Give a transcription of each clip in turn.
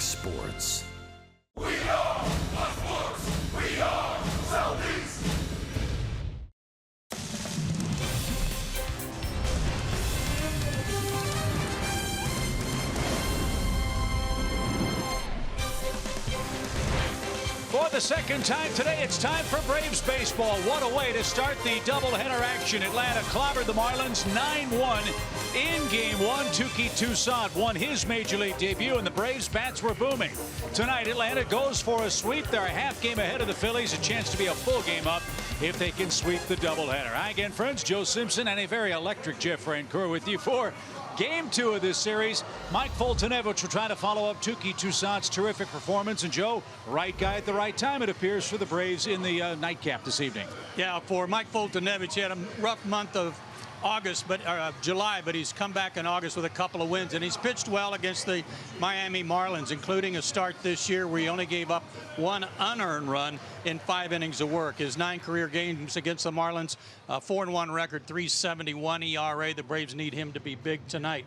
Sports. We are sports. We are Southeast. For the second time today, it's time for Braves baseball. What a way to start the doubleheader action. Atlanta clobbered the Marlins 9-1 in Game 1. Touki Toussaint won his Major League debut, and the Braves bats were booming. Tonight, Atlanta goes for a sweep. They're a half game ahead of the Phillies, a chance to be a full game up if they can sweep the doubleheader. Hi again, friends. Joe Simpson and a very electric Jeff Francoeur with you for Game 2 of this series. Mike Foltynewicz will try to follow up Touki Toussaint's terrific performance. And Joe, right guy at the right time, it appears, for the Braves in the nightcap this evening. Yeah, for Mike Foltynewicz, he had a rough month of July, but he's come back in August with a couple of wins, and he's pitched well against the Miami Marlins, including a start this year where he only gave up one unearned run in 5 innings of work. His 9 career games against the Marlins, 4-1 record, 3.71 ERA. The Braves need him to be big tonight.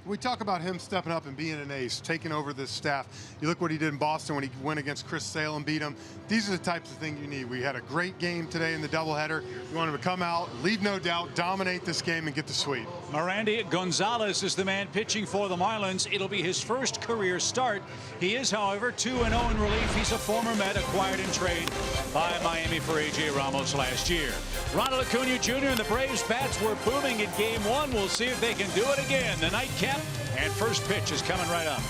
We talk about him stepping up and being an ace, taking over this staff. You look what he did in Boston when he went against Chris Sale and beat him. These are the types of things you need. We had a great game today in the doubleheader. You want him to come out, leave no doubt, dominate this game, and get the sweep. Mirandy Gonzalez is the man pitching for the Marlins. It'll be his first career start. He is, however, 2-0 in relief. He's a former Met, acquired in trade by Miami for A.J. Ramos last year. Ronald Acuña Jr. and the Braves bats were booming in Game 1. We'll see if they can do it again. The nightcap and first pitch is coming right up.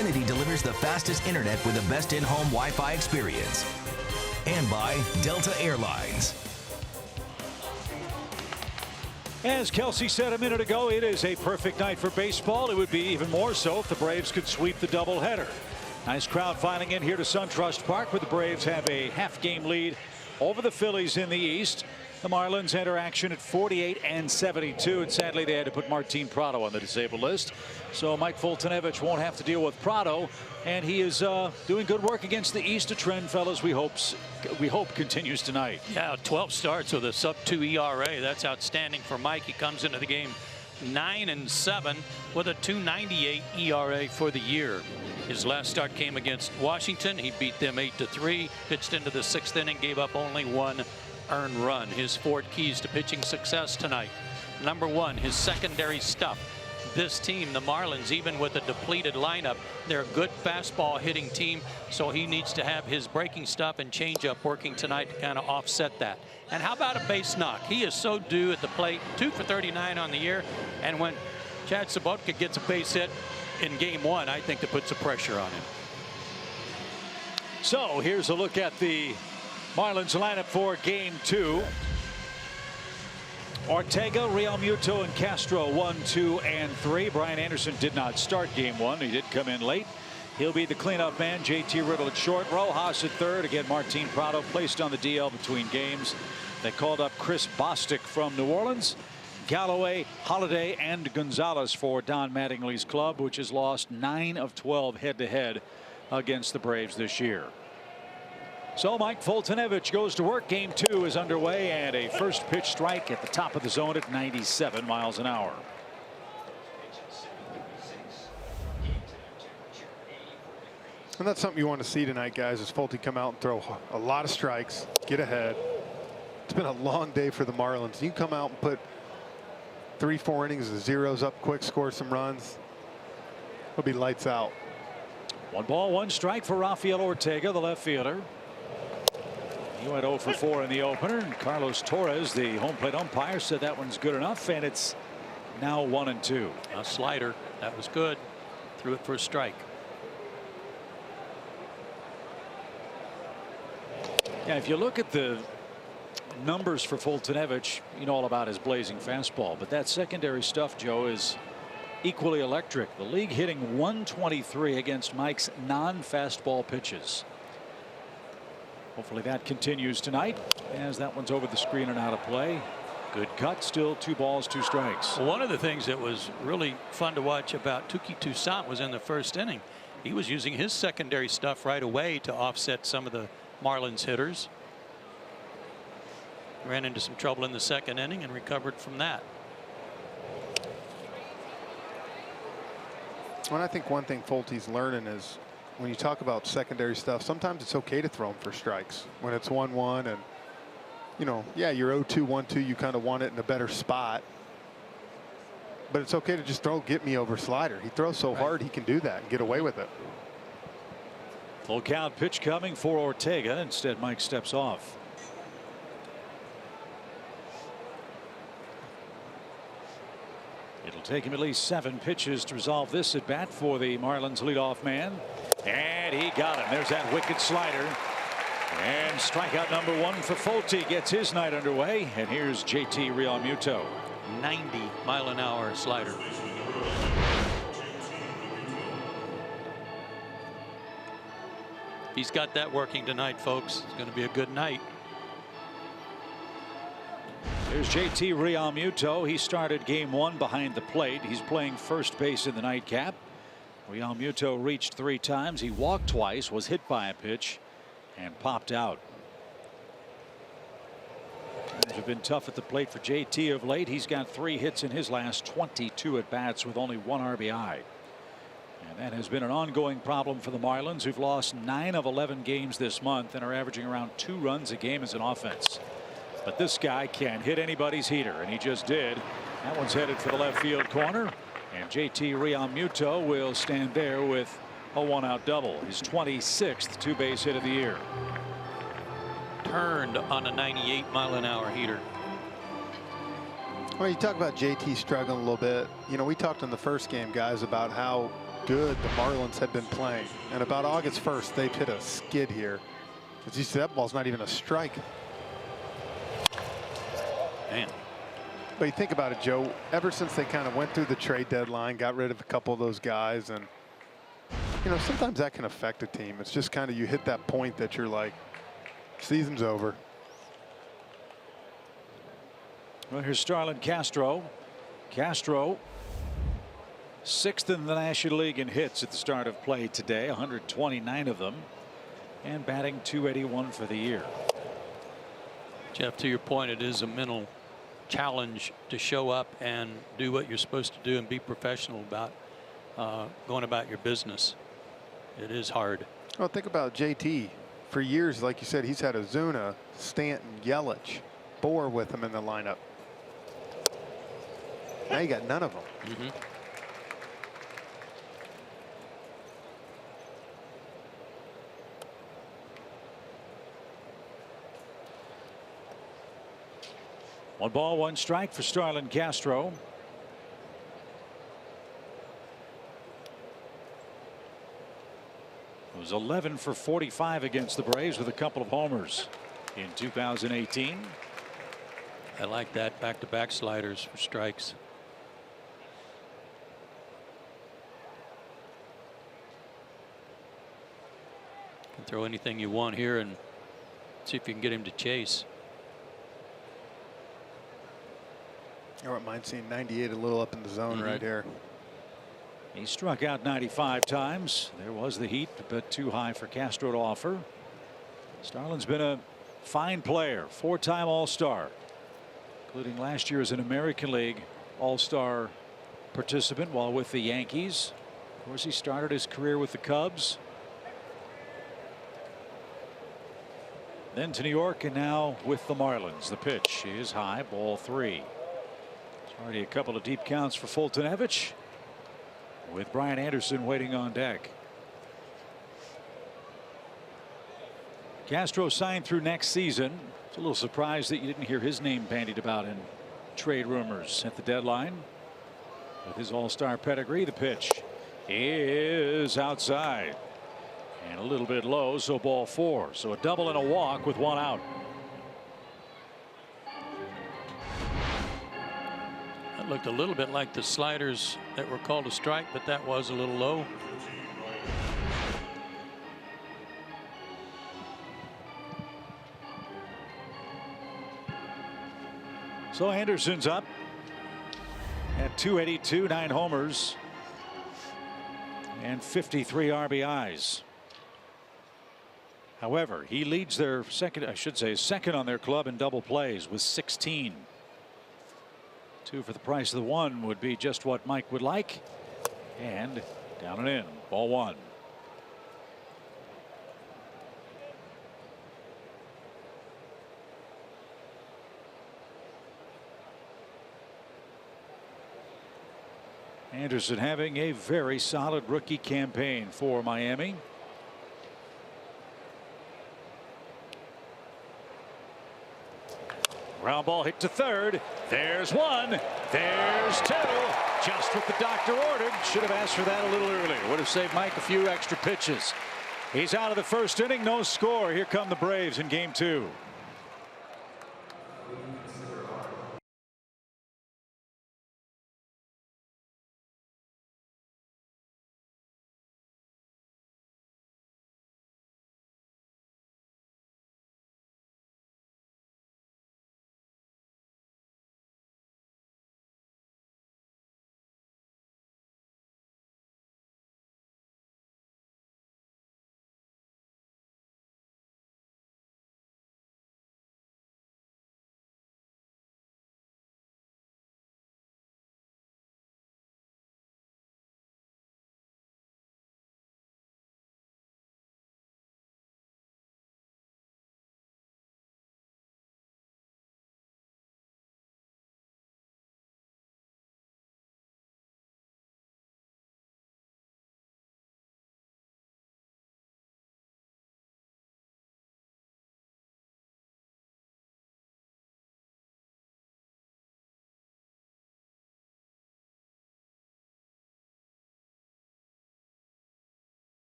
Xfinity delivers the fastest internet with the best in-home Wi-Fi experience. And by Delta Airlines. As Kelsey said a minute ago, it is a perfect night for baseball. It would be even more so if the Braves could sweep the doubleheader. Nice crowd filing in here to SunTrust Park, where the Braves have a half-game lead over the Phillies in the East. The Marlins enter action at 48 and 72, and sadly they had to put Martin Prado on the disabled list. So Mike Foltynewicz won't have to deal with Prado, and he is doing good work against the East. A trend, fellas, we hope continues tonight. Yeah, 12 starts with a sub-2 ERA. That's outstanding for Mike. He comes into the game 9-7 with a 2.98 ERA for the year. His last start came against Washington. He beat them 8-3. Pitched into the 6th inning, gave up only 1 earned run. His 4 keys to pitching success tonight. Number 1, his secondary stuff. This team, the Marlins, even with a depleted lineup, they're a good fastball hitting team, so he needs to have his breaking stuff and changeup working tonight to kind of offset that. And how about a base knock? He is so due at the plate, 2 for 39 on the year, and when Chad Sobotka gets a base hit in game 1, I think that puts some pressure on him. So here's a look at the Marlins lineup for game 2. Ortega, Realmuto, and Castro 1, 2, and 3. Brian Anderson did not start game 1. He did come in late. He'll be the cleanup man. JT Riddle at short. Rojas at third. Again, Martin Prado placed on the DL between games. They called up Chris Bostic from New Orleans. Galloway, Holiday, and Gonzalez for Don Mattingly's club, which has lost 9 of 12 head-to-head against the Braves this year. So Mike Foltynewicz goes to work. Game 2 is underway, and a first pitch strike at the top of the zone at 97 miles an hour. And that's something you want to see tonight, guys, is Folty come out and throw a lot of strikes, get ahead. It's been a long day for the Marlins. You come out and put 3-4 innings of zeros up quick, score some runs. It'll be lights out. 1 ball, 1 strike for Rafael Ortega, the left fielder. He went 0 for 4 in the opener, and Carlos Torres, the home plate umpire, said that one's good enough, and it's now 1-2. A slider. That was good. Threw it for a strike. Yeah, if you look at the numbers for Foltynewicz, you know all about his blazing fastball, but that secondary stuff, Joe, is equally electric. The league hitting 123 against Mike's non-fastball pitches. Hopefully that continues tonight, as that one's over the screen and out of play. Good cut. Still 2 balls, 2 strikes. One of the things that was really fun to watch about Touki Toussaint was in the 1st inning. He was using his secondary stuff right away to offset some of the Marlins hitters. Ran into some trouble in the 2nd inning and recovered from that. Well, I think one thing Folty's learning is when you talk about secondary stuff, sometimes it's okay to throw them for strikes when it's 1-1, and you know, yeah, you're 0-2, 1-2, you kind of want it in a better spot, but it's okay to just throw get me over slider. He throws so hard he can do that and get away with it. Full count pitch coming for Ortega. Instead, Mike steps off. It'll take him at least 7 pitches to resolve this at bat for the Marlins leadoff man. And he got him. There's that wicked slider. And strikeout number 1 for Folty gets his night underway. And here's JT Realmuto. 90-mile-an-hour slider. He's got that working tonight, folks. It's going to be a good night. Here's JT Realmuto. He started game 1 behind the plate. He's playing first base in the nightcap. Realmuto reached 3 times. He walked twice, was hit by a pitch, and popped out. Things have been tough at the plate for JT of late. He's got 3 hits in his last 22 at bats with only 1 RBI. And that has been an ongoing problem for the Marlins, who've lost 9 of 11 games this month and are averaging around 2 runs a game as an offense. But this guy can't hit anybody's heater, and he just did. That one's headed for the left field corner, and JT Realmuto will stand there with a 1-out double, his 26th 2-base hit of the year. Turned on a 98-mile-an-hour heater. Well, you talk about JT struggling a little bit. You know, we talked in the first game, guys, about how good the Marlins had been playing, and about August 1st they've hit a skid here. As you said, that ball's not even a strike. Man. But you think about it, Joe, ever since they kind of went through the trade deadline, got rid of a couple of those guys, and you know, sometimes that can affect a team. It's just kind of you hit that point that you're like, season's over. Well, here's Starlin Castro. Castro, 6th in the National League in hits at the start of play today, 129 of them, and batting .281 for the year. Jeff, to your point, it is a mental challenge to show up and do what you're supposed to do and be professional about going about your business. It is hard. Well, think about JT. For years, like you said, he's had Acuña, Stanton, Yelich, Bohr with him in the lineup. Now you got none of them. Mm-hmm. One ball, one strike for Starlin Castro. It was 11 for 45 against the Braves with a couple of homers in 2018. I like that back-to-back sliders for strikes. You can throw anything you want here and see if you can get him to chase. I wouldn't mind seeing 98 a little up in the zone right here. He struck out 95 times. There was the heat, but too high for Castro to offer. Starlin's been a fine player, 4-time All-Star, including last year as an American League All-Star participant while with the Yankees. Of course, he started his career with the Cubs. Then to New York and now with the Marlins. The pitch is high, ball 3. Already a couple of deep counts for Fultonevich, with Brian Anderson waiting on deck. Castro signed through next season. It's a little surprised that you didn't hear his name bandied about in trade rumors at the deadline. With his all-star pedigree, the pitch is outside and a little bit low, so ball 4. So a double and a walk with 1 out. That looked a little bit like the sliders that were called a strike, but that was a little low. So Anderson's up at 282, 9 homers and 53 RBIs. However, he leads their second, I should say, second on their club in double plays with 16. 2 for the price of the 1 would be just what Mike would like. And down and in, ball 1. Anderson having a very solid rookie campaign for Miami. Ground ball hit to third. There's 1. There's 2. Just what the doctor ordered. Should have asked for that a little earlier. Would have saved Mike a few extra pitches. He's out of the first inning. No score. Here come the Braves in game 2.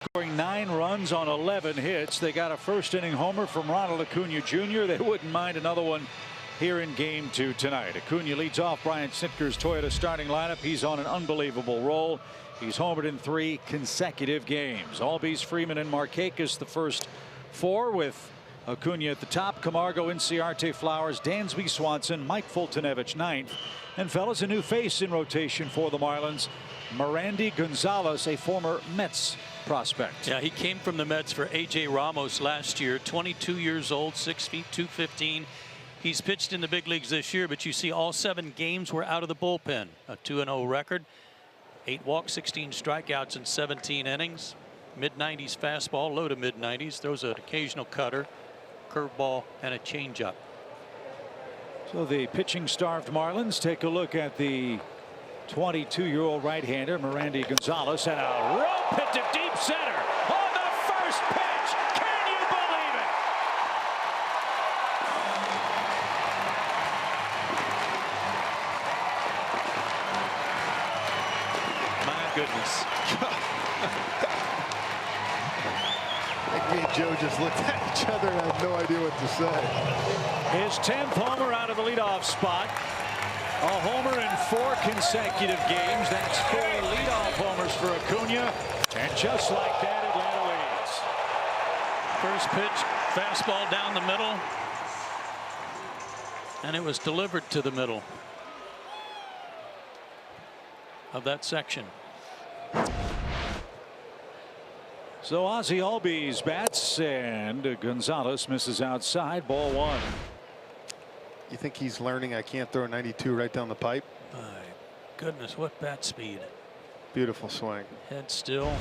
scoring 9 runs on 11 hits. They got a first inning homer from Ronald Acuña Jr. They wouldn't mind another one here in game 2 tonight. Acuña leads off Brian Snitker's Toyota starting lineup. He's on an unbelievable roll. He's homered in 3 consecutive games. Albies, Freeman, and Markakis the first 4, with Acuña at the top, Camargo, Inciarte, Flowers, Dansby, Swanson, Mike Fultonevich 9th. And fellas, a new face in rotation for the Marlins, Merandy Gonzalez, a former Mets prospect. Yeah, he came from the Mets for A.J. Ramos last year. 22 years old, 6 feet 215. He's pitched in the big leagues this year, but you see all 7 games were out of the bullpen. A 2-0 record, 8 walks, 16 strikeouts in 17 innings. Mid-90s fastball, low to mid-90s. Throws an occasional cutter, curveball, and a changeup. So the pitching starved Marlins take a look at the 22-year-old right-hander Merandy Gonzalez, and a rope hit to deep center on the first pitch. Can you believe it? My goodness. Me and Joe just looked at each other and I had no idea what to say. His 10th homer out of the leadoff spot. A homer in 4 consecutive games. That's 4 leadoff homers for Acuña. And just like that, Atlanta leads. First pitch, fastball down the middle. And it was delivered to the middle of that section. So Ozzie Albies bats, and Gonzalez misses outside. Ball 1. You think he's learning I can't throw 92 right down the pipe? My goodness, what bat speed. Beautiful swing. Head still.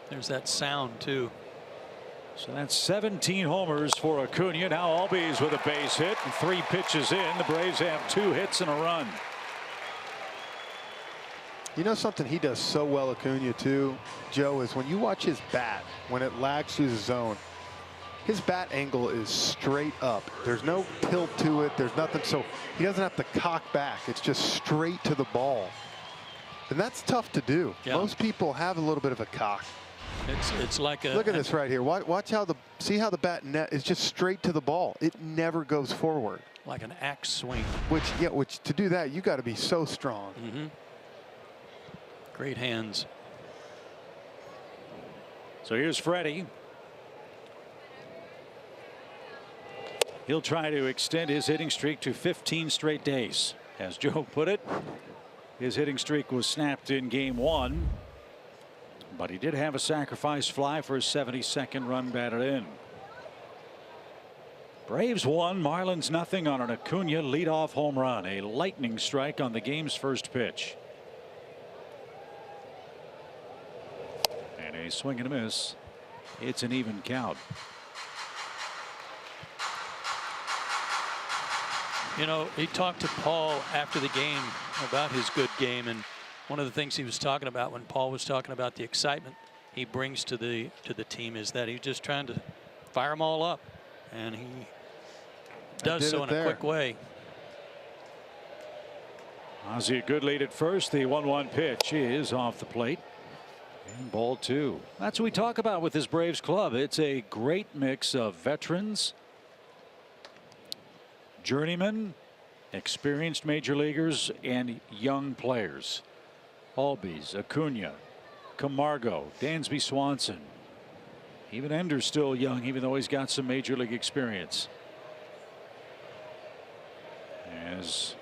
There's that sound too. So that's 17 homers for Acuña. Now Albies with a base hit, and 3 pitches in. The Braves have 2 hits and a run. You know something he does so well, Acuña, too, Joe, is when you watch his bat, when it lags through the zone, his bat angle is straight up. There's no tilt to it. There's nothing. So he doesn't have to cock back. It's just straight to the ball. And that's tough to do. Yeah. Most people have a little bit of a cock. It's like a. Look at this right here. Watch how see how the bat net is just straight to the ball. It never goes forward. Like an axe swing. Which to do that, you got to be so strong. Mm-hmm. Great hands. So here's Freddie. He'll try to extend his hitting streak to 15 straight days. As Joe put it, his hitting streak was snapped in game 1, but he did have a sacrifice fly for his 72nd run batted in. Braves 1, Marlins nothing on an Acuña leadoff home run, a lightning strike on the game's first pitch. A swing and a miss. It's an even count. You know, he talked to Paul after the game about his good game, and one of the things he was talking about when Paul was talking about the excitement he brings to the team is that he's just trying to fire them all up, and he does so in a quick way. Ozzie a good lead at first. The 1-1 pitch is off the plate. And ball 2. That's what we talk about with this Braves club. It's a great mix of veterans, journeymen, experienced major leaguers, and young players. Albies, Acuña, Camargo, Dansby, Swanson. Even Ender's still young, even though he's got some major league experience. As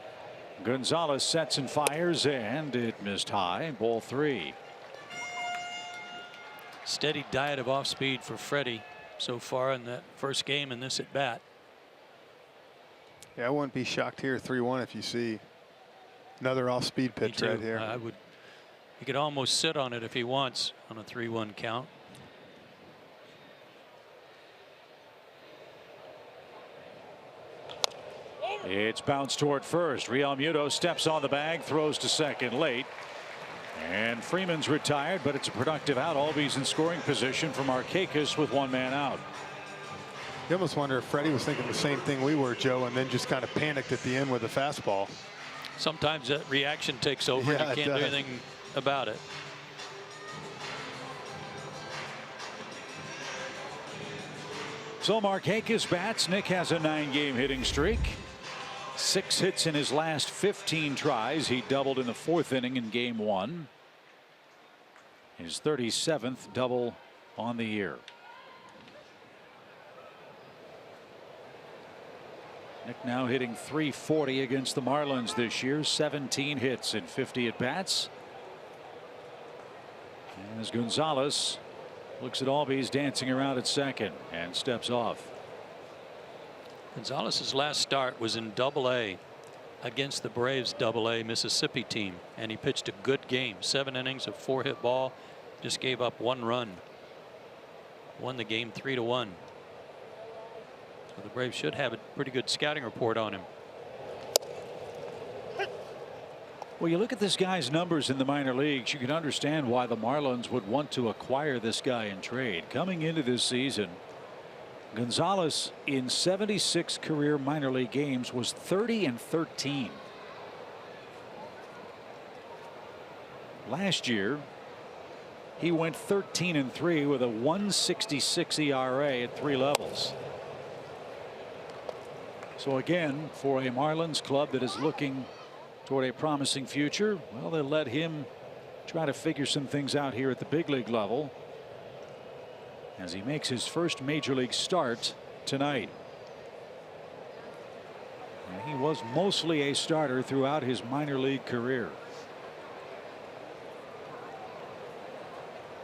Gonzalez sets and fires, and it missed high. Ball 3. Steady diet of off speed for Freddie so far in that first game and this at bat. Yeah, I wouldn't be shocked here 3-1 if you see another off speed pitch right here. I would. He could almost sit on it if he wants on a 3-1 count. It's bounced toward first. Real Muto steps on the bag, throws to second late. And Freeman's retired, but it's a productive out. Albies in scoring position for Markakis with 1 man out. You almost wonder if Freddie was thinking the same thing we were, Joe, and then just kind of panicked at the end with a fastball. Sometimes that reaction takes over. Yeah, and you can't do anything about it. So Markakis bats. Nick has a 9-game hitting streak. 6 hits in his last 15 tries. He doubled in the 4th inning in game 1. His 37th double on the year. Nick now hitting .340 against the Marlins this year. 17 hits in 50 at bats. As Gonzalez looks at Albies dancing around at second and steps off. Gonzalez's last start was in Double-A against the Braves Double-A Mississippi team, and he pitched a good game. 7 innings of 4-hit ball, just gave up 1 run. Won the game 3-1. So the Braves should have a pretty good scouting report on him. Well, you look at this guy's numbers in the minor leagues, you can understand why the Marlins would want to acquire this guy in trade. Coming into this season, Gonzalez in 76 career minor league games was 30-13. Last year, he went 13-3 with a 1.66 ERA at 3 levels. So again, for a Marlins club that is looking toward a promising future, well, they'll let him try to figure some things out here at the big league level as he makes his first major league start tonight. And he was mostly a starter throughout his minor league career.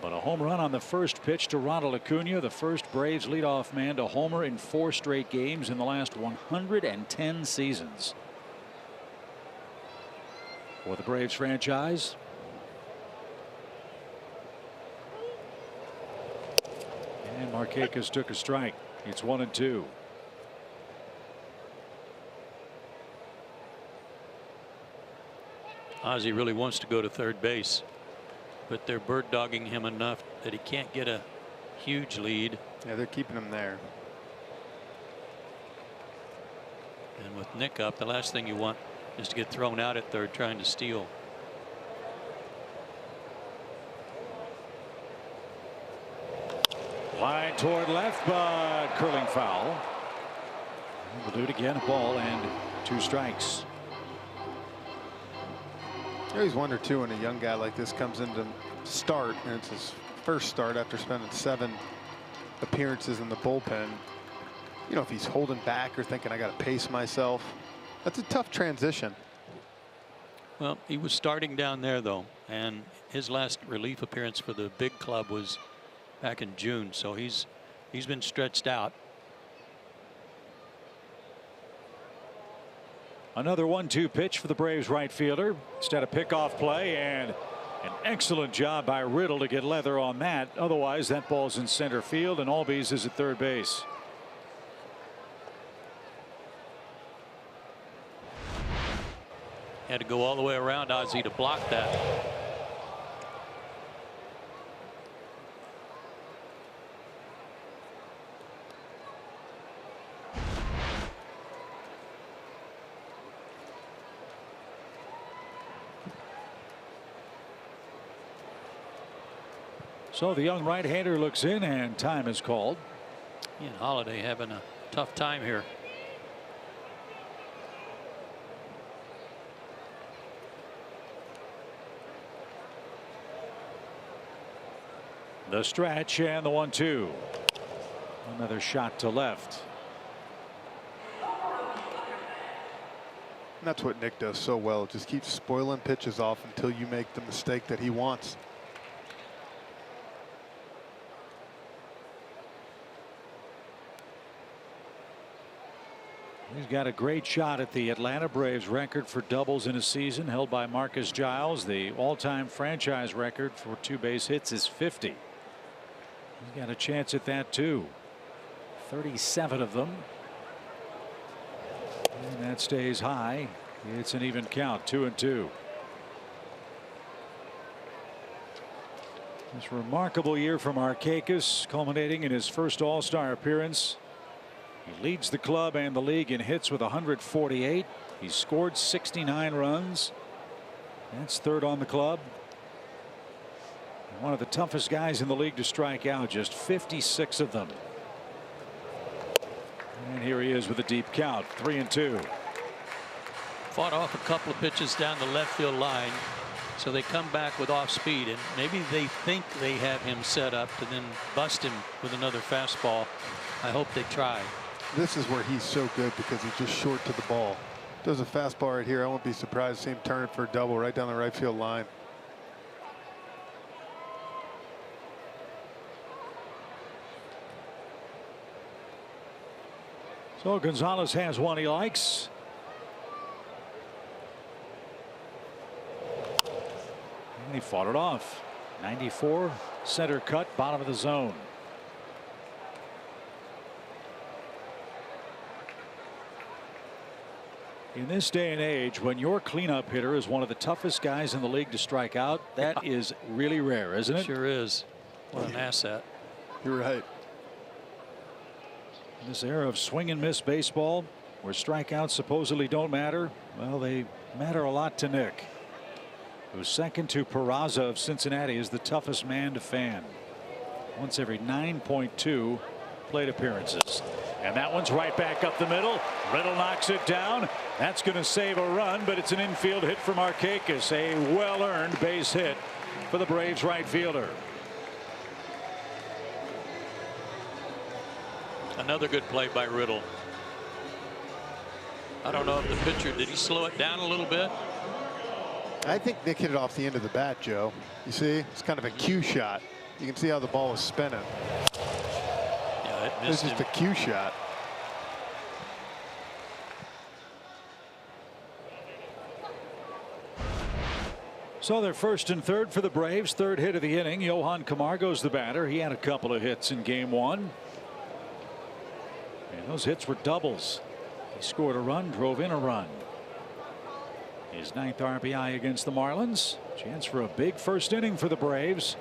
But a home run on the first pitch to Ronald Acuña, the first Braves leadoff man to homer in 4 straight games in the last 110 seasons. For the Braves franchise. And Markakis took a strike. It's 1-2. Ozzie really wants to go to third base, but they're bird dogging him enough that he can't get a huge lead. Yeah, they're keeping him there. And with Nick up, the last thing you want is to get thrown out at third trying to steal. Line toward left, but curling foul. We'll do it again. A ball and 2 strikes. I always wonder too when a young guy like this comes in to start, and it's his first start after spending 7 appearances in the bullpen. You know, if he's holding back or thinking I got to pace myself. That's a tough transition. Well, he was starting down there though, and his last relief appearance for the big club was back in June, so he's been stretched out. Another 1-2 pitch for the Braves right fielder. Instead of pickoff play, and an excellent job by Riddle to get leather on that. Otherwise, that ball's in center field, and Albies is at third base. Had to go all the way around Ozzie to block that. So the young right-hander looks in, and time is called. Ian Holiday having a tough time here. The stretch and the 1-2. Another shot to left. And that's what Nick does so well. Just keeps spoiling pitches off until you make the mistake that he wants. He's got a great shot at the Atlanta Braves record for doubles in a season, held by Marcus Giles. The all-time franchise record for 2 base hits is 50. He's got a chance at that too. 37 of them. And that stays high. It's an even count, 2-2. This remarkable year from Markakis, culminating in his first All-Star appearance. He leads the club and the league in hits with 148. He's scored 69 runs. That's 3rd on the club. And one of the toughest guys in the league to strike out, just 56 of them. And here he is with a deep count, 3-2. Fought off a couple of pitches down the left field line. So they come back with off speed, and maybe they think they have him set up to then bust him with another fastball. I hope they try. This is where he's so good because he's just short to the ball. Does a fastball right here. I won't be surprised to see him turn it for a double right down the right field line. So Gonzalez has one he likes. And he fought it off. 94, center cut, bottom of the zone. In this day and age, when your cleanup hitter is one of the toughest guys in the league to strike out, that is really rare, isn't it? Sure is. What an asset. You're right. In this era of swing and miss baseball, where strikeouts supposedly don't matter, well, they matter a lot to Nick, who's second to Peraza of Cincinnati is the toughest man to fan. Once every 9.2 plate appearances. And that one's right back up the middle. Riddle knocks it down. That's going to save a run, but it's an infield hit from Markakis. A well-earned base hit for the Braves right fielder. Another good play by Riddle. I don't know if the pitcher, did he slow it down a little bit? I think Nick hit it off the end of the bat, Joe. You see, it's kind of a cue shot. You can see how the ball was spinning. Yeah, it missed This is him. the cue shot. So they're first and third for the Braves. Third hit of the inning. Johan Camargo's the batter. He had a couple of hits in game one. And those hits were doubles. He scored a run, drove in a run. His 9th RBI against the Marlins. Chance for a big first inning for the Braves.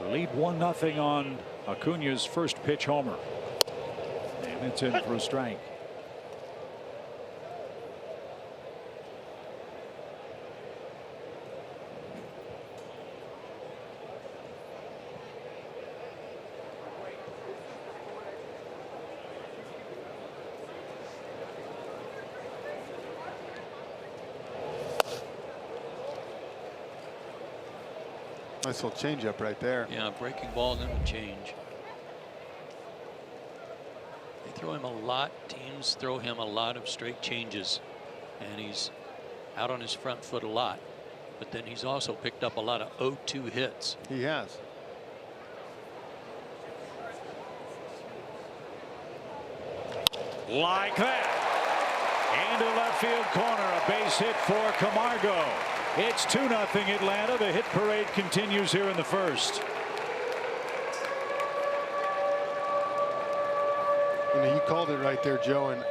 The lead 1-0 on Acuña's first pitch homer. And it's in for a strike. Nice little changeup right there. Yeah, breaking ball and then a change. They throw him a lot. Teams throw him a lot of straight changes, and he's out on his front foot a lot. But then he's also picked up a lot of 0-2 hits. He has. Like that. Into left field corner. A base hit for Camargo. It's 2-0 Atlanta. The hit parade continues here in the first. You know, you called it right there, Joe, and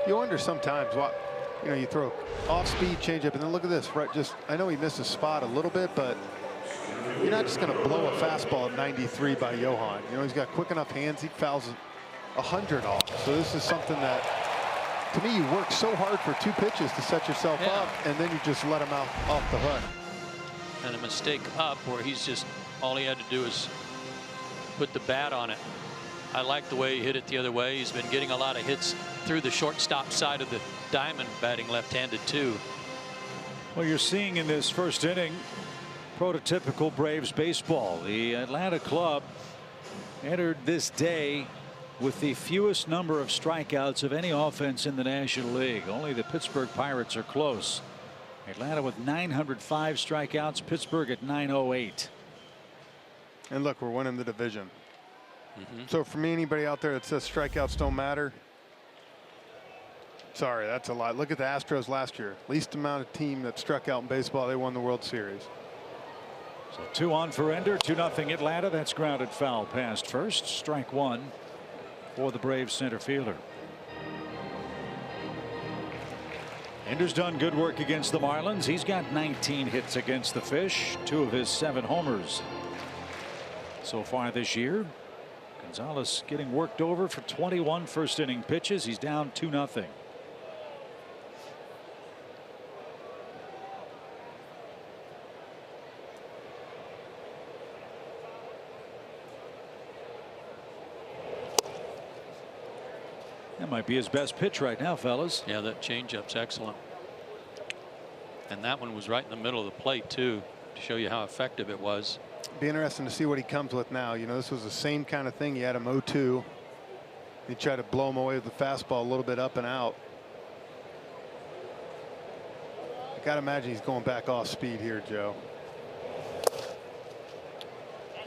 you wonder sometimes what, you know, you throw off-speed changeup, and then look at this, right? Just, I know he missed his spot a little bit, but you're not just going to blow a fastball at 93 by Johan. You know, he's got quick enough hands. He fouls 100 off. So this is something that, to me, you work so hard for 2 pitches to set yourself up, and then you just let him out off the hook. And a mistake up where he's just, all he had to do is put the bat on it. I like the way he hit it the other way. He's been getting a lot of hits through the shortstop side of the diamond, batting left-handed too. Well, you're seeing in this first inning prototypical Braves baseball. The Atlanta club entered this day with the fewest number of strikeouts of any offense in the National League. Only the Pittsburgh Pirates are close. Atlanta with 905 strikeouts, Pittsburgh at 908. And look, we're winning the division. So for me, anybody out there that says strikeouts don't matter, sorry, that's a lot. Look at the Astros last year. Least amount of team that struck out in baseball, they won the World Series. So 2 on for Ender, 2-0 Atlanta. That's grounded foul past first. Strike 1 for the Braves center fielder. Ender's done good work against the Marlins. He's got 19 hits against the Fish, 2 of his 7 homers so far this year. Gonzalez getting worked over for 21 first inning pitches. He's down 2-0. That might be his best pitch right now, fellas. Yeah, that changeup's excellent. And that one was right in the middle of the plate, too, to show you how effective it was. Be interesting to see what he comes with now. You know, this was the same kind of thing. He had him 0-2. He tried to blow him away with the fastball a little bit up and out. I got to imagine he's going back off speed here, Joe.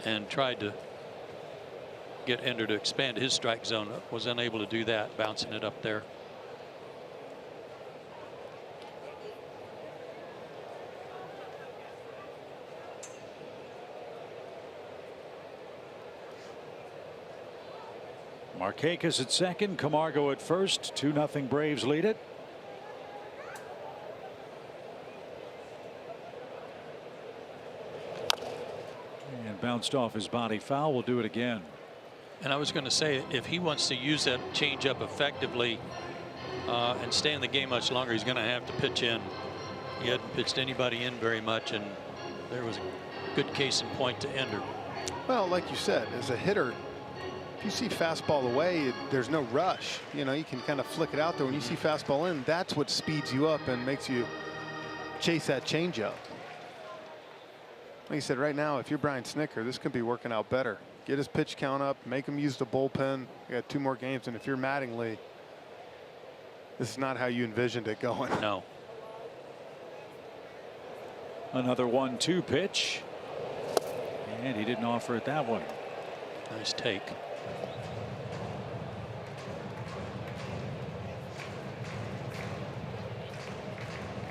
And tried to get Ender to expand his strike zone. Was unable to do that, bouncing it up there. Markakis at second, Camargo at first. 2-0 Braves lead it. And bounced off his body foul. We'll do it again. And I was going to say, if he wants to use that changeup effectively and stay in the game much longer, he's going to have to pitch in. He hadn't pitched anybody in very much, and there was a good case in point to Ender. Well, like you said, as a hitter, if you see fastball away, there's no rush. You know, you can kind of flick it out there. When you see fastball in, that's what speeds you up and makes you chase that changeup. Like you said, right now, if you're Brian Snitker, this could be working out better. Get his pitch count up, make him use the bullpen. You got 2 more games, and if you're Mattingly, this is not how you envisioned it going. No. Another 1-2 pitch. And he didn't offer it that one. Nice take.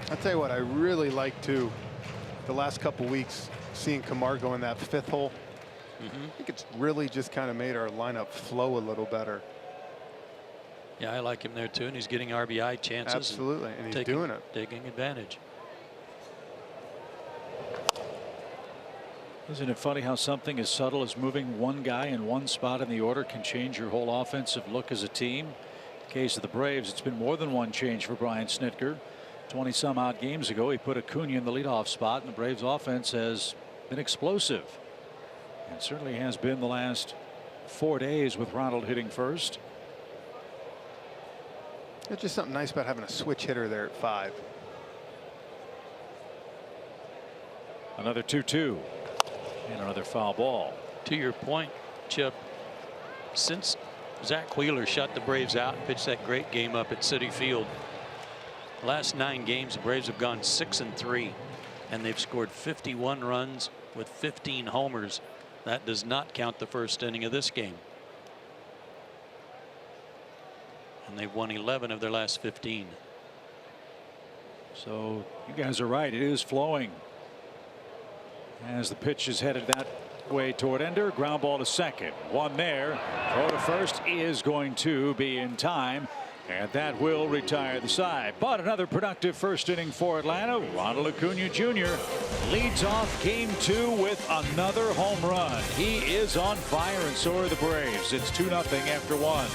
I'll tell you what, I really like to, the last couple weeks, seeing Camargo in that 5th hole. I think it's really just kind of made our lineup flow a little better. Yeah, I like him there too, and he's getting RBI chances. Absolutely, and he's doing it. Taking advantage. Isn't it funny how something as subtle as moving one guy in one spot in the order can change your whole offensive look as a team? In the case of the Braves, it's been more than one change for Brian Snitker. 20-some odd games ago, he put Acuña in the leadoff spot, and the Braves offense has been explosive. And certainly has been the last 4 days with Ronald hitting first. There's just something nice about having a switch hitter there at 5. Another 2-2. And another foul ball. To your point, Chip, since Zach Wheeler shut the Braves out and pitched that great game up at Citi Field, last 9 games, the Braves have gone 6-3, and they've scored 51 runs with 15 homers. That does not count the first inning of this game. And they've won 11 of their last 15. So you guys are right. It is flowing. As the pitch is headed that way toward Ender. Ground ball to second. One there. Throw to first is going to be in time. And that will retire the side. But another productive first inning for Atlanta. Ronald Acuña Jr. leads off game 2 with another home run. He is on fire, and so are the Braves. It's 2-0 after 1.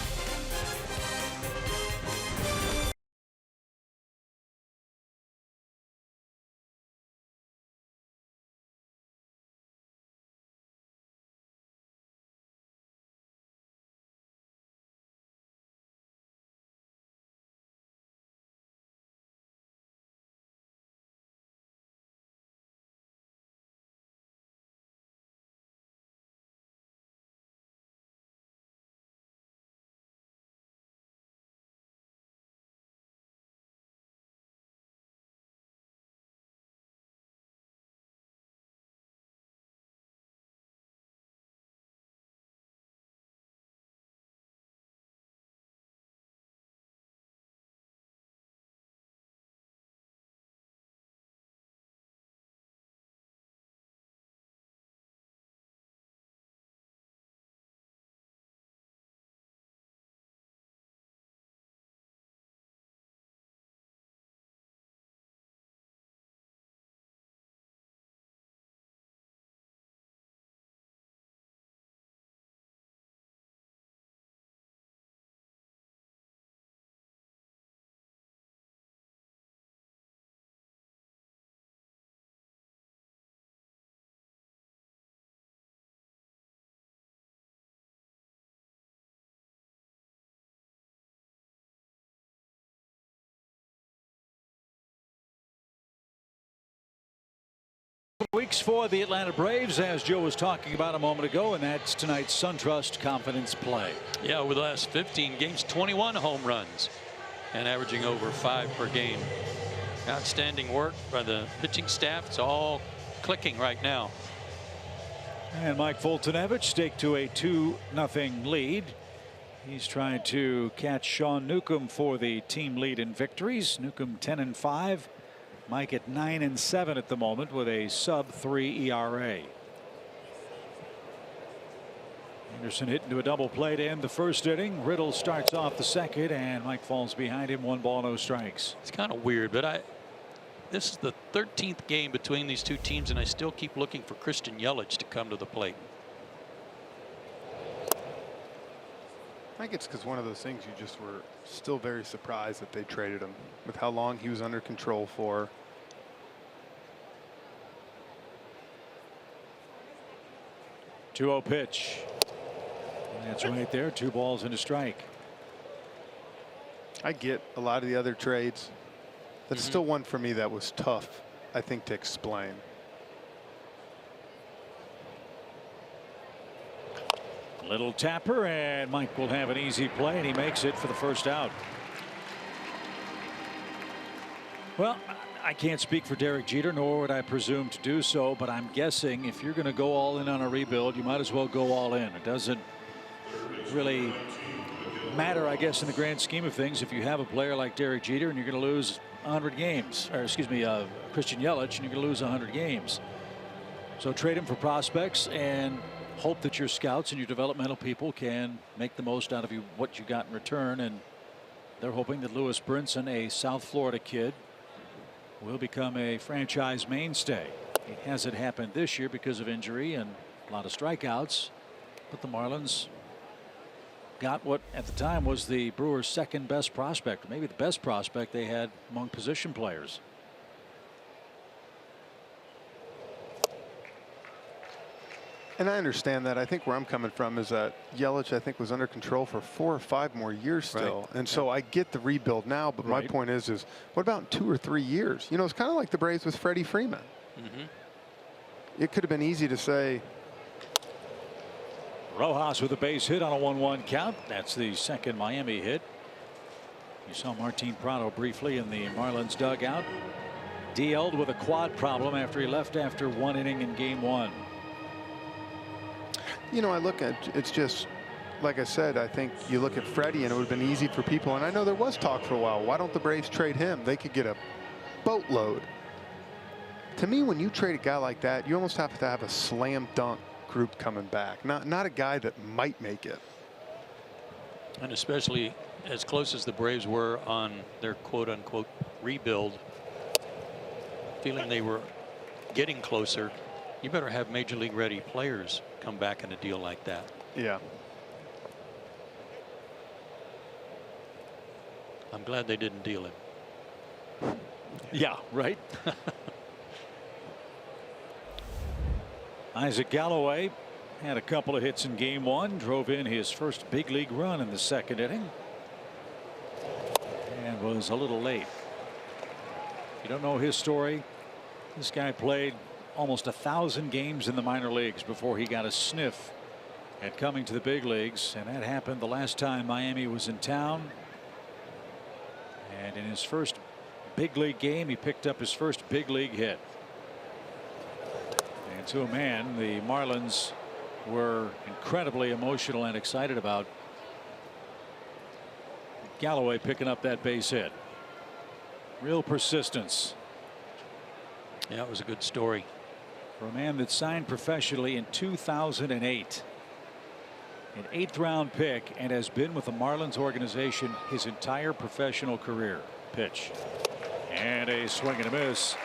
Weeks for the Atlanta Braves, as Joe was talking about a moment ago, and that's tonight's SunTrust Confidence Play. Yeah, over the last 15 games, 21 home runs and averaging over 5 per game. Outstanding work by the pitching staff. It's all clicking right now. And Mike Fultonevich take to a 2-0 lead. He's trying to catch Sean Newcomb for the team lead in victories. Newcomb 10-5. Mike at 9-7 at the moment with a sub-3 ERA. Anderson hit into a double play to end the first inning. Riddle starts off the second, and Mike falls behind him. 1 ball, no strikes. It's kind of weird, but this is the 13th game between these two teams, and I still keep looking for Christian Yelich to come to the plate. I think it's because one of those things you just were still very surprised that they traded him with how long he was under control for. Two-0 pitch. And that's right there. 2 balls and a strike. I get a lot of the other trades. That's still one for me that was tough, I think, to explain. Little tapper, and Mike will have an easy play, and he makes it for the first out. Well, I can't speak for Derek Jeter, nor would I presume to do so, but I'm guessing if you're going to go all in on a rebuild, you might as well go all in. It doesn't really matter, I guess, in the grand scheme of things, if you have a player like Derek Jeter and you're going to lose 100 games, or excuse me, Christian Yelich, and you're going to lose 100 games. So trade him for prospects and hope that your scouts and your developmental people can make the most out of what you got in return. And they're hoping that Lewis Brinson, a South Florida kid, will become a franchise mainstay. It hasn't happened this year because of injury and a lot of strikeouts, but the Marlins got what at the time was the Brewers' second best prospect, maybe the best prospect they had among position players. And I understand that. I think where I'm coming from is that Yelich, I think, was under control for 4 or 5 more years still. Right. And so I get the rebuild now, but my point is what about in 2 or 3 years? You know, it's kind of like the Braves with Freddie Freeman. It could have been easy to say. Rojas with a base hit on a 1-1 count. That's the second Miami hit. You saw Martin Prado briefly in the Marlins dugout. DL'd with a quad problem after he left after 1 inning in Game 1. You know, I look at it's just like I said, I think you look at Freddie and it would have been easy for people. And I know there was talk for a while. Why don't the Braves trade him? They could get a boatload. To me, when you trade a guy like that, you almost have to have a slam dunk group coming back, not a guy that might make it. And especially as close as the Braves were on their quote unquote rebuild, feeling they were getting closer, you better have major league ready players come back in a deal like that. Yeah. I'm glad they didn't deal him. Yeah, right. Isaac Galloway had a couple of hits in Game 1, drove in his first big league run in the second inning, and was a little late. You don't know his story. This guy played almost 1,000 games in the minor leagues before he got a sniff at coming to the big leagues, and that happened the last time Miami was in town. And in his first big league game, he picked up his first big league hit. And to a man, the Marlins were incredibly emotional and excited about Galloway picking up that base hit. Real persistence. Yeah, it was a good story. For a man that signed professionally in 2008. An 8th round pick and has been with the Marlins organization his entire professional career. Pitch. And a swing and a miss.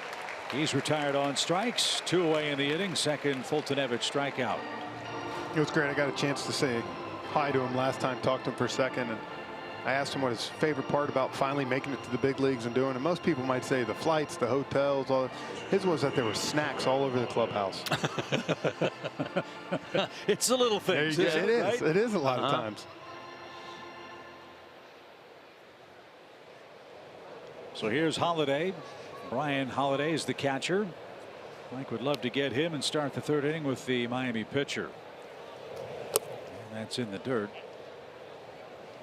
He's retired on strikes. 2 away in the inning. Second Fultonevich strikeout. It was great. I got a chance to say hi to him last time, talked to him for a second, and I asked him what his favorite part about finally making it to the big leagues and doing it. Most people might say the flights, the hotels, all. His was that there were snacks all over the clubhouse. It's the little things. It is. Right? It is a lot of times. So here's Holiday. Brian Holiday is the catcher. Mike would love to get him and start the third inning with the Miami pitcher. And that's in the dirt.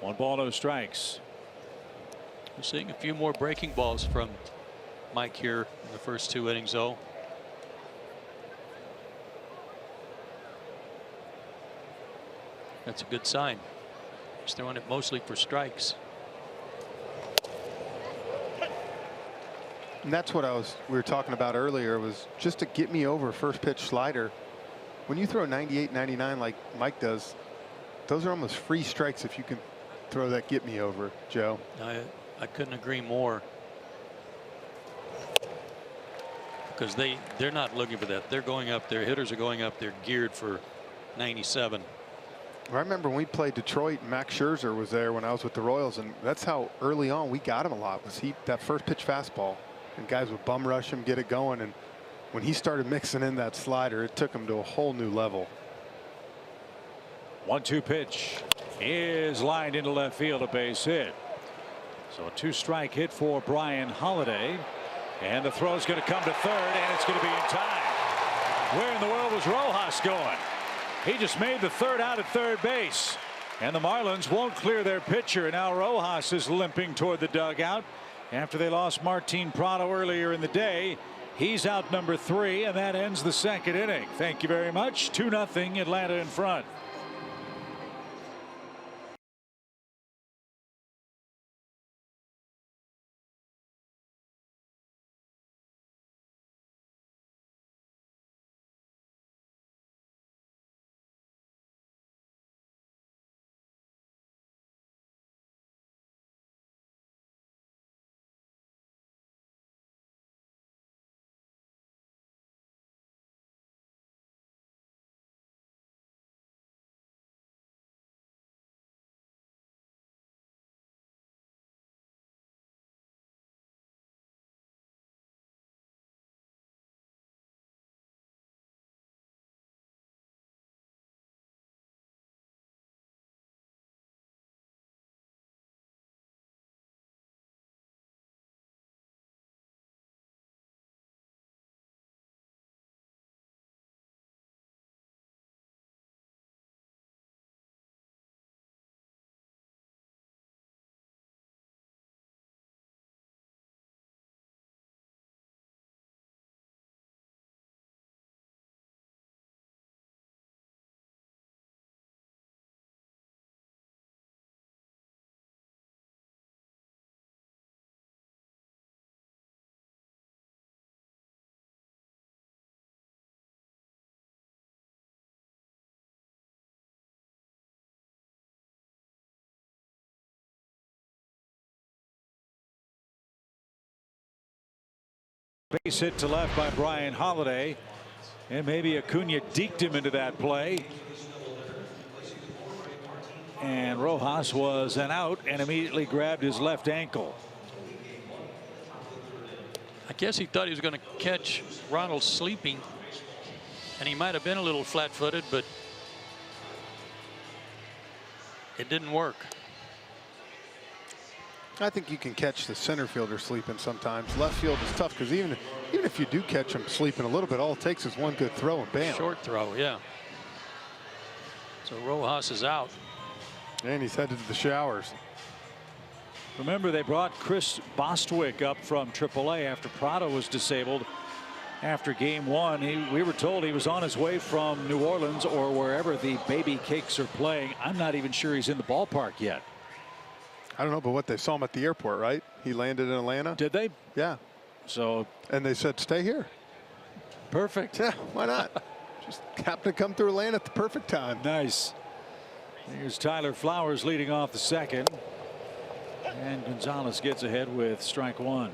1 ball, no strikes. We're seeing a few more breaking balls from Mike here in the first 2 innings, though. That's a good sign. He's throwing it mostly for strikes. And that's what we were talking about earlier, was just to get me over first pitch slider. When you throw 98, 99 like Mike does, those are almost free strikes if you can throw that get me over, Joe. I couldn't agree more. Because they're not looking for that. They're going up there. Hitters are going up there geared for 97. I remember when we played Detroit, Max Scherzer was there when I was with the Royals, and that's how early on we got him a lot, was that first pitch fastball. And guys would bum rush him, get it going, and when he started mixing in that slider, it took him to a whole new level. 1-2 pitch is lined into left field, a base hit. So a 2-strike hit for Brian Holiday, and the throw is going to come to third, and it's going to be in time. Where in the world was Rojas going? He just made the third out at third base, and the Marlins won't clear their pitcher, and now Rojas is limping toward the dugout after they lost Martin Prado earlier in the day. He's out number 3, and that ends the second inning. Thank you very much. 2-0 Atlanta in front. Base hit to left by Brian Holiday, and maybe Acuña deked him into that play. And Rojas was an out and immediately grabbed his left ankle. I guess he thought he was going to catch Ronald sleeping, and he might have been a little flat-footed, but it didn't work. I think you can catch the center fielder sleeping sometimes. Left field is tough because even if you do catch him sleeping a little bit, all it takes is one good throw and bam. Short throw, yeah. So Rojas is out. And he's headed to the showers. Remember, they brought Chris Bostwick up from AAA after Prado was disabled after game 1. We were told he was on his way from New Orleans or wherever the Baby Cakes are playing. I'm not even sure he's in the ballpark yet. I don't know, but what, they saw him at the airport, right? He landed in Atlanta. Did they? Yeah. So. And they said, stay here. Perfect. Yeah, why not? Just happened to come through Atlanta at the perfect time. Nice. Here's Tyler Flowers leading off the second. And Gonzalez gets ahead with strike 1.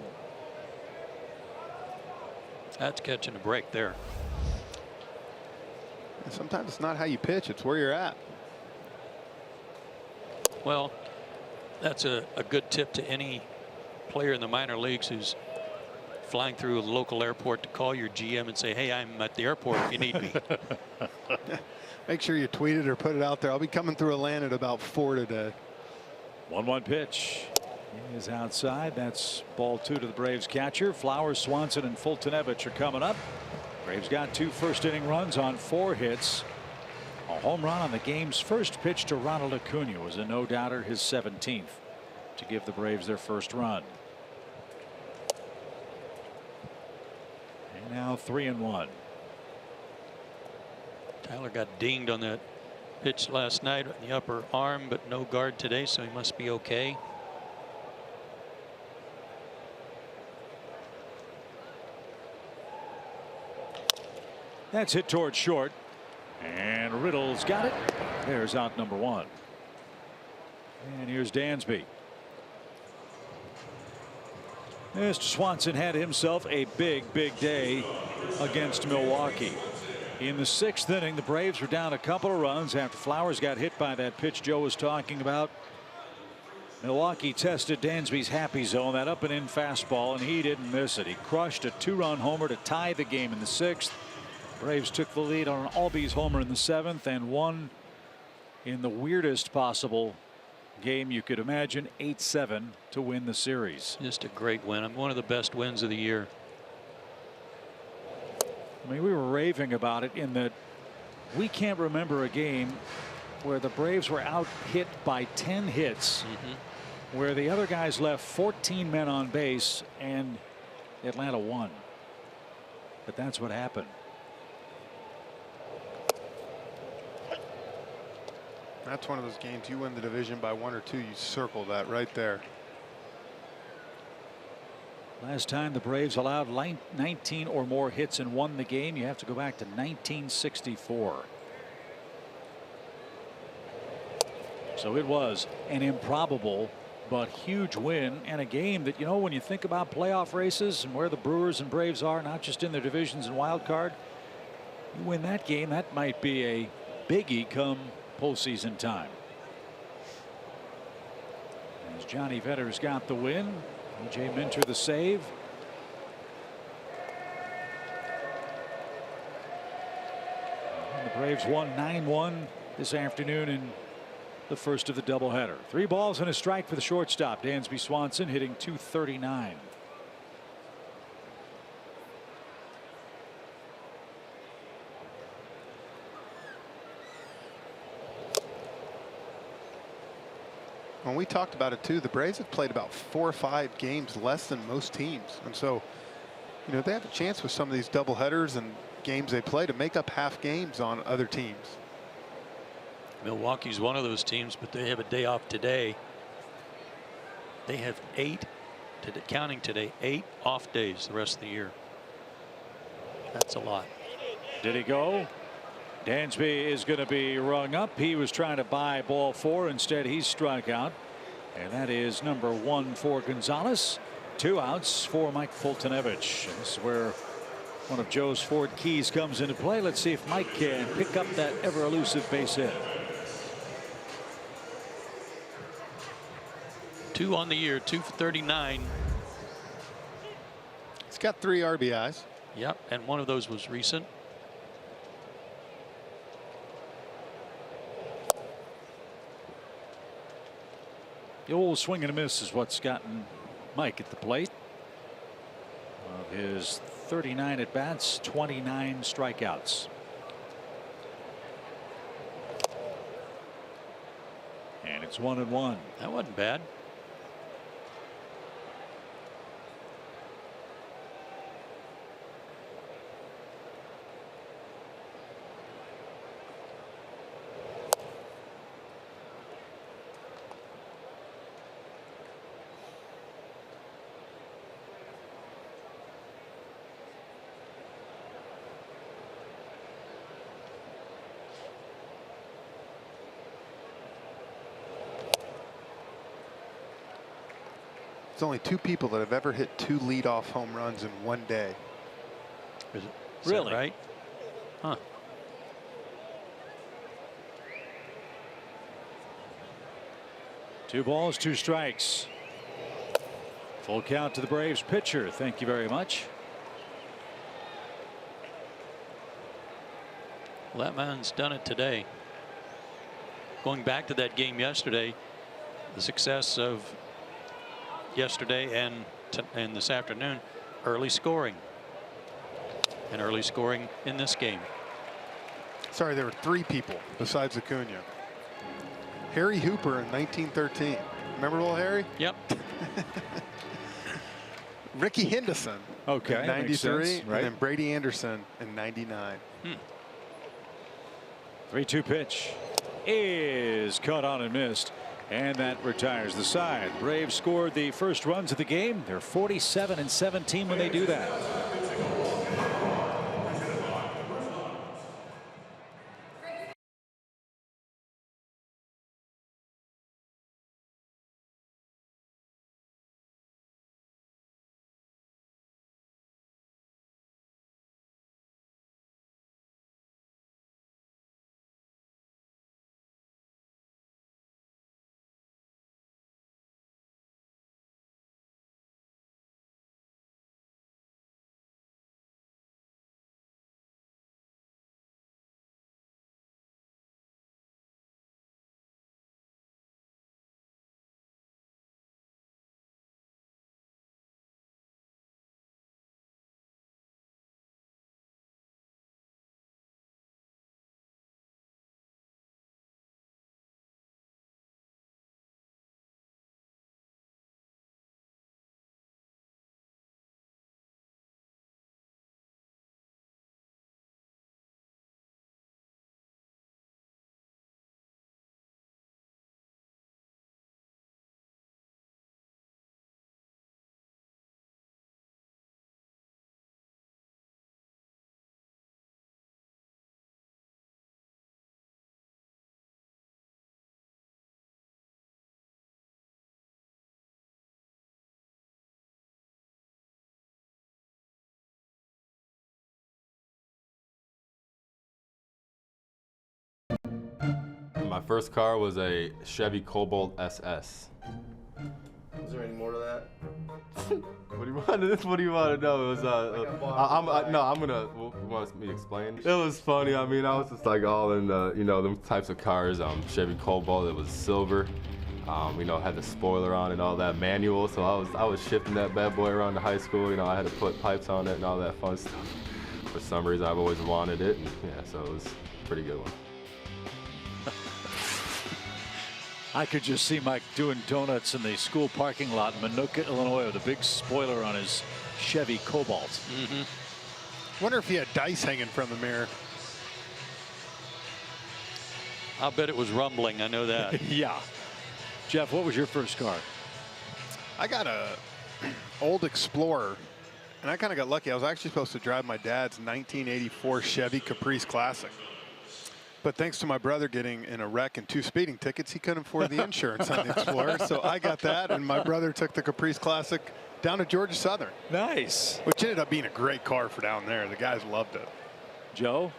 That's catching a break there. And sometimes it's not how you pitch, it's where you're at. Well, that's a good tip to any player in the minor leagues who's flying through a local airport to call your GM and say, hey, I'm at the airport if you need me. Make sure you tweet it or put it out there. I'll be coming through Atlanta at about 4 today. 1-1 pitch. He is outside. That's ball 2 to the Braves catcher. Flowers, Swanson, and Fultonevich are coming up. Braves got 2 first-inning runs on 4 hits. A home run on the game's first pitch to Ronald Acuña was a no-doubter, his 17th, to give the Braves their first run. And now 3-1. Tyler got dinged on that pitch last night in the upper arm, but no guard today, so he must be okay. That's hit towards short, and Riddle's got it. There's out number 1. And here's Dansby. Mr. Swanson had himself a big day against Milwaukee. In the 6th inning, the Braves were down a couple of runs after Flowers got hit by that pitch Joe was talking about. Milwaukee tested Dansby's happy zone, that up and in fastball, and he didn't miss it. He crushed a 2-run homer to tie the game in the 6th. Braves took the lead on an Albies homer in the 7th and won in the weirdest possible game you could imagine, 8-7 to win the series. Just a great win. One of the best wins of the year. I mean, we were raving about it in that we can't remember a game where the Braves were out hit by 10 hits, where the other guys left 14 men on base and Atlanta won. But that's what happened. That's one of those games you win the division by 1 or 2. You circle that right there. Last time the Braves allowed 19 or more hits and won the game, you have to go back to 1964. So it was an improbable but huge win, and a game that, you know, when you think about playoff races and where the Brewers and Braves are, not just in their divisions and wild card, you win that game, that might be a biggie come postseason time. As Johnny Vetter's got the win, E.J. Minter the save. And the Braves won 9-1 this afternoon in the first of the doubleheader. 3 balls and a strike for the shortstop, Dansby Swanson, hitting .239. When we talked about it too, the Braves have played about 4 or 5 games less than most teams, and so, you know, they have a chance with some of these doubleheaders and games they play to make up half games on other teams. Milwaukee's one of those teams, but they have a day off today. They have 8, counting today, 8 off days the rest of the year. That's a lot. Did he go? Dansby is going to be rung up. He was trying to buy ball 4. Instead, he's struck out. And that is number 1 for Gonzalez. 2 outs for Mike Foltynewicz. This is where one of Joe's Ford keys comes into play. Let's see if Mike can pick up that ever elusive base hit. 2 on the year, 2 for 39. He's got 3 RBIs. Yep, and one of those was recent. The old swing and a miss is what's gotten Mike at the plate. Of his 39 at bats, 29 strikeouts. And it's 1-1. That wasn't bad. There's only 2 people that have ever hit 2 leadoff home runs in one day. Is Really? that right? Huh. Two balls, 2 strikes. Full count to the Braves pitcher. Thank you very much. Well, that man's done it today. Going back to that game yesterday, the success of yesterday and this afternoon, early scoring. and early scoring in this game. Sorry, there were 3 people besides Acuña. Harry Hooper in 1913. Remember little Harry? Yep. Ricky Henderson Okay, in makes 93, sense, right? and then Brady Anderson in 99. 3-2 pitch is caught on and missed, and that retires the side. Braves scored the first runs of the game. They're 47-17 when they do that. My first car was a Chevy Cobalt SS. Is there any more to that? What do you want to? What do you want to know? It was you want me to explain? It was funny. I mean, I was just like all in the, them types of cars. Chevy Cobalt. It was silver. Had the spoiler on and all that, manual. So I was shifting that bad boy around to high school. I had to put pipes on it and all that fun stuff. For some reason, I've always wanted it. And, yeah, so it was a pretty good one. I could just see Mike doing donuts in the school parking lot in Minooka, Illinois, with a big spoiler on his Chevy Cobalt. Wonder if he had dice hanging from the mirror. I'll bet it was rumbling. I know that. Yeah. Jeff, what was your first car? I got a old Explorer, and I kind of got lucky. I was actually supposed to drive my dad's 1984 Chevy Caprice Classic. But thanks to my brother getting in a wreck and 2 speeding tickets, he couldn't afford the insurance on the Explorer. So I got that, and my brother took the Caprice Classic down to Georgia Southern. Nice. Which ended up being a great car for down there. The guys loved it. Joe?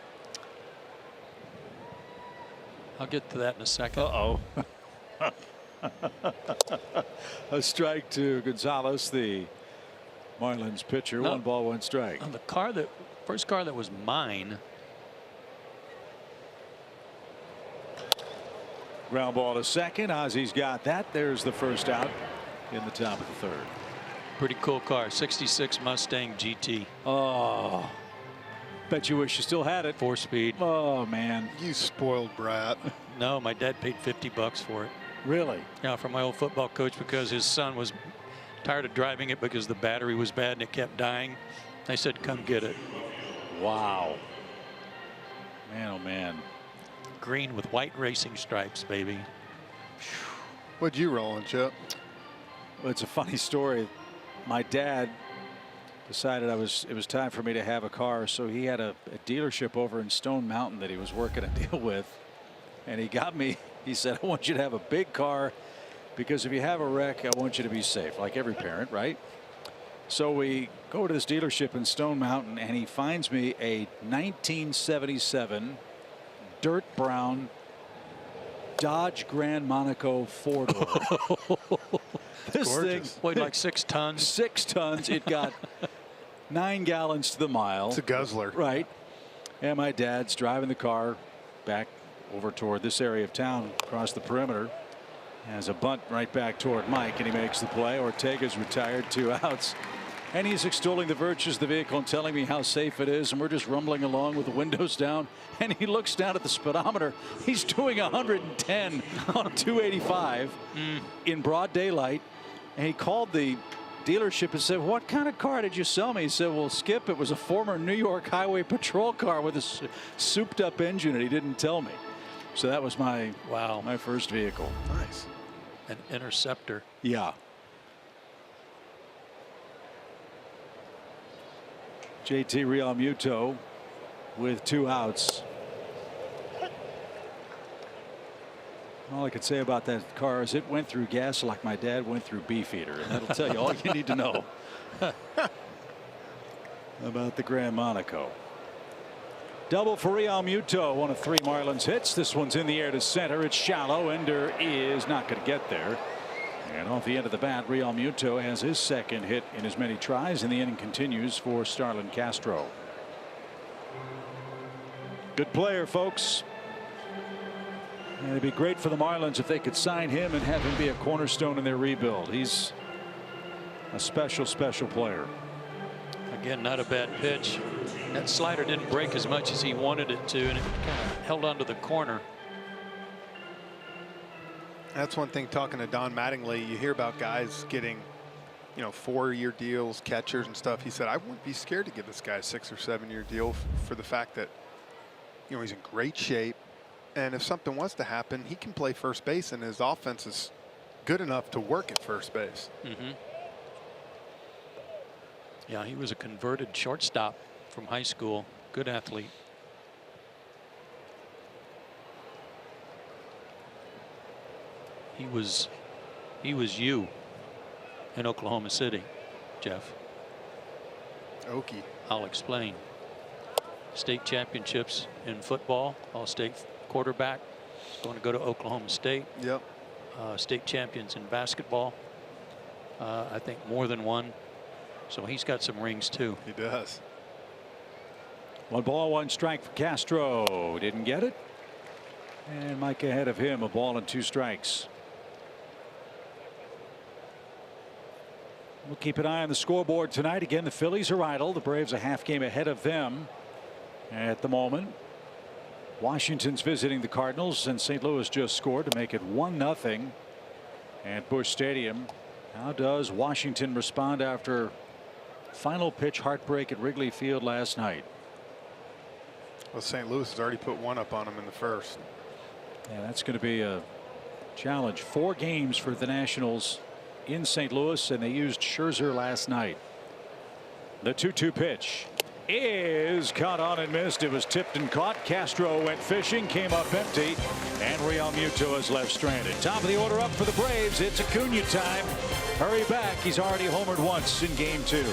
I'll get to that in a second. Uh-oh. A strike to Gonzalez, the Marlins pitcher. No. 1 ball, 1 strike. The first car that was mine. Ground ball to second. Ozzy's got that. There's the first out in the top of the 3rd. Pretty cool car. 66 Mustang GT. Oh, bet you wish you still had it. 4-speed. Oh, man. You spoiled brat. No, my dad paid $50 for it. Really? Yeah, from my old football coach, because his son was tired of driving it because the battery was bad and it kept dying. I said, come get it. Wow. Man, oh, man. Green with white racing stripes, baby. What'd you roll on, Chip? Well, it's a funny story. My dad decided it was time for me to have a car, so he had a dealership over in Stone Mountain that he was working a deal with, and he got me. He said, I want you to have a big car because if you have a wreck, I want you to be safe, like every parent, right? So we go to this dealership in Stone Mountain, and he finds me a 1977 dirt brown Dodge Grand Monaco 4-door. This thing weighed like 6 tons. 6 tons. It got 9 gallons to the mile. It's a guzzler. Right. And my dad's driving the car back over toward this area of town, across the perimeter. Has a bunt right back toward Mike, and he makes the play. Ortega's retired, 2 outs. And he's extolling the virtues of the vehicle and telling me how safe it is. And we're just rumbling along with the windows down. And he looks down at the speedometer. He's doing 110 on 285 in broad daylight. And he called the dealership and said, "What kind of car did you sell me?" He said, "Well, Skip, it was a former New York Highway Patrol car with a souped up engine." And he didn't tell me. So that was my first vehicle. Nice. An Interceptor. Yeah. JT Realmuto with 2 outs. All I could say about that car is it went through gas like my dad went through Beefeater, and that'll tell you all you need to know about the Grand Monaco. Double for Realmuto, one of 3 Marlins hits. This one's in the air to center. It's shallow. Ender is not going to get there. And off the end of the bat, Realmuto has his second hit in as many tries, and the inning continues for Starlin Castro. Good player, folks. And it'd be great for the Marlins if they could sign him and have him be a cornerstone in their rebuild. He's a special, special player. Again, not a bad pitch. That slider didn't break as much as he wanted it to, and it kind of held onto the corner. That's one thing, talking to Don Mattingly, you hear about guys getting, 4-year deals, catchers and stuff. He said, I wouldn't be scared to give this guy a 6- or 7-year deal for the fact that, he's in great shape. And if something was to happen, he can play first base, and his offense is good enough to work at first base. Yeah, he was a converted shortstop from high school. Good athlete. He was you in Oklahoma City, Jeff. Okie. I'll explain. State championships in football, all-state quarterback, going to go to Oklahoma State. Yep. State champions in basketball. I think more than one. So he's got some rings too. He does. 1 ball, 1 strike for Castro. Didn't get it. And Mike ahead of him, a ball and 2 strikes. We'll keep an eye on the scoreboard tonight. Again, the Phillies are idle. The Braves a half game ahead of them at the moment. Washington's visiting the Cardinals, and St. Louis just scored to make it 1-0 at Busch Stadium. How does Washington respond after final pitch heartbreak at Wrigley Field last night? Well, St. Louis has already put 1 up on them in the first. Yeah, that's going to be a challenge. 4 games for the Nationals in St. Louis, and they used Scherzer last night. The 2-2 pitch is caught on and missed. It was tipped and caught. Castro went fishing, came up empty, and Realmuto is left stranded. Top of the order up for the Braves. It's Acuña time. Hurry back. He's already homered once in game 2.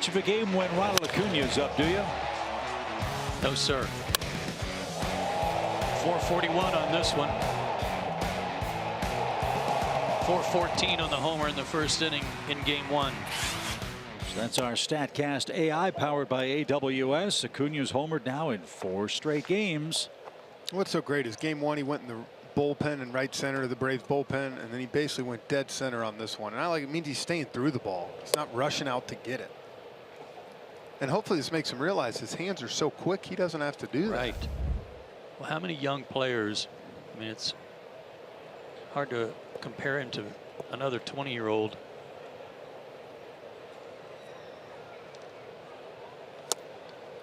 Much of a game when Ronald Acuña is up, do you? No, sir. 441 on this one. 414 on the homer in the first inning in game 1. So that's our StatCast AI powered by AWS. Acuña's homered now in 4 straight games. What's so great is game 1 he went in the bullpen and right center of the Braves bullpen, and then he basically went dead center on this one. And I like it means he's staying through the ball. He's not rushing out to get it. And hopefully this makes him realize his hands are so quick he doesn't have to do that. Right. Well, how many young players? I mean, it's hard to compare him to another 20-year-old.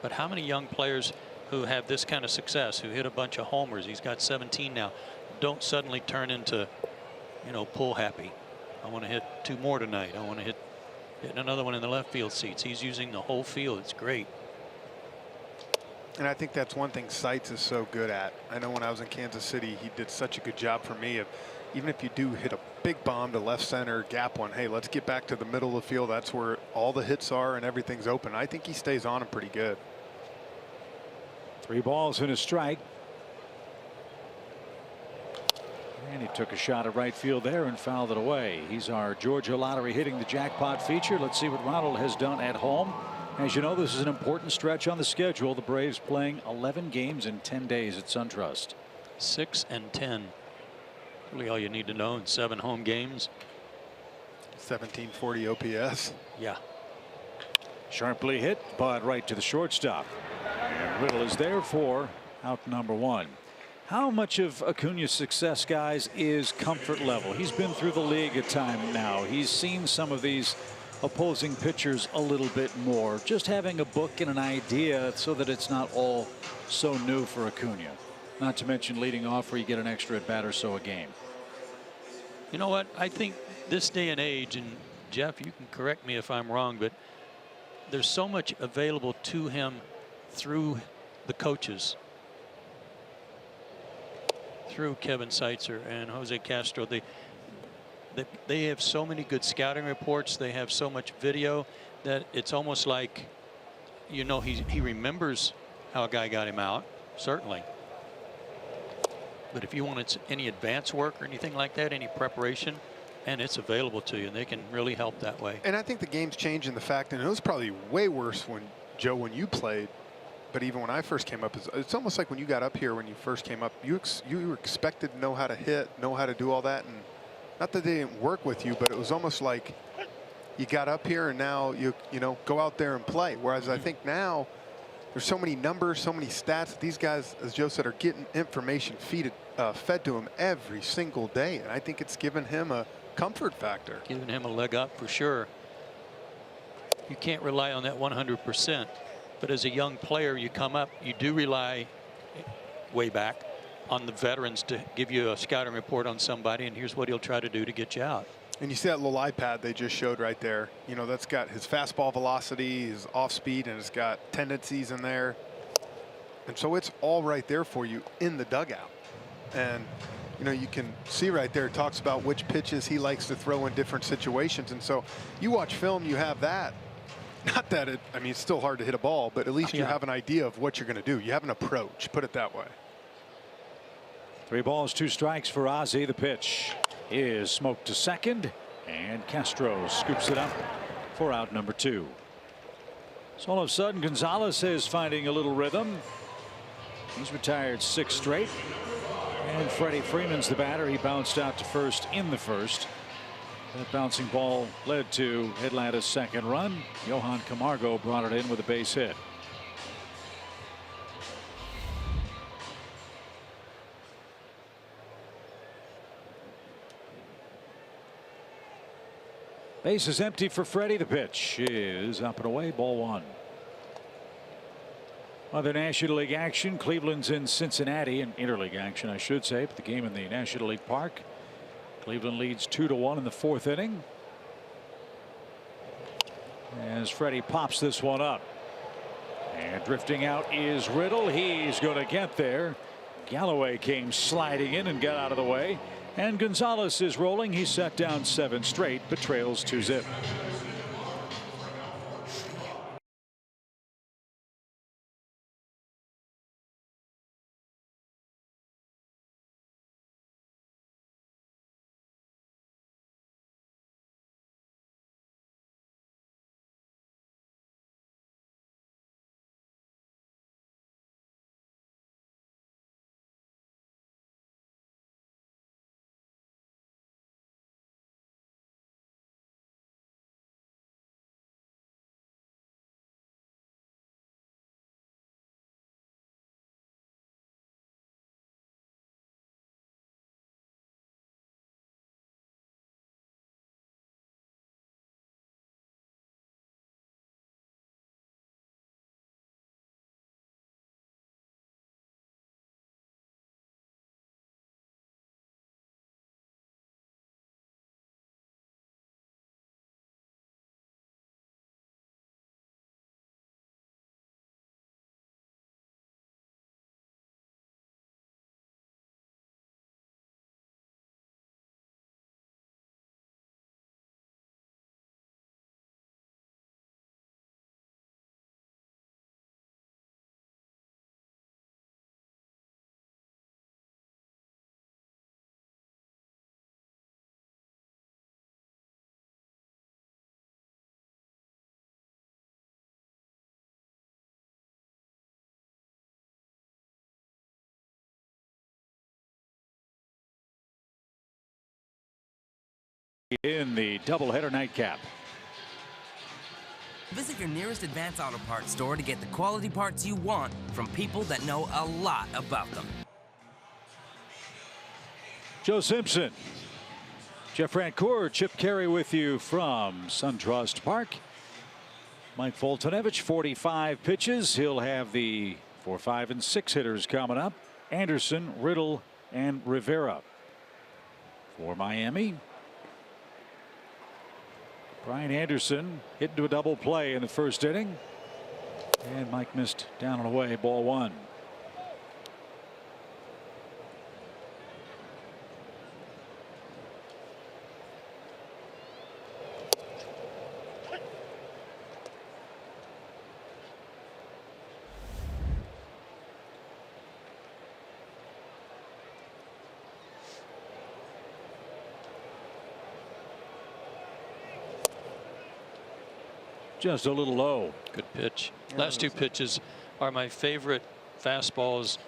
But how many young players who have this kind of success, who hit a bunch of homers, he's got 17 now, don't suddenly turn into, you know, pull happy. I want to hit 2 more tonight. I want to hit another one in the left field seats. He's using the whole field. It's great. And I think that's one thing Seitz is so good at. I know when I was in Kansas City, he did such a good job for me of, even if you do hit a big bomb to left center, gap one, hey, let's get back to the middle of the field. That's where all the hits are and everything's open. I think he stays on him pretty good. 3 balls and a strike. And he took a shot at right field there and fouled it away. He's our Georgia Lottery hitting the jackpot feature. Let's see what Ronald has done at home. As you know, this is an important stretch on the schedule. The Braves playing 11 games in 10 days at SunTrust. 6 and 10. Really all you need to know in 7 home games. 1740 OPS. Yeah. Sharply hit, but right to the shortstop. And Riddle is there for out number 1. How much of Acuña's success, guys, is comfort level? He's been through the league a time now. He's seen some of these opposing pitchers a little bit more. Just having a book and an idea so that it's not all so new for Acuña. Not to mention leading off where you get an extra at bat or so a game. You know what? I think this day and age, and Jeff, you can correct me if I'm wrong, but there's so much available to him through the coaches. Through Kevin Seitzer and Jose Castro. They have so many good scouting reports. They have so much video that it's almost like, you know, he remembers how a guy got him out, certainly. But if you want any advance work or anything like that, any preparation, and it's available to you, and they can really help that way. And I think the game's changed in the fact, and it was probably way worse when, Joe, when you played, but even when I first came up, it's almost like when you got up here, when you first came up, you were expected to know how to hit, know how to do all that. And not that they didn't work with you, but it was almost like you got up here and now you know, go out there and play. Whereas I think now there's so many numbers, so many stats. These guys, as Joe said, are getting information fed to them every single day. And I think it's given him a comfort factor. Giving him a leg up for sure. You can't rely on that 100%. But as a young player, you come up, you do rely way back on the veterans to give you a scouting report on somebody, and here's what he'll try to do to get you out. And you see that little iPad they just showed right there. You know, that's got his fastball velocity, his off speed, and it's got tendencies in there. And so it's all right there for you in the dugout. And, you know, you can see right there, it talks about which pitches he likes to throw in different situations. And so you watch film, you have that. Not that I mean, it's still hard to hit a ball, but at least you have an idea of what you're going to do. You have an approach, put it that way. 3 balls, 2 strikes for Ozzie. The pitch is smoked to second, and Castro scoops it up for out number 2. So all of a sudden, Gonzalez is finding a little rhythm. He's retired 6 straight. And Freddie Freeman's the batter. He bounced out to first in the first. That bouncing ball led to Atlanta's second run. Johan Camargo brought it in with a base hit. Base is empty for Freddie. The pitch is up and away. Ball 1. Other National League action. Cleveland's in Cincinnati, in interleague action, I should say, but the game in the National League Park. Cleveland leads 2-1 in the 4th inning. As Freddie pops this one up. And drifting out is Riddle. He's going to get there. Galloway came sliding in and got out of the way. And Gonzalez is rolling. He's set down 7 straight, but trails 2-zip. in the doubleheader nightcap. Visit your nearest Advance Auto Parts store to get the quality parts you want from people that know a lot about them. Joe Simpson, Jeff Rancourt, Chip Carey with you from SunTrust Park. Mike Foltynewicz, 45 pitches. He'll have the 4, 5, and 6 hitters coming up. Anderson, Riddle, and Rivera for Miami. Brian Anderson hit into a double play in the first inning. And Mike missed down and away, ball 1. Just a little low. Good pitch. Last 2 pitches are my favorite fastballs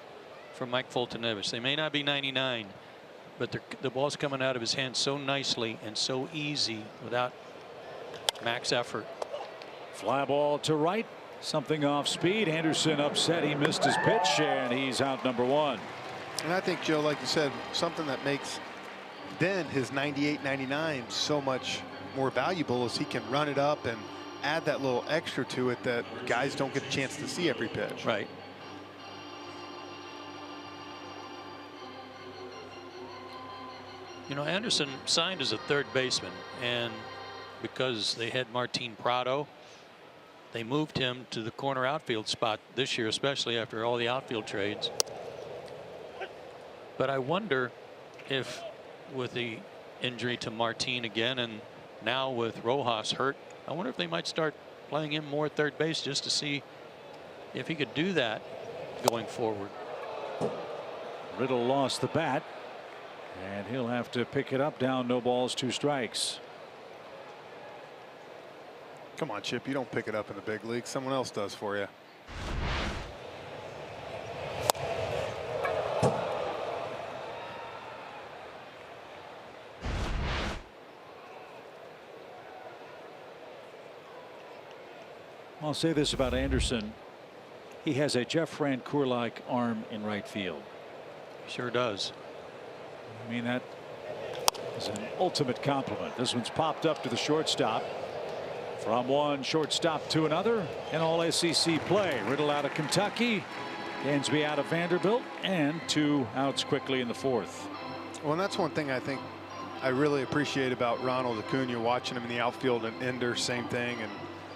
from Mike Foltynewicz. They may not be 99, but the ball's coming out of his hand so nicely and so easy without max effort. Fly ball to right. Something off speed. Anderson upset. He missed his pitch, and he's out number 1. And I think, Joe, like you said, something that makes then his 98-99 so much more valuable is he can run it up and add that little extra to it that guys don't get a chance to see every pitch. Right. You know, Anderson signed as a third baseman, and because they had Martin Prado, they moved him to the corner outfield spot this year, especially after all the outfield trades. But I wonder if with the injury to Martin again, and now with Rojas hurt, I wonder if they might start playing him more third base just to see if he could do that going forward. Riddle lost the bat, and he'll have to pick it up. Down, no balls, 2 strikes. Come on, Chip, you don't pick it up in the big league. Someone else does for you. I'll say this about Anderson. He has a Jeff Rancourt-like arm in right field. Sure does. I mean, that is an ultimate compliment. This one's popped up to the shortstop. From one shortstop to another, and all SEC play. Riddle out of Kentucky, Dansby out of Vanderbilt, and 2 outs quickly in the 4th. Well, and that's one thing I think I really appreciate about Ronald Acuña, watching him in the outfield, and Ender, same thing. And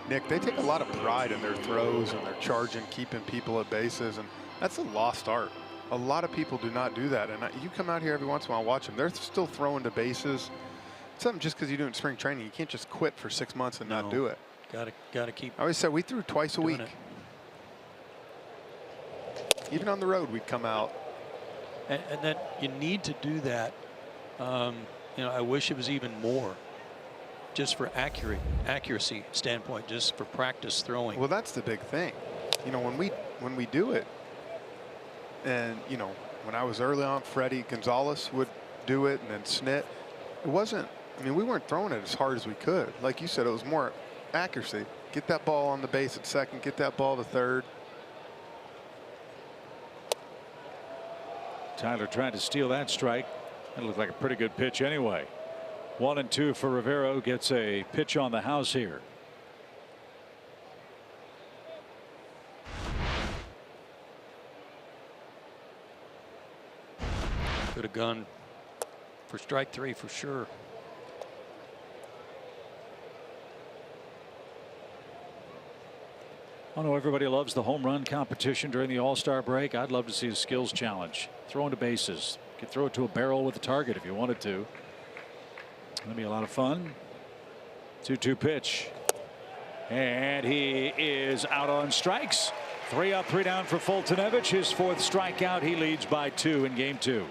Nick, they take a lot of pride in their throws and their charging, keeping people at bases, and that's a lost art. A lot of people do not do that, and you come out here every once in a while, watch them. They're still throwing to bases. It's something just because you do it in spring training. You can't just quit for 6 months and not do it. Gotta keep. I always said we threw twice a week. Even on the road, we'd come out. And then you need to do that. You know, I wish it was even more, just for accuracy standpoint, just for practice throwing. Well, that's the big thing. You know, when we do it, and you know, when I was early on, Freddie Gonzalez would do it, and then Snit. It wasn't. I mean, we weren't throwing it as hard as we could. Like you said, it was more accuracy. Get that ball on the base at second. Get that ball to third. Tyler tried to steal that strike. That looked like a pretty good pitch anyway. 1-2 for Rivera, gets a pitch on the house here. Could have gone for strike 3 for sure. I know everybody loves the home run competition during the All-Star break. I'd love to see a skills challenge. Throwing to bases. You could throw it to a barrel with a target if you wanted to. That'd be a lot of fun. 2-2 pitch. And he is out on strikes. 3 up, 3 down for Foltynewicz. His 4th strikeout. He leads by 2 in game 2.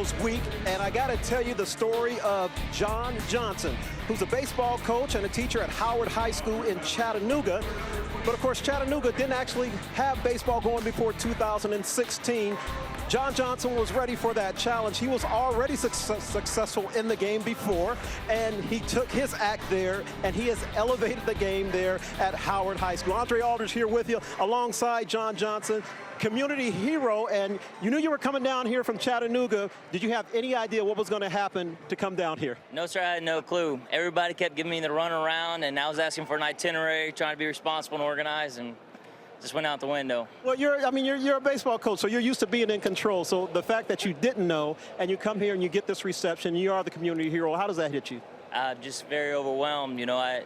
Heroes Week, and I got to tell you the story of John Johnson, who's a baseball coach and a teacher at Howard High School in Chattanooga. But of course, Chattanooga didn't actually have baseball going before 2016. John Johnson was ready for that challenge. He was already successful in the game before, and he took his act there, and he has elevated the game there at Howard High School. Andre Aldridge here with you alongside John Johnson, community hero, and you knew you were coming down here from Chattanooga. Did you have any idea what was going to happen to come down here? No, sir, I had no clue. Everybody kept giving me the run around, and I was asking for an itinerary, trying to be responsible and organized, and just went out the window. Well, you're a baseball coach, so you're used to being in control. So the fact that you didn't know, and you come here and you get this reception, you are the community hero. How does that hit you? Just very overwhelmed. You know,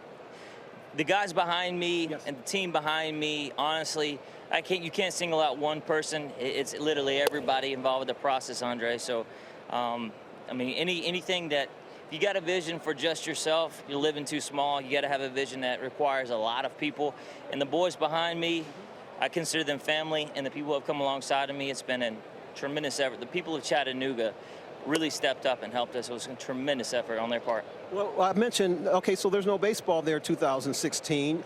the guys behind me and the team behind me, honestly, you can't single out one person. It's literally everybody involved with the process, Andre. So, I mean, anything that, if you got a vision for just yourself, you're living too small. You got to have a vision that requires a lot of people. And the boys behind me, I consider them family, and the people who have come alongside of me, it's been a tremendous effort. The people of Chattanooga really stepped up and helped us. It was a tremendous effort on their part. Well, I mentioned, okay, so there's no baseball there 2016.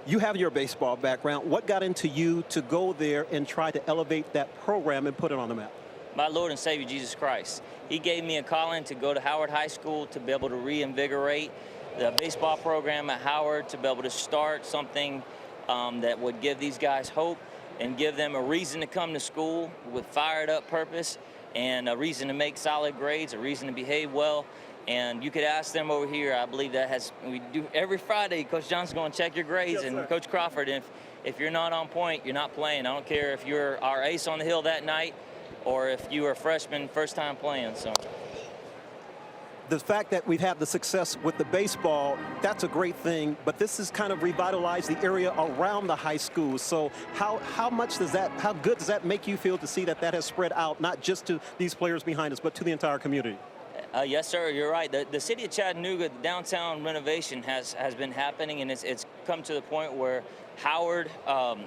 You have your baseball background. What got into you to go there and try to elevate that program and put it on the map? My Lord and Savior, Jesus Christ. He gave me a calling to go to Howard High School to be able to reinvigorate the baseball program at Howard, to be able to start something that would give these guys hope and give them a reason to come to school with fired up purpose and a reason to make solid grades, a reason to behave well. And you could ask them over here. I believe we do every Friday. Coach Johnson's going to check your grades, and Coach Crawford, if you're not on point, you're not playing. I don't care if you're our ace on the hill that night or if you were a freshman first time playing. So the fact that we've had the success with the baseball, that's a great thing, but this has kind of revitalized the area around the high school. So how good does that make you feel to see that has spread out, not just to these players behind us, but to the entire community? Yes, sir, you're right. The city of Chattanooga, the downtown renovation has been happening, and it's come to the point where Howard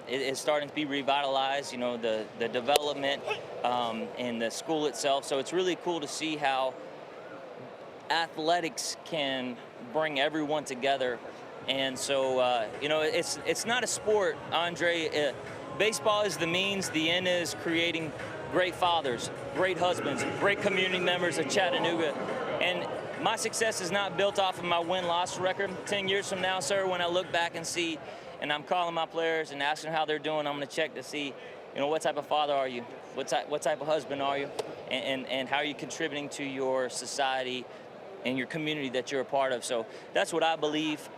is starting to be revitalized, you know, the development and the school itself. So it's really cool to see how athletics can bring everyone together. And so, you know, it's not a sport, Andre. Baseball is the means. The end is creating great fathers, great husbands, great community members of Chattanooga. And my success is not built off of my win-loss record. 10 years from now, sir, when I look back and see, and I'm calling my players and asking how they're doing, I'm going to check to see, you know, what type of father are you? What type of husband are you? And how are you contributing to your society and your community that you're a part of? So that's what I believe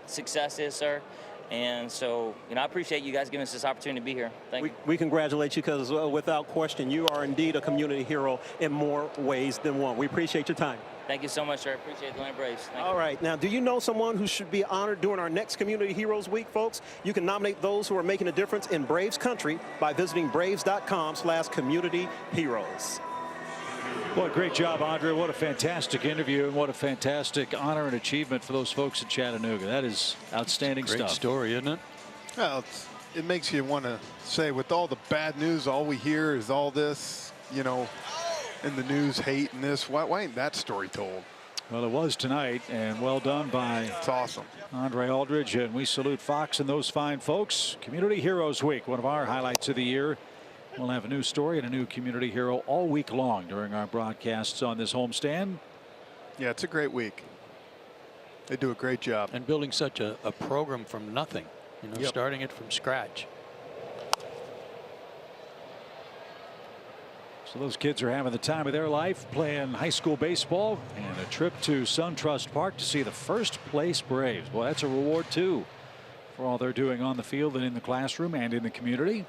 success is, sir. And so, you know, I appreciate you guys giving us this opportunity to be here. Thank you. We congratulate you because without question, you are indeed a community hero in more ways than one. We appreciate your time. Thank you so much, sir. I appreciate the Atlanta Braves. Thank you. All right. Now, do you know someone who should be honored during our next Community Heroes Week, folks? You can nominate those who are making a difference in Braves country by visiting braves.com/communityheroes. Boy, great job, Andre. What a fantastic interview and what a fantastic honor and achievement for those folks in Chattanooga. That is outstanding stuff. Great story, isn't it? Well, it makes you want to say, with all the bad news, all we hear is all this, you know, in the news, hate and this. Why ain't that story told? Well, it was tonight, and well done by it's awesome. Andre Aldridge, and we salute Fox and those fine folks. Community Heroes Week, one of our highlights of the year. We'll have a new story and a new community hero all week long during our broadcasts on this homestand. Yeah, it's a great week. They do a great job. And building such a program from nothing, you know, starting it from scratch. So those kids are having the time of their life playing high school baseball, and a trip to SunTrust Park to see the first place Braves. Well, that's a reward too for all they're doing on the field and in the classroom and in the community.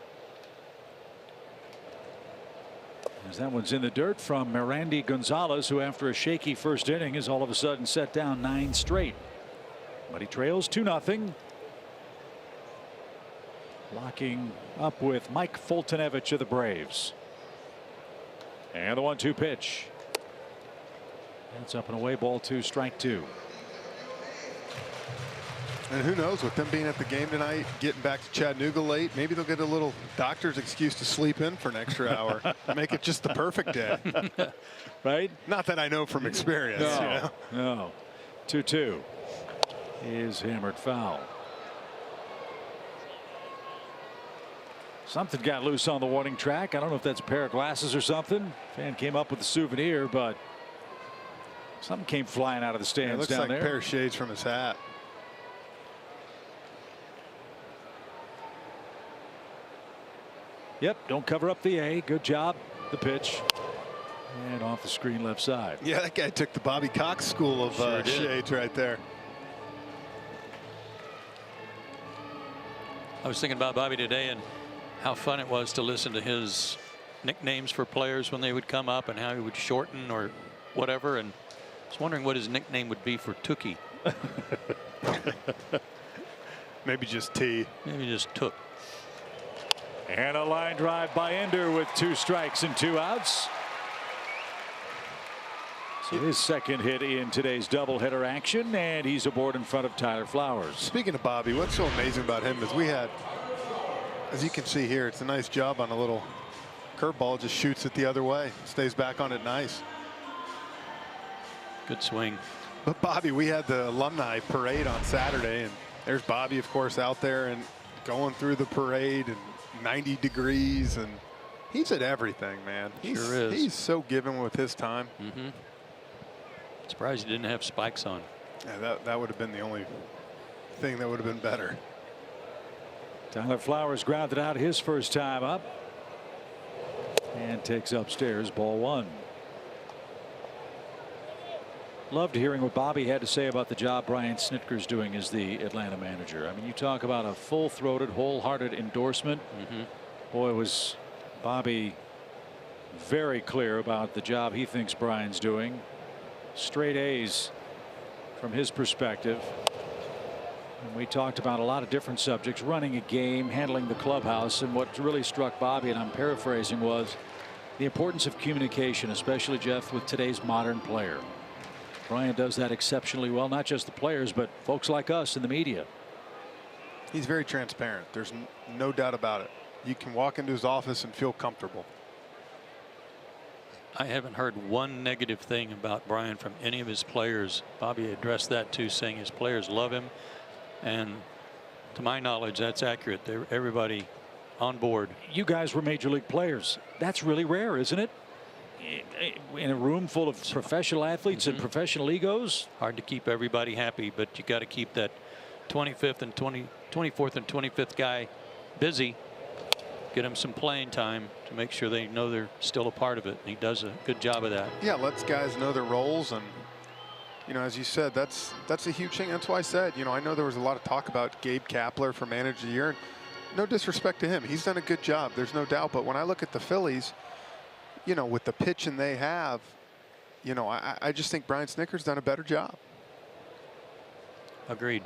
As that one's in the dirt from Mirandy Gonzalez, who after a shaky first inning is all of a sudden set down 9 straight. But he trails 2-0. Locking up with Mike Fultonevich of the Braves. And the 1-2 pitch. That's up and away, ball 2, strike 2. And who knows, with them being at the game tonight, getting back to Chattanooga late, maybe they'll get a little doctor's excuse to sleep in for an extra hour. Make it just the perfect day. Right? Not that I know from experience. No, You know? no. 2-2 is hammered foul. Something got loose on the warning track. I don't know if that's a pair of glasses or something. Fan came up with a souvenir, but something came flying out of the stands it looks down like there. a pair of shades from his hat. Yep, don't cover up the A. Good job. The pitch. And off the screen left side. Yeah, that guy took the Bobby Cox school of Sure did. shades right there. I was thinking about Bobby today and how fun it was to listen to his nicknames for players when they would come up and how he would shorten or whatever. And I was wondering what his nickname would be for Tookie. Maybe just T. Maybe just Took. And a line drive by Ender with 2 strikes and 2 outs. So his second hit in today's doubleheader action, and he's aboard in front of Tyler Flowers. Speaking of Bobby, what's so amazing about him is we had, as you can see here, it's a nice job on a little curveball, just shoots it the other way, stays back on it nice. Good swing. But Bobby, we had the alumni parade on Saturday, and there's Bobby, of course, out there and going through the parade and 90 degrees, and he's at everything, man. Sure is. He's so given with his time. Mm-hmm. Surprised he didn't have spikes on. Yeah, that would have been the only thing that would have been better. Tyler Flowers grounded out his first time up and takes upstairs, ball 1. Loved hearing what Bobby had to say about the job Brian Snitker's doing as the Atlanta manager. I mean, you talk about a full-throated, wholehearted endorsement. Boy, was Bobby very clear about the job he thinks Brian's doing. Straight A's from his perspective. And we talked about a lot of different subjects, running a game, handling the clubhouse, and what really struck Bobby, and I'm paraphrasing, was the importance of communication, especially, Jeff, with today's modern player. Brian does that exceptionally well, not just the players, but folks like us in the media. He's very transparent. There's no doubt about it. You can walk into his office and feel comfortable. I haven't heard one negative thing about Brian from any of his players. Bobby addressed that too, saying his players love him. And to my knowledge, that's accurate. Everybody on board. You guys were major league players. That's really rare, isn't it? In a room full of professional athletes and professional egos. Hard to keep everybody happy, but you got to keep that 24th and 25th guy busy. Get him some playing time to make sure they know they're still a part of it. And he does a good job of that. Yeah, lets guys know their roles, and you know, as you said, that's a huge thing. That's why I said, you know, I know there was a lot of talk about Gabe Kapler for manager of the year. And no disrespect to him, he's done a good job. There's no doubt. But when I look at the Phillies, you know, with the pitching they have, you know, I just think Brian Snitker's done a better job. Agreed.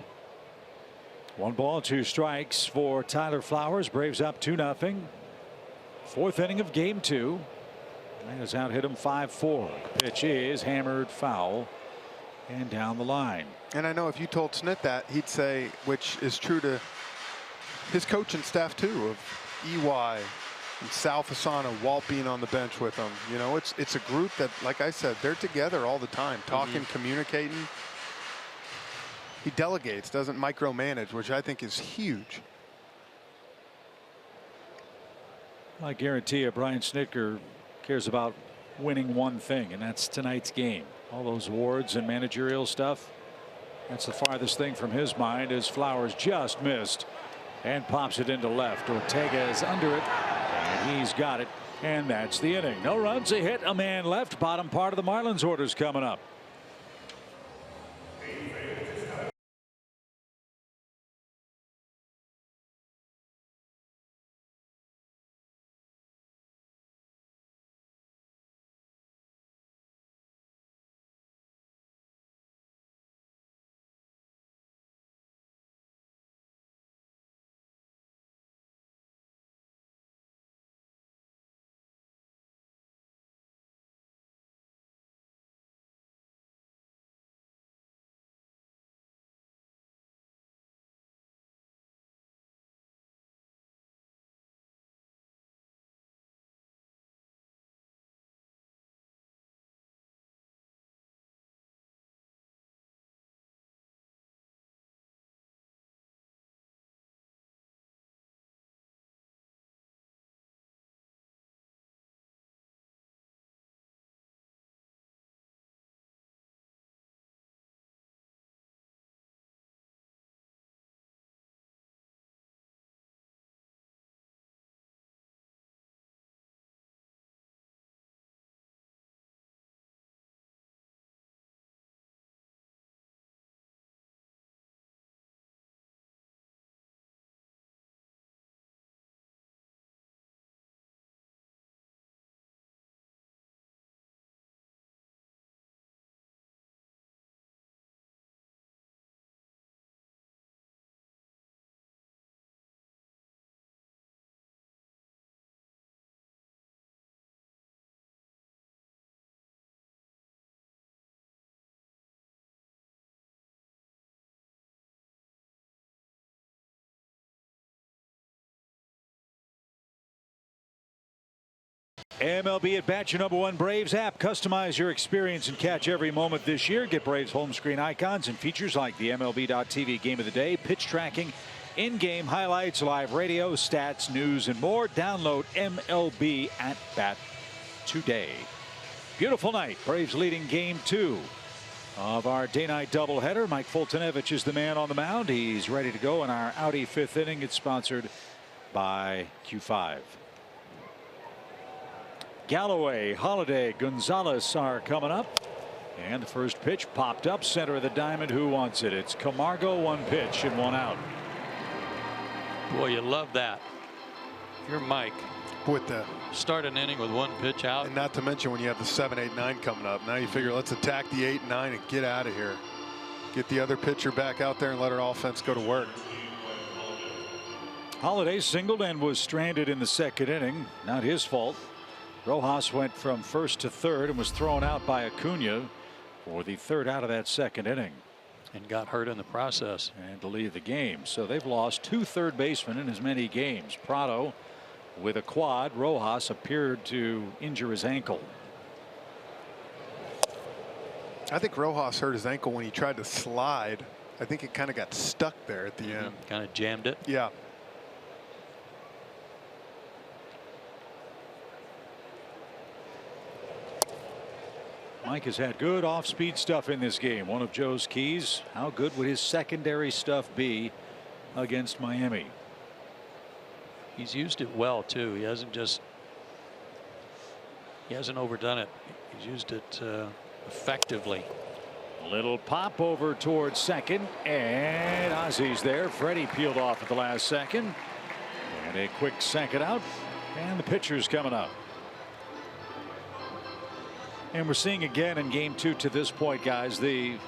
1 ball, 2 strikes for Tyler Flowers. Braves up 2-0. 4th inning of game 2. And has out hit him 5-4. Pitch is hammered foul and down the line. And I know if you told Snit that, he'd say, which is true to his coaching staff too, of EY and Sal Fasano, Walt being on the bench with them. You know, it's a group that, like I said, they're together all the time, talking, communicating. He delegates, doesn't micromanage, which I think is huge. I guarantee you Brian Snitker cares about winning one thing, and that's tonight's game. All those awards and managerial stuff, that's the farthest thing from his mind, as Flowers just missed and pops it into left. Ortega is under it, and he's got it, and that's the inning. No runs, a hit, a man left. Bottom part of the Marlins orders coming up. MLB at Bat, your #1 Braves app. Customize your experience and catch every moment this year. Get Braves home screen icons and features like the MLB.TV Game of the Day, pitch tracking, in-game highlights, live radio, stats, news, and more. Download MLB at Bat today. Beautiful night. Braves leading Game 2 of our day-night doubleheader. Mike Foltynewicz is the man on the mound. He's ready to go in our Audi 5th inning. It's sponsored by Q5. Galloway, Holiday, Gonzalez are coming up. And the first pitch popped up center of the diamond. Who wants it? It's Camargo. 1 pitch and 1 out. Boy, you love that. If you're Mike, with the start an inning with 1 pitch out. And not to mention when you have the 7, 8, 9 coming up. Now you figure let's attack the 8 and 9 and get out of here. Get the other pitcher back out there and let our offense go to work. Holiday singled and was stranded in the 2nd inning. Not his fault. Rojas went from 1st to 3rd and was thrown out by Acuña for the 3rd out of that 2nd inning. And got hurt in the process. And to leave the game. So they've lost 2 third basemen in as many games. Prado with a quad. Rojas appeared to injure his ankle. I think Rojas hurt his ankle when he tried to slide. I think it kind of got stuck there at the end. Kind of jammed it. Yeah. Mike has had good off-speed stuff in this game. One of Joe's keys. How good would his secondary stuff be against Miami? He's used it well too. He hasn't overdone it. He's used it effectively. Little pop over towards second, and Ozzy's there. Freddie peeled off at the last second, and a quick second out, and the pitcher's coming up. And we're seeing again in Game 2 to this point, guys, the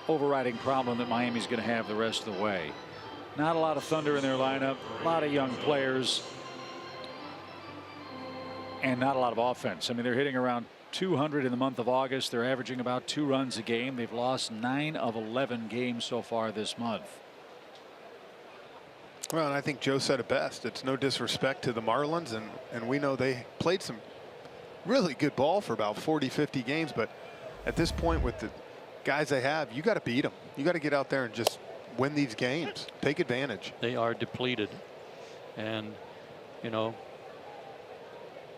overriding problem that Miami's going to have the rest of the way. Not a lot of thunder in their lineup, a lot of young players, and not a lot of offense. I mean, they're hitting around 200 in the month of August. They're averaging about 2 runs a game. They've lost 9 of 11 games so far this month. Well, and I think Joe said it best. It's no disrespect to the Marlins, and we know they played some really good ball for about 40-50 games, but at this point with the guys they have, you got to beat them. You got to get out there and just win these games. Take advantage. They are depleted, and you know,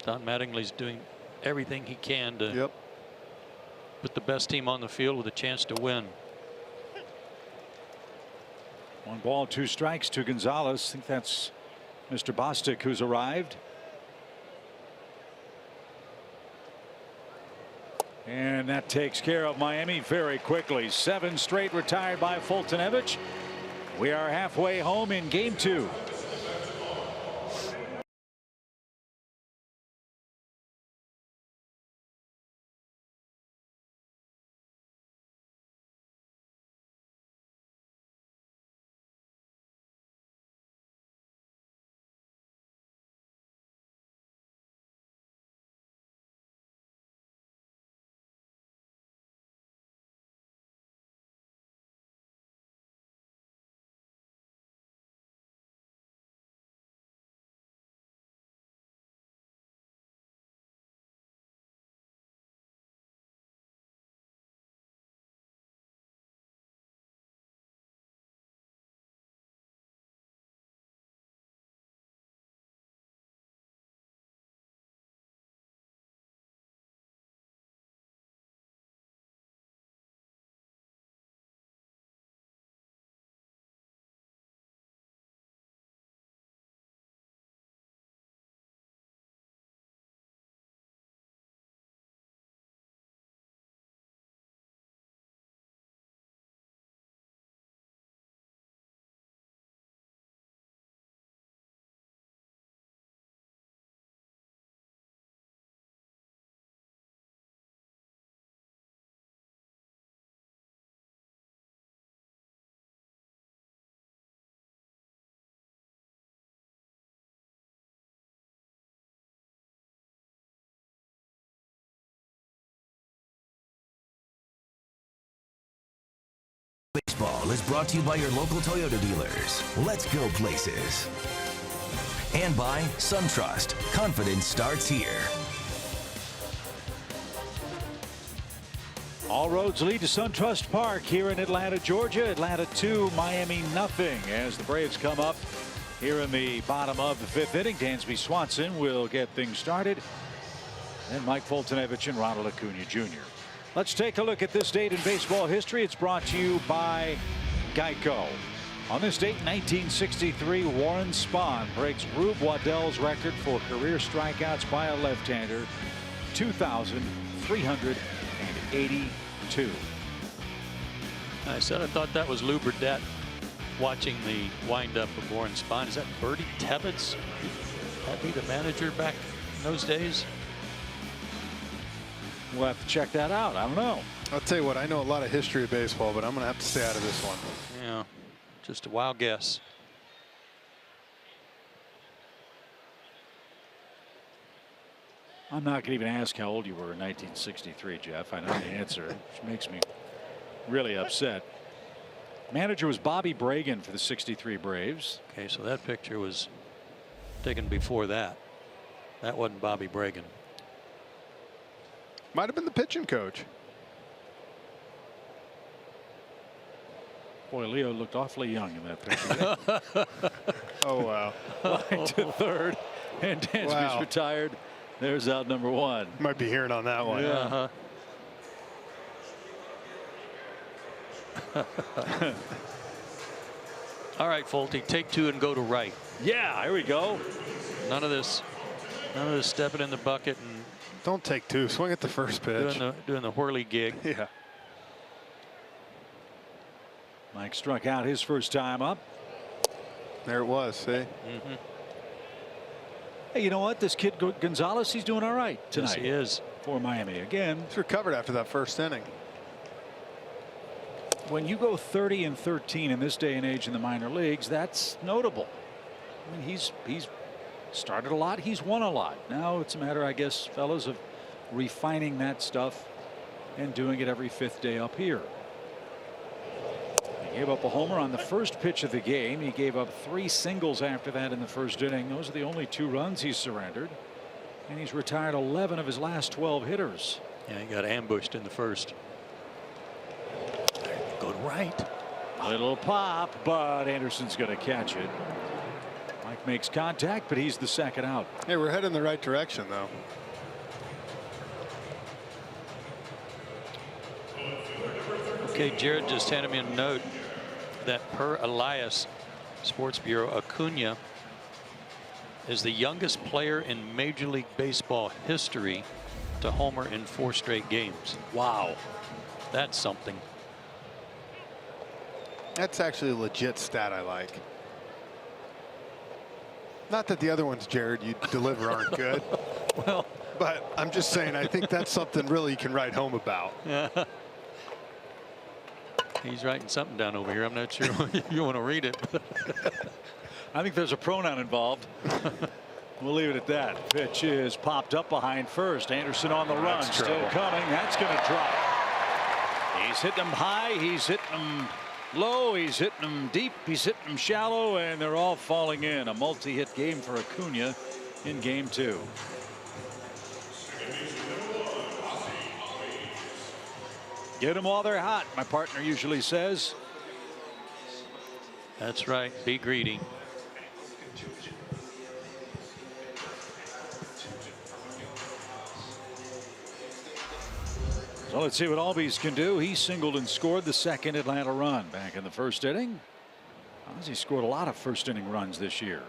Don Mattingly's doing everything he can to put the best team on the field with a chance to win. 1 ball, 2 strikes to Gonzalez. I think that's Mr. Bostic who's arrived. And that takes care of Miami very quickly. 7 straight retired by Foltynewicz. We are halfway home in Game 2. Baseball is brought to you by your local Toyota dealers. Let's go places. And by SunTrust. Confidence starts here. All roads lead to SunTrust Park here in Atlanta, Georgia. Atlanta 2, Miami nothing as the Braves come up here in the bottom of the 5th inning. Dansby Swanson will get things started. And Mike Foltynewicz and Ronald Acuña Jr. Let's take a look at this date in baseball history. It's brought to you by Geico. On this date, 1963, Warren Spahn breaks Rube Waddell's record for career strikeouts by a left-hander, 2,382. I said I thought that was Lou Burdett watching the windup of Warren Spahn. Is that Bertie Tebbets? That be the manager back in those days? We'll have to check that out. I don't know. I'll tell you what, I know a lot of history of baseball, but I'm going to have to stay out of this one. Yeah, just a wild guess. I'm not going to even ask how old you were in 1963, Jeff. I know the answer, which makes me really upset. Manager was Bobby Bragan for the '63 Braves. Okay, so that picture was taken before that. That wasn't Bobby Bragan. Might have been the pitching coach. Boy, Leo looked awfully young in that picture. Oh, wow. Line to third, and Dansby's retired. There's out number 1. Might be hearing on that one. Yeah. All right, Folty, take 2 and go to right. Yeah, here we go. None of this stepping in the bucket and don't take 2. Swing at the first pitch. Doing the whirly gig. Yeah. Mike struck out his first time up. There it was. See. Mm-hmm. Hey, you know what? This kid Gonzalez, he's doing all right tonight. Yes, he is. For Miami again. He's recovered after that first inning. When you go 30 and 13 in this day and age in the minor leagues, that's notable. I mean, he's started a lot. He's won a lot. Now it's a matter, I guess, fellas, of refining that stuff and doing it every 5th day up here. He gave up a homer on the first pitch of the game. He gave up 3 singles after that in the first inning. Those are the only 2 runs he's surrendered. And he's retired 11 of his last 12 hitters. Yeah, he got ambushed in the first. Go to right. Little pop, but Anderson's going to catch it. Mike makes contact, but he's the second out. Hey, we're heading in the right direction, though. Okay, Jared just handed me a note that per Elias Sports Bureau, Acuña is the youngest player in Major League Baseball history to homer in 4 straight games. Wow. That's something. That's actually a legit stat I like. Not that the other ones, Jared, you deliver aren't good. Well, but I'm just saying, I think that's something really you can write home about. Yeah. He's writing something down over here. I'm not sure you want to read it. I think there's a pronoun involved. We'll leave it at that. Pitch is popped up behind first. Anderson on the run. Still coming. That's going to drop. He's hitting them high. He's hitting them low. He's hitting them deep. He's hitting them shallow. And they're all falling in. A multi-hit game for Acuña in game 2. Get them while they're hot, my partner usually says. That's right. Be greedy. So let's see what Albies can do. He singled and scored the second Atlanta run back in the first inning. Ozzie scored a lot of first inning runs this year.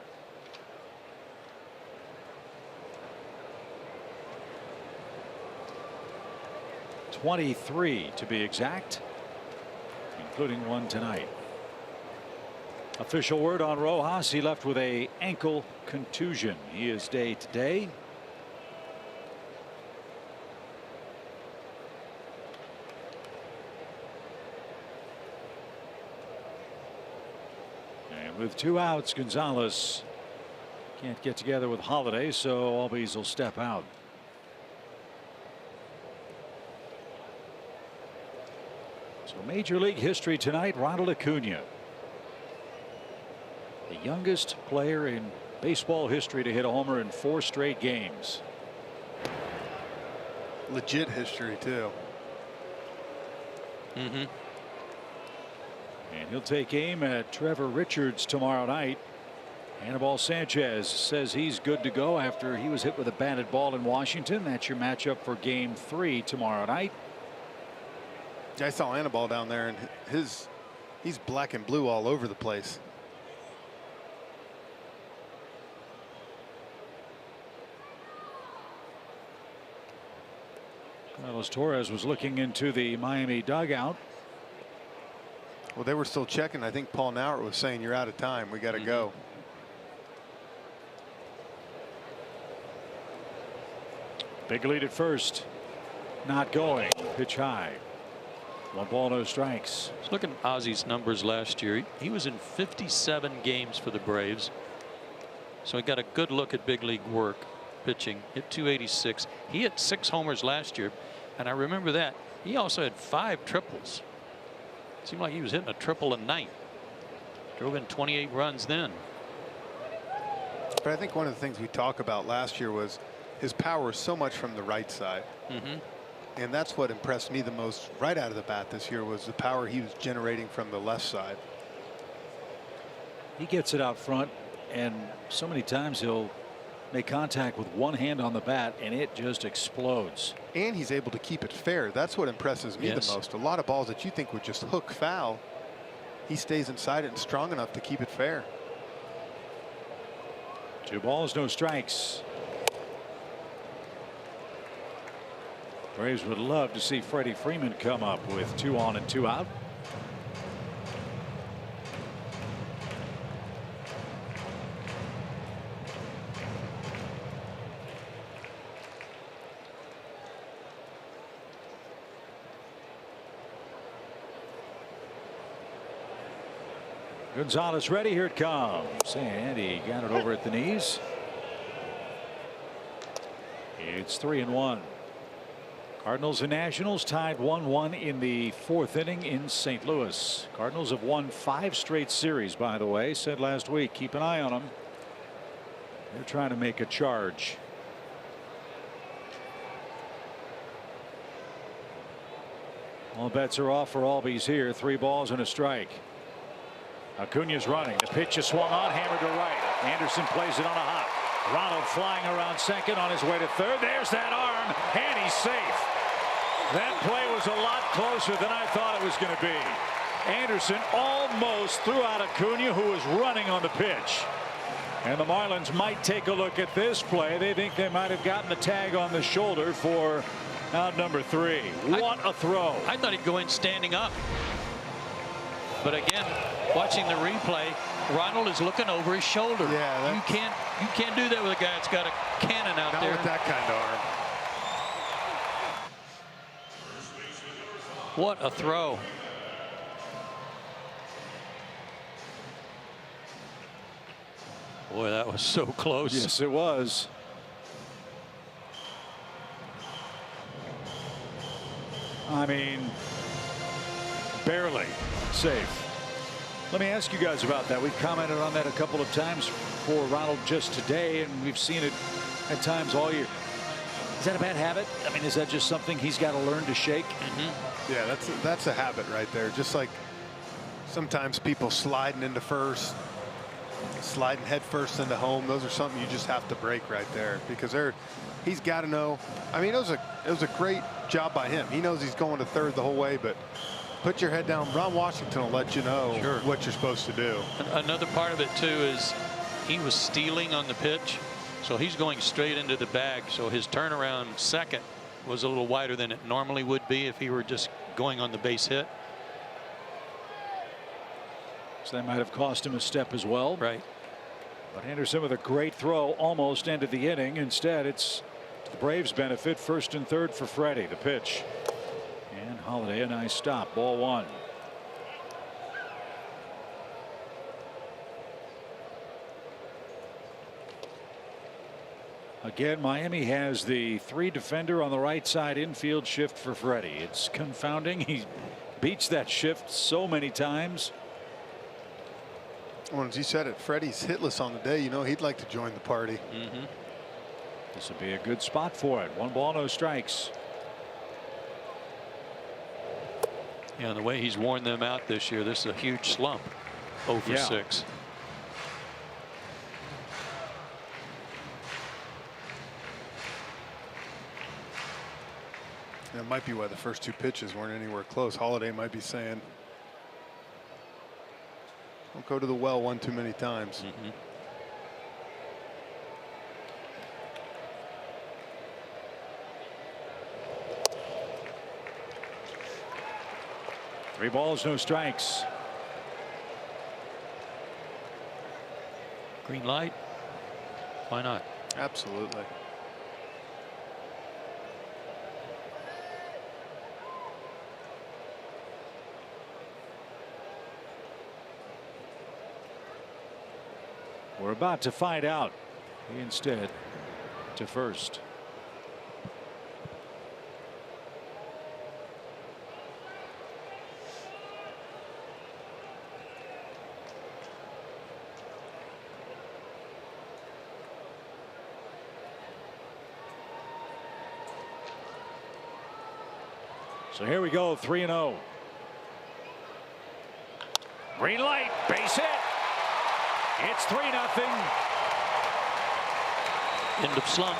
.23 to be exact, including one tonight. Official word on Rojas. He left with an ankle contusion. He is day to day. And with 2 outs, Gonzalez can't get together with Holiday, so Albies will step out. So Major League history tonight, Ronald Acuña, the youngest player in baseball history to hit a homer in 4 straight games. Legit history, too. And he'll take aim at Trevor Richards tomorrow night. Anibal Sanchez says he's good to go after he was hit with a batted ball in Washington. That's your matchup for Game 3 tomorrow night. I saw Anibal down there, and he's black and blue all over the place. Carlos Torres was looking into the Miami dugout. Well, they were still checking. I think Paul Nauert was saying, you're out of time. We got to go. Big lead at first. Not going. Pitch high. 1 ball, no strikes. Let's look at Ozzy's numbers last year. He was in 57 games for the Braves. So he got a good look at big league work. Pitching, hit 286. He hit 6 homers last year, and I remember that. He also had 5 triples. Seemed like he was hitting a triple a night. Drove in 28 runs then. But I think one of the things we talked about last year was his power is so much from the right side. And that's what impressed me the most right out of the bat this year, was the power he was generating from the left side. He gets it out front, and so many times he'll make contact with one hand on the bat and it just explodes. And he's able to keep it fair. That's what impresses me the most. A lot of balls that you think would just hook foul, he stays inside it and strong enough to keep it fair. 2 balls, no strikes. Braves would love to see Freddie Freeman come up with 2 on and 2 out. Gonzalez ready. Here it comes. And he got it over at the knees. It's 3-1. Cardinals and Nationals tied 1-1 in the 4th inning in St. Louis. Cardinals have won 5 straight series, by the way. Said last week, keep an eye on them. They're trying to make a charge. All bets are off for Albies here. 3 balls and a strike. Acuña's running. The pitch is swung on, hammered to right. Anderson plays it on a hop. Ronald flying around second on his way to third. There's that arm, and he's safe. That play was a lot closer than I thought it was going to be. Anderson almost threw out Acuña, who was running on the pitch. And the Marlins might take a look at this play. They think they might have gotten the tag on the shoulder for out number 3. What a throw. I thought he'd go in standing up. But again, watching the replay, Ronald is looking over his shoulder. Yeah, you can't do that with a guy that's got a cannon out there. Not with that kind of arm. What a throw. Boy, that was so close. Yes, it was. I mean, barely safe. Let me ask you guys about that. We've commented on that a couple of times for Ronald just today, and we've seen it at times all year. Is that a bad habit? I mean, is that just something he's got to learn to shake? Yeah, that's a habit right there. Just like sometimes people sliding into first, sliding head first into home. Those are something you just have to break right there, because he's got to know. I mean, it was a great job by him. He knows he's going to third the whole way, but put your head down. Ron Washington will let you know what you're supposed to do. Another part of it too is he was stealing on the pitch, so he's going straight into the bag. So his turnaround second was a little wider than it normally would be if he were just going on the base hit. So that might have cost him a step as well. Right. But Anderson with a great throw almost ended the inning. Instead, it's to the Braves' benefit. 1st and 3rd for Freddie. The pitch. And Holiday, a nice stop. Ball 1. Again, Miami has the 3 defender on the right side infield shift for Freddie. It's confounding. He beats that shift so many times. Well, as you said it, Freddie's hitless on the day. You know, he'd like to join the party. This would be a good spot for it. 1 ball, no strikes. Yeah, the way he's worn them out this year, this is a huge slump. 0 for 6. That might be why the first 2 pitches weren't anywhere close. Holiday might be saying, don't go to the well one too many times. 3 balls, no strikes. Green light. Why not? Absolutely. We're about to find out. He instead to first. So here we go, 3-0. Green light, base hit. It's 3-0. End of slump.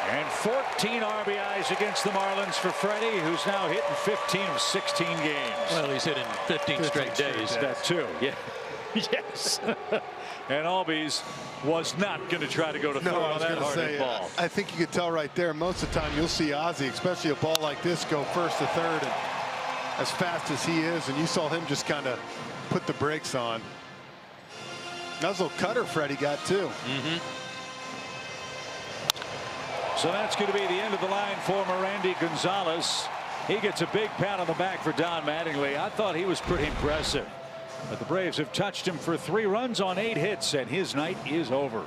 And 14 RBIs against the Marlins for Freddie, who's now hitting 15 of 16 games. Well, he's hitting 15 straight days. That too. Yeah. Yes. And Albies was not going to try to go to third on that hard hit ball. I think you could tell right there, most of the time you'll see Ozzie, especially a ball like this, go first to third, and as fast as he is, and you saw him just kind of put the brakes on. That was a little cutter Freddie got too. So that's going to be the end of the line for Merandy Gonzalez. He gets a big pat on the back for Don Mattingly. I thought he was pretty impressive. But the Braves have touched him for 3 runs on 8 hits, and his night is over.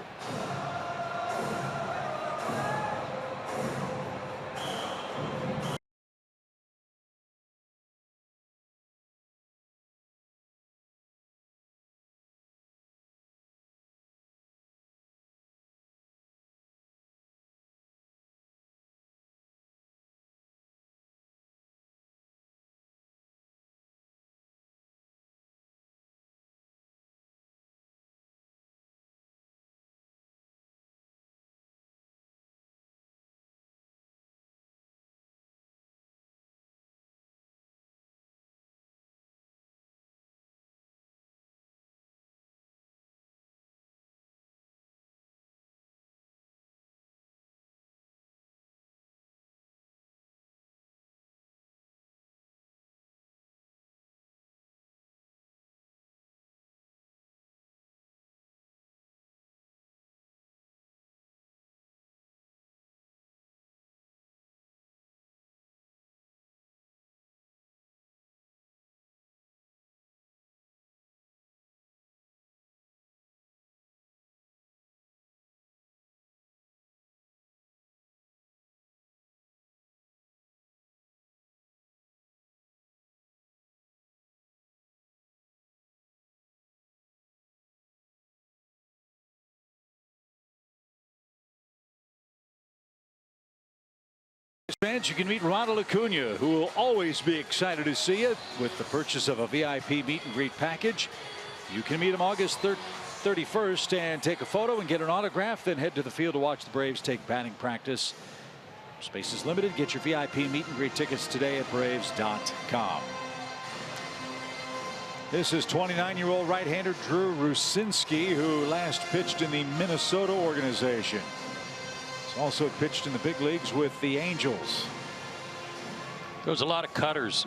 Fans, you can meet Ronald Acuña, who will always be excited to see you with the purchase of a VIP meet and greet package. You can meet him August 31st and take a photo and get an autograph, then head to the field to watch the Braves take batting practice. Space is limited. Get your VIP meet and greet tickets today at Braves.com. This is 29-year-old right-hander Drew Rucinski, who last pitched in the Minnesota organization. Also pitched in the big leagues with the Angels. There's a lot of cutters.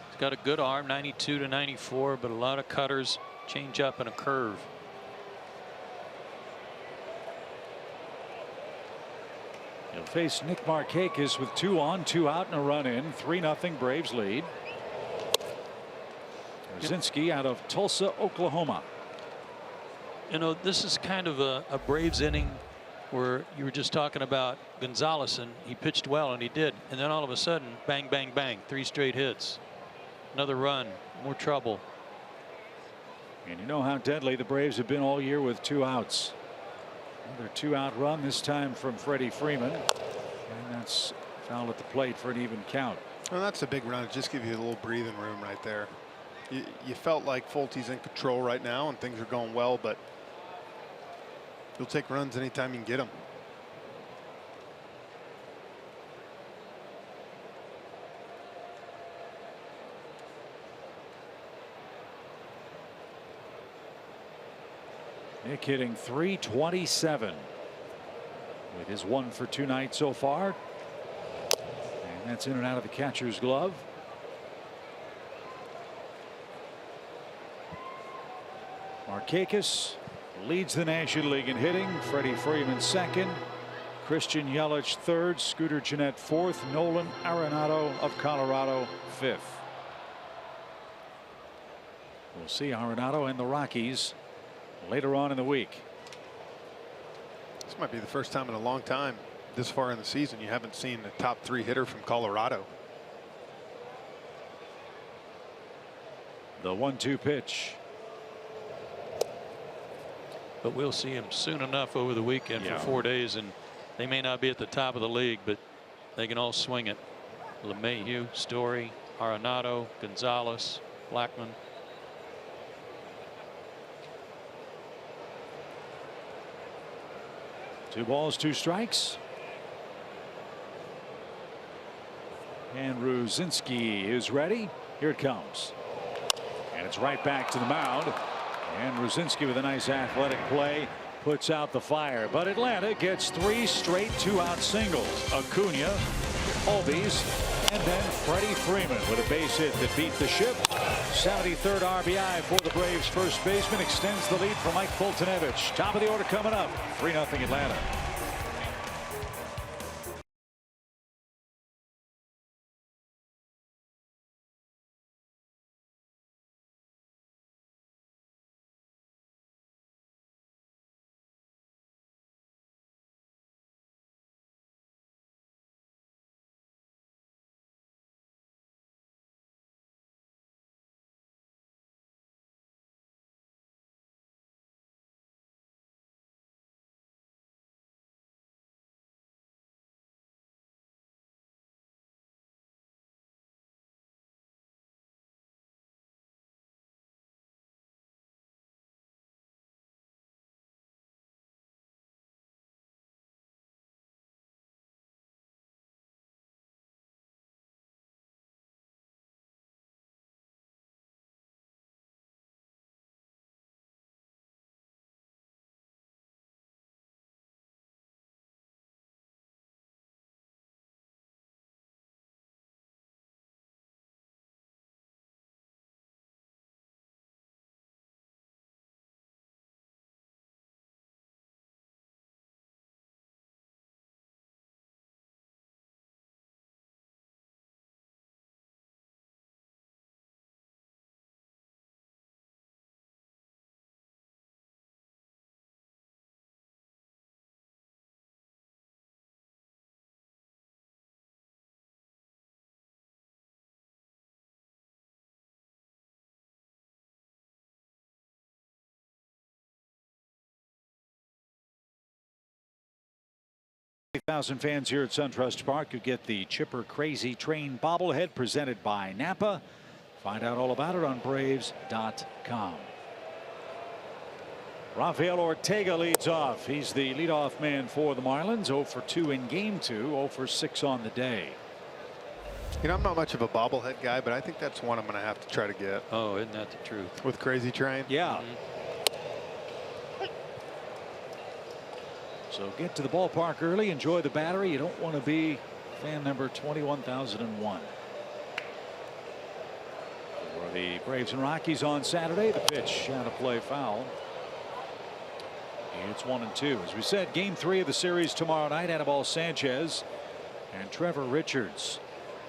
He's got a good arm, 92 to 94, but a lot of cutters, change up and a curve. He'll face Nick Markakis with 2 on, 2 out, and a run in. 3-0 Braves lead. Rucinski out of Tulsa, Oklahoma. You know, this is kind of a Braves inning where you were just talking about Gonzalez, and he pitched well, and he did. And then all of a sudden, bang, bang, bang, 3 straight hits. Another run, more trouble. And you know how deadly the Braves have been all year with 2 outs. Another 2-out run, this time from Freddie Freeman. And that's foul at the plate for an even count. Well, that's a big run. It just gives you a little breathing room right there. You felt like Fulte's in control right now and things are going well, but you'll take runs anytime you can get them. Nick hitting .327 with his 1 for 2 night so far. And that's in and out of the catcher's glove. Markakis leads the National League in hitting. Freddie Freeman second. Christian Yelich third. Scooter Gennett fourth. Nolan Arenado of Colorado fifth. We'll see Arenado and the Rockies later on in the week. This might be the first time in a long time this far in the season you haven't seen a top 3 hitter from Colorado. The 1-2 pitch. But we'll see him soon enough over the weekend for 4 days, and they may not be at the top of the league, but they can all swing it. LeMahieu, Story, Arenado, Gonzalez, Blackman. Two balls, 2 strikes. And Ruzinski is ready. Here it comes. And it's right back to the mound. And Ruzinski with a nice athletic play puts out the fire. But Atlanta gets 3 straight 2-out singles. Acuña, Albies, and then Freddie Freeman with a base hit that beat the ship. 73rd RBI for the Braves first baseman, extends the lead for Mike Fultonevich. Top of the order coming up. 3-0 Atlanta. Thousand fans here at SunTrust Park who get the Chipper Crazy Train bobblehead presented by Napa. Find out all about it on Braves.com. Rafael Ortega leads off. He's the leadoff man for the Marlins. 0 for 2 in game 2, 0 for 6 on the day. You know, I'm not much of a bobblehead guy, but I think that's one I'm going to have to try to get. Oh, isn't that the truth? With Crazy Train? Yeah. So get to the ballpark early, enjoy the battery. You don't want to be fan number 21,001. For the Braves and Rockies on Saturday, the pitch out of play, foul. It's 1-2. As we said, game 3 of the series tomorrow night. Anibal Sanchez and Trevor Richards.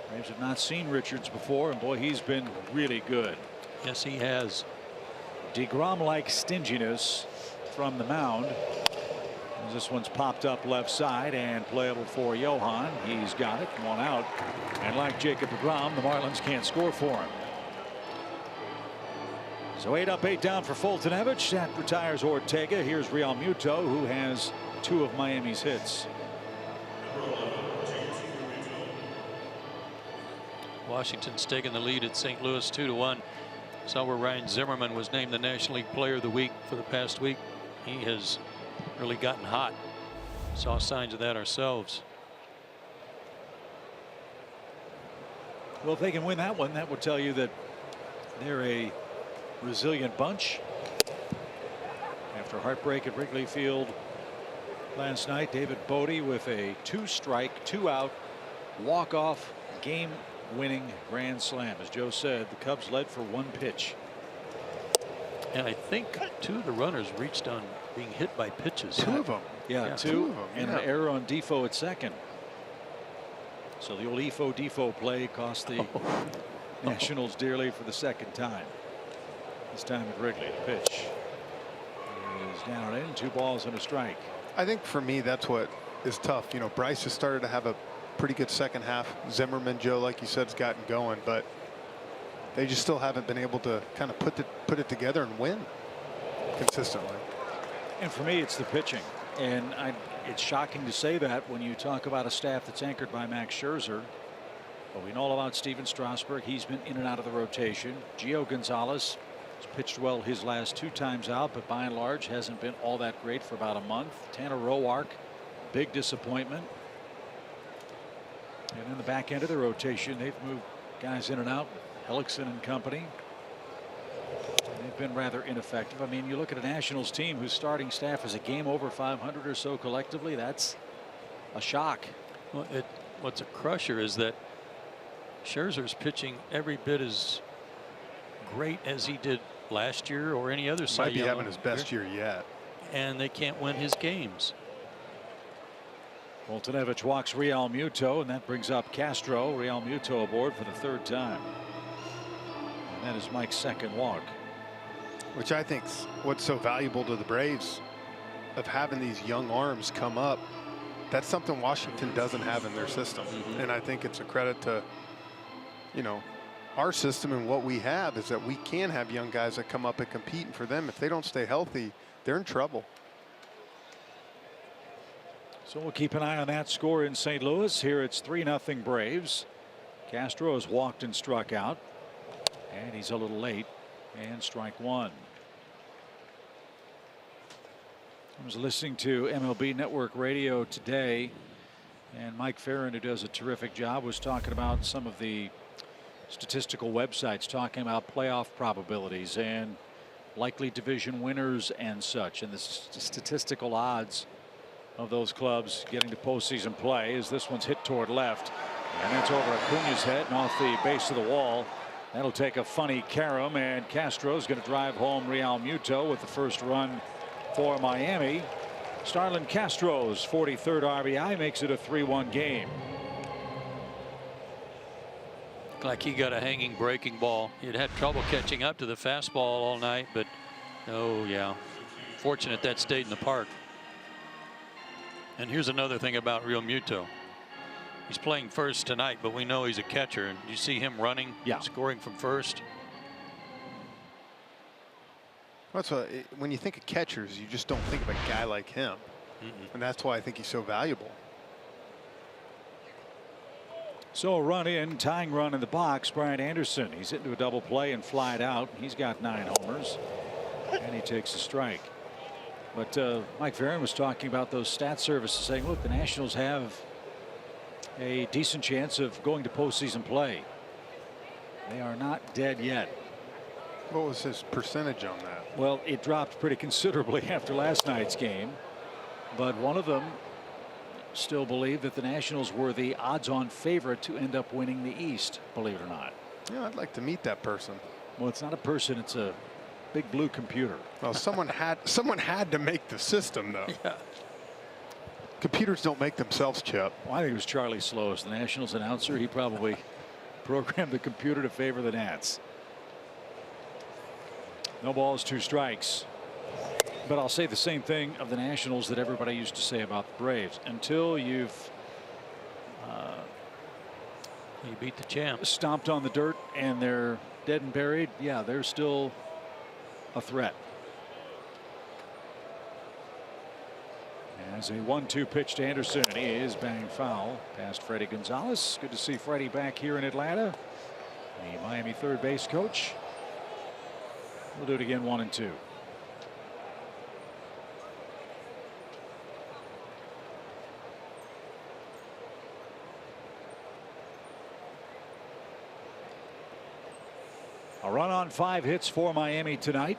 Braves have not seen Richards before, and boy, he's been really good. Yes, he has. DeGrom-like stinginess from the mound. This one's popped up left side and playable for Johan. He's got it, 1 out. And like Jacob DeGrom, the Marlins can't score for him. So 8 up, 8 down for Fultonevich. That retires Ortega. Here's Real Muto, who has 2 of Miami's hits. Washington's taken the lead at St. Louis 2-1. Saw where Ryan Zimmerman was named the National League Player of the Week for the past week. He has really gotten hot. Saw signs of that ourselves. Well, if they can win that one, that would tell you that they're a resilient bunch. After heartbreak at Wrigley Field last night, David Bodie with a 2-strike, 2-out walk-off game-winning grand slam. As Joe said, the Cubs led for 1 pitch. And I think 2 of the runners reached on being hit by pitches. 2 of them. Yeah, 2 and an error on Defoe at second. So the old Defoe play cost the Nationals dearly for the 2nd time. This time at Wrigley. The pitch is down and in, 2 balls and a strike. I think for me, that's what is tough. You know, Bryce has started to have a pretty good second half. Zimmerman, Joe, like you said, has gotten going, but they just still haven't been able to kind of put it together and win consistently. And for me, it's the pitching. And it's shocking to say that when you talk about a staff that's anchored by Max Scherzer. But we know all about Steven Strasburg. He's been in and out of the rotation. Gio Gonzalez has pitched well his last 2 times out, but by and large hasn't been all that great for about a month. Tanner Roark, big disappointment. And in the back end of the rotation, they've moved guys in and out. Hellickson and company. They've been rather ineffective. I mean, you look at a Nationals team whose starting staff is a game over 500 or so collectively. That's a shock. Well, what's a crusher is that Scherzer's pitching every bit as great as he did last year or any other Cy Young. Might be having his best year yet. And they can't win his games. Foltynewicz walks Real Muto, and that brings up Castro. Real Muto aboard for the 3rd time. And that is Mike's 2nd walk. Which I think's what's so valuable to the Braves, of having these young arms come up. That's something Washington doesn't have in their system. And I think it's a credit to, you know, our system, and what we have is that we can have young guys that come up and compete. And for them, if they don't stay healthy, they're in trouble. So we'll keep an eye on that score in St. Louis. Here it's 3-0 Braves. Castro has walked and struck out, and he's a little late, and strike 1. I was listening to MLB Network Radio today, and Mike Farron, who does a terrific job, was talking about some of the statistical websites talking about playoff probabilities and likely division winners and such, and the statistical odds of those clubs getting to postseason play. As this one's hit toward left, and that's over Acuña's head and off the base of the wall. That'll take a funny carom, and Castro's going to drive home Real Muto with the first run for Miami. Starlin Castro's 43rd RBI makes it a 3-1 game. Looked like he got a hanging breaking ball. He'd had trouble catching up to the fastball all night, but oh yeah, fortunate that stayed in the park. And here's another thing about Real Muto. He's playing first tonight, but we know he's a catcher. And you see him running, scoring from first. That's what, when you think of catchers, you just don't think of a guy like him. And that's why I think he's so valuable. So a run in, tying run in the box. Brian Anderson, he's into a double play and flied out. He's got 9 homers, and he takes a strike. But Mike Farron was talking about those stat services, saying, look, the Nationals have a decent chance of going to postseason play. They are not dead yet. What was his percentage on that? Well, it dropped pretty considerably after last night's game, but one of them still believed that the Nationals were the odds-on favorite to end up winning the East, believe it or not. Yeah, I'd like to meet that person. Well, it's not a person, it's a big blue computer. Well, someone had to make the system, though. Yeah. Computers don't make themselves, Chip. Well, I think it was Charlie Sloas, the Nationals announcer. He probably programmed the computer to favor the Nats. No balls, 2 strikes. But I'll say the same thing of the Nationals that everybody used to say about the Braves. Until you've you beat the champs, stomped on the dirt, and they're dead and buried, yeah, they're still a threat. As a 1-2 pitch to Anderson, and he is banged foul past Freddie Gonzalez. Good to see Freddie back here in Atlanta. The Miami third base coach. We'll do it again, 1-2. A run on 5 hits for Miami tonight.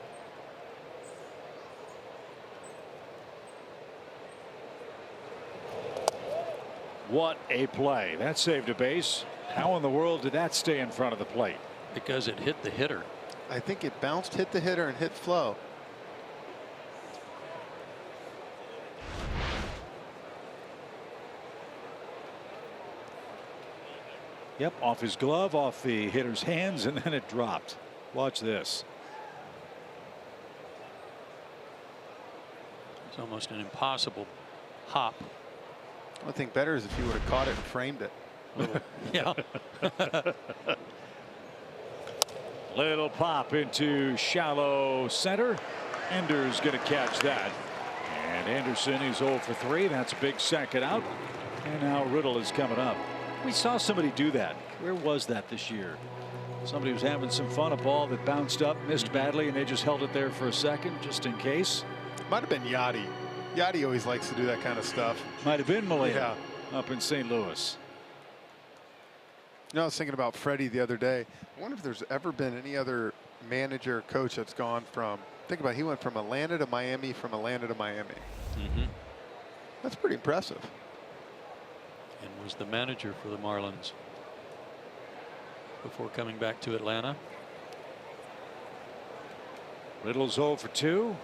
What a play. That saved a base. How in the world did that stay in front of the plate? Because it hit the hitter. I think it bounced, hit the hitter, and hit Flo. Yep, off his glove, off the hitter's hands, and then it dropped. Watch this. It's almost an impossible hop. I think better is if you would have caught it and framed it. Yeah. Little pop into shallow center. Ender's going to catch that. And Anderson is 0 for 3. That's a big second out. And now Riddle is coming up. We saw somebody do that. Where was that this year? Somebody was having some fun. A ball that bounced up, missed badly, and they just held it there for a second just in case. Might have been Yachty. Yachty always likes to do that kind of stuff. Might have been Molina up in St. Louis. You know, I was thinking about Freddie the other day. I wonder if there's ever been any other manager or coach that's gone from, think about it, he went from Atlanta to Miami, from Atlanta to Miami. That's pretty impressive. And was the manager for the Marlins before coming back to Atlanta. Riddle's 0 for 2.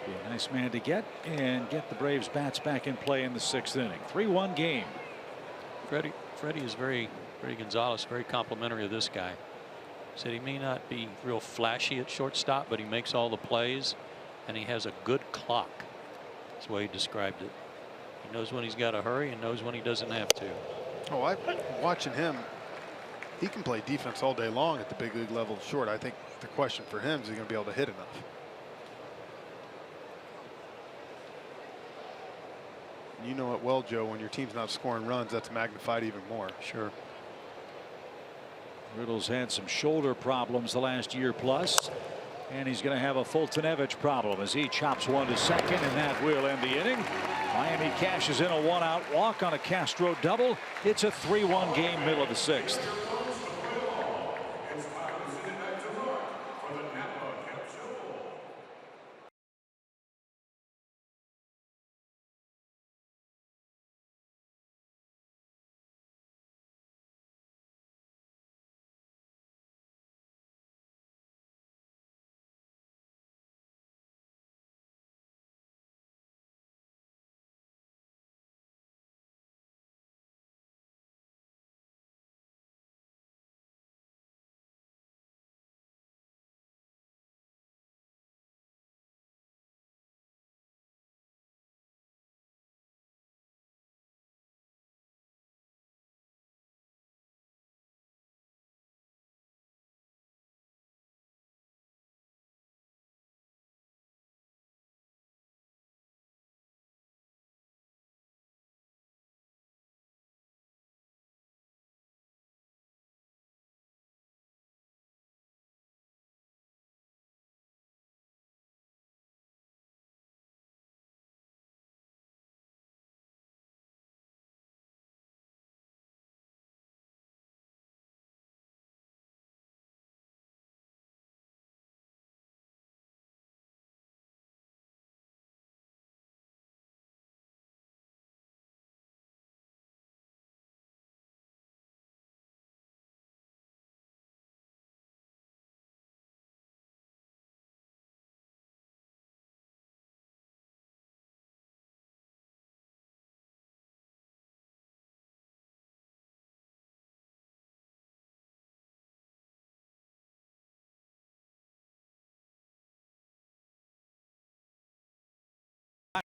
Be a nice man to get and get the Braves bats back in play in the 6th inning. 3-1 game. Freddie is Freddie Gonzalez, very complimentary of this guy. Said he may not be real flashy at shortstop, but he makes all the plays and he has a good clock. That's the way he described it. He knows when he's got to hurry and knows when he doesn't have to. Oh, I'm watching him. He can play defense all day long at the big league level short. I think the question for him is he going to be able to hit enough. You know it well, Joe, when your team's not scoring runs, that's magnified even more. Sure. Riddle's had some shoulder problems the last year plus, and he's going to have a Fultonevich problem as he chops one to second, and that will end the inning. Miami cashes in a 1-out walk on a Castro double. It's a 3-1 game, middle of the 6th.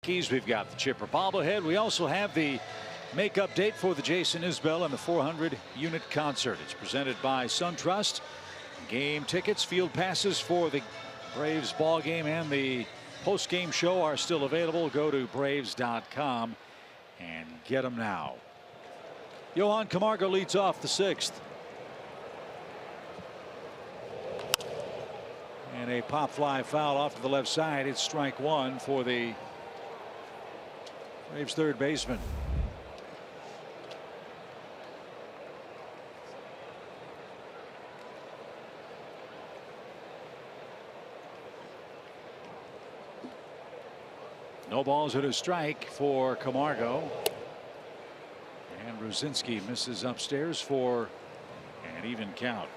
We've got the chipper bobblehead. We also have the makeup date for the Jason Isbell and the 400-unit concert. It's presented by SunTrust. Game tickets, field passes for the Braves ball game and the post-game show are still available. Go to Braves.com and get them now. Johan Camargo leads off the 6th. And a pop fly foul off to the left side. It's strike one for the Braves third baseman. No balls and a strike for Camargo. And Ruzinski misses upstairs for an even count.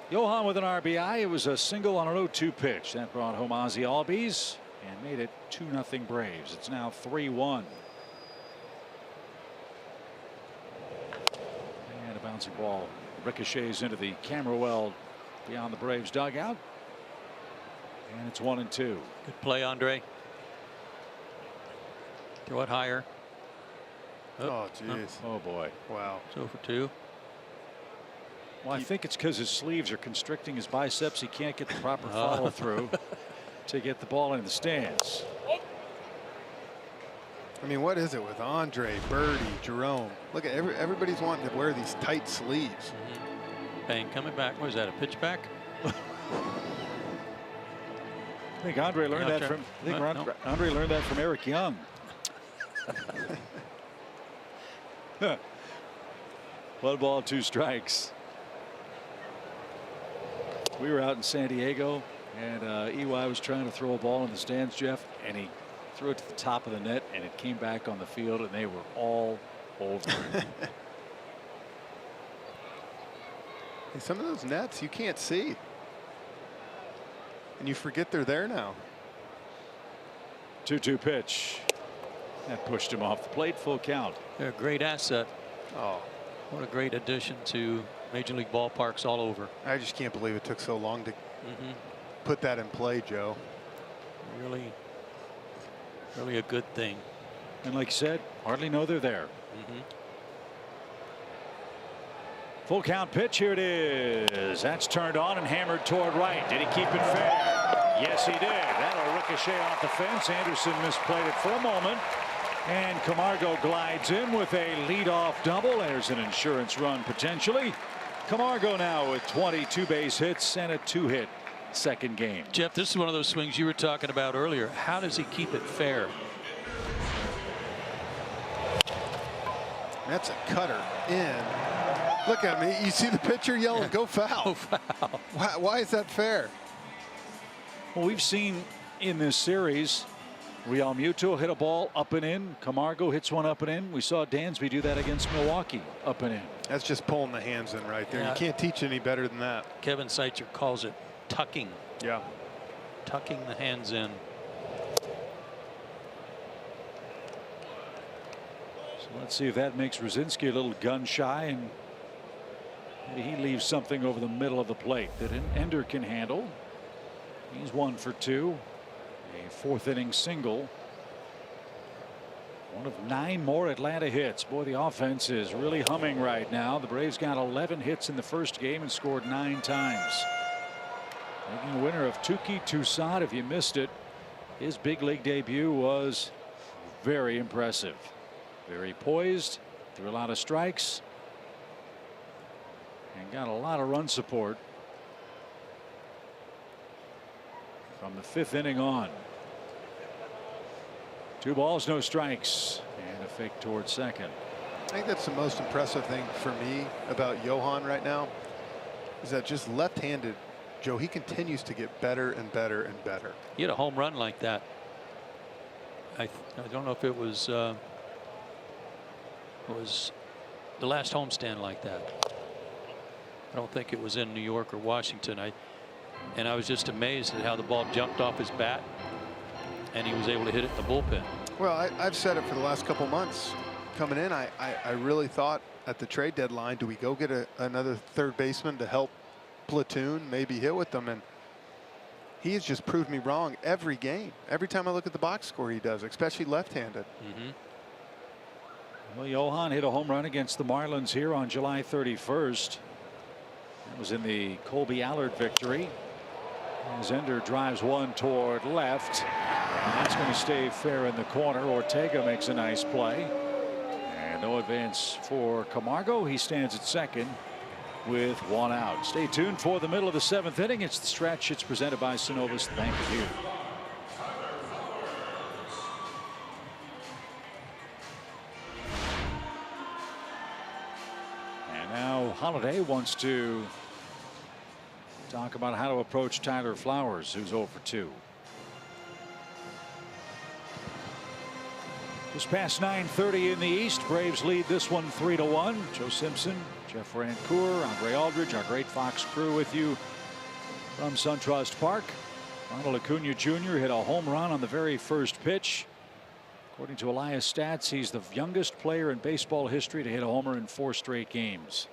Johan with an RBI. It was a single on an 0-2 pitch. That brought home Ozzie Albies and made it 2-0 Braves. It's now 3-1. And a bouncing ball ricochets into the camera well beyond the Braves dugout. And it's 1-2. Good play, Andre. Throw it higher. Oh, jeez. Oh, boy. Wow. 2 for 2. Well, I think it's because his sleeves are constricting his biceps. He can't get the proper follow through to get the ball in the stands. I mean, what is it with Andre, Birdie, Jerome? Look at everybody's wanting to wear these tight sleeves. Bang, coming back. What is that, a pitch back? I think Andre learned that from. Andre learned that from Eric Young. 1 ball, 2 strikes. We were out in San Diego, and EY was trying to throw a ball in the stands, Jeff, and he threw it to the top of the net, and it came back on the field, and they were all over it. Hey, some of those nets you can't see. And you forget they're there now. 2-2 pitch. That pushed him off the plate. Full count. They're a great asset. Oh, what a great addition to Major League ballparks all over. I just can't believe it took so long to put that in play, Joe. Really a good thing. And like you said, hardly know they're there. Full count pitch. Here it is. That's turned on and hammered toward right. Did he keep it fair? Yes, he did. That'll ricochet off the fence. Anderson misplayed it for a moment. And Camargo glides in with a leadoff double. There's an insurance run potentially. Camargo now with 22 base hits and a 2-hit second game. Jeff, this is one of those swings you were talking about earlier. How does he keep it fair? That's a cutter in. Look at me. You see the pitcher yelling, go foul. Go foul. Why is that fair? Well, we've seen in this series, Real Muto hit a ball up and in. Camargo hits one up and in. We saw Dansby do that against Milwaukee, up and in. That's just pulling the hands in right there. Yeah. You can't teach any better than that. Kevin Seitzer calls it tucking. Yeah. Tucking the hands in. So let's see if that makes Ruzinski a little gun shy, and maybe he leaves something over the middle of the plate that Ender can handle. He's 1 for 2. A 4th inning single. One of 9 more Atlanta hits. Boy, the offense is really humming right now. The Braves got 11 hits in the first game and scored 9 times. Making a winner of Touki Toussaint. If you missed it, his big league debut was very impressive. Very poised, threw a lot of strikes, and got a lot of run support from the 5th inning on. 2 balls, no strikes, and a fake towards second. I think that's the most impressive thing for me about Johan right now is that just left-handed, Joe, he continues to get better and better and better. He had a home run like that. I don't know if it was the last homestand like that. I don't think it was in New York or Washington. And I was just amazed at how the ball jumped off his bat and he was able to hit it in the bullpen. Well, I've said it for the last couple months. Coming in, I really thought at the trade deadline, do we go get another third baseman to help platoon, maybe hit with them? And he has just proved me wrong every game. Every time I look at the box score, he does, especially left-handed. Well, Johan hit a home run against the Marlins here on July 31st. That was in the Colby Allard victory. As Ender drives one toward left. And that's going to stay fair in the corner. Ortega makes a nice play. And no advance for Camargo. He stands at second with one out. Stay tuned for the middle of the 7th inning. It's the stretch. It's presented by Synovus, the Bank of You. And now Holiday wants to talk about how to approach Tyler Flowers, who's 0 for 2. Just past 9:30 in the East. Braves lead this one 3-1. Joe Simpson, Jeff Rancour, Andre Aldridge, our great Fox crew with you from SunTrust Park. Ronald Acuña Jr. hit a home run on the very first pitch. According to Elias Stats, he's the youngest player in baseball history to hit a homer in 4 straight games.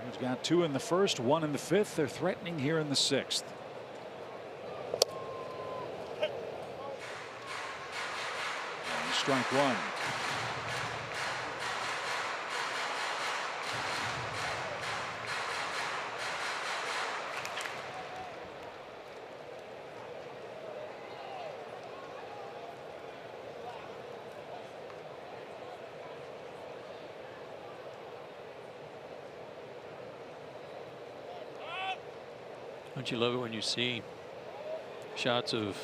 Braves got 2 in the first, 1 in the 5th. They're threatening here in the 6th. Strike one. Don't you love it when you see shots of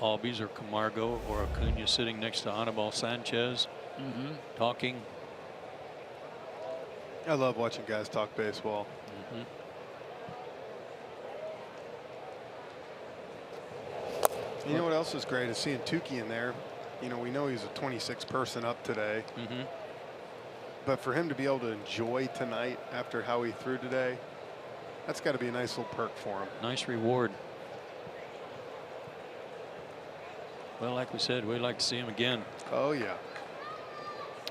Albies or Camargo or Acuña sitting next to Anibal Sanchez talking? I love watching guys talk baseball. You know what else is great is seeing Tukey in there. You know, we know he's a 26 person up today. But for him to be able to enjoy tonight after how he threw today, that's got to be a nice little perk for him. Nice reward. Well, like we said, we'd like to see him again. Oh, yeah.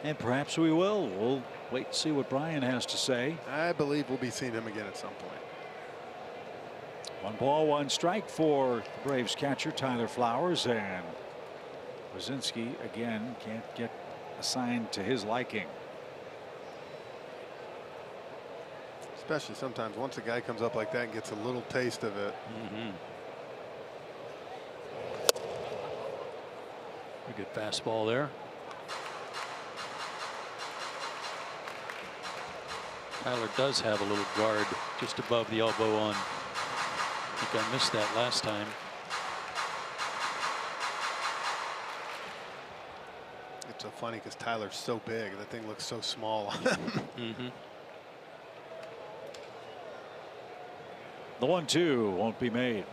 And perhaps we will. We'll wait and see what Brian has to say. I believe we'll be seeing him again at some point. 1 ball, 1 strike for the Braves catcher Tyler Flowers, and Brzezinski again can't get assigned to his liking. Especially sometimes once a guy comes up like that and gets a little taste of it. A good fastball there. Tyler does have a little guard just above the elbow on. I think I missed that last time. It's so funny because Tyler's so big. That thing looks so small on him. The 1-2 won't be made.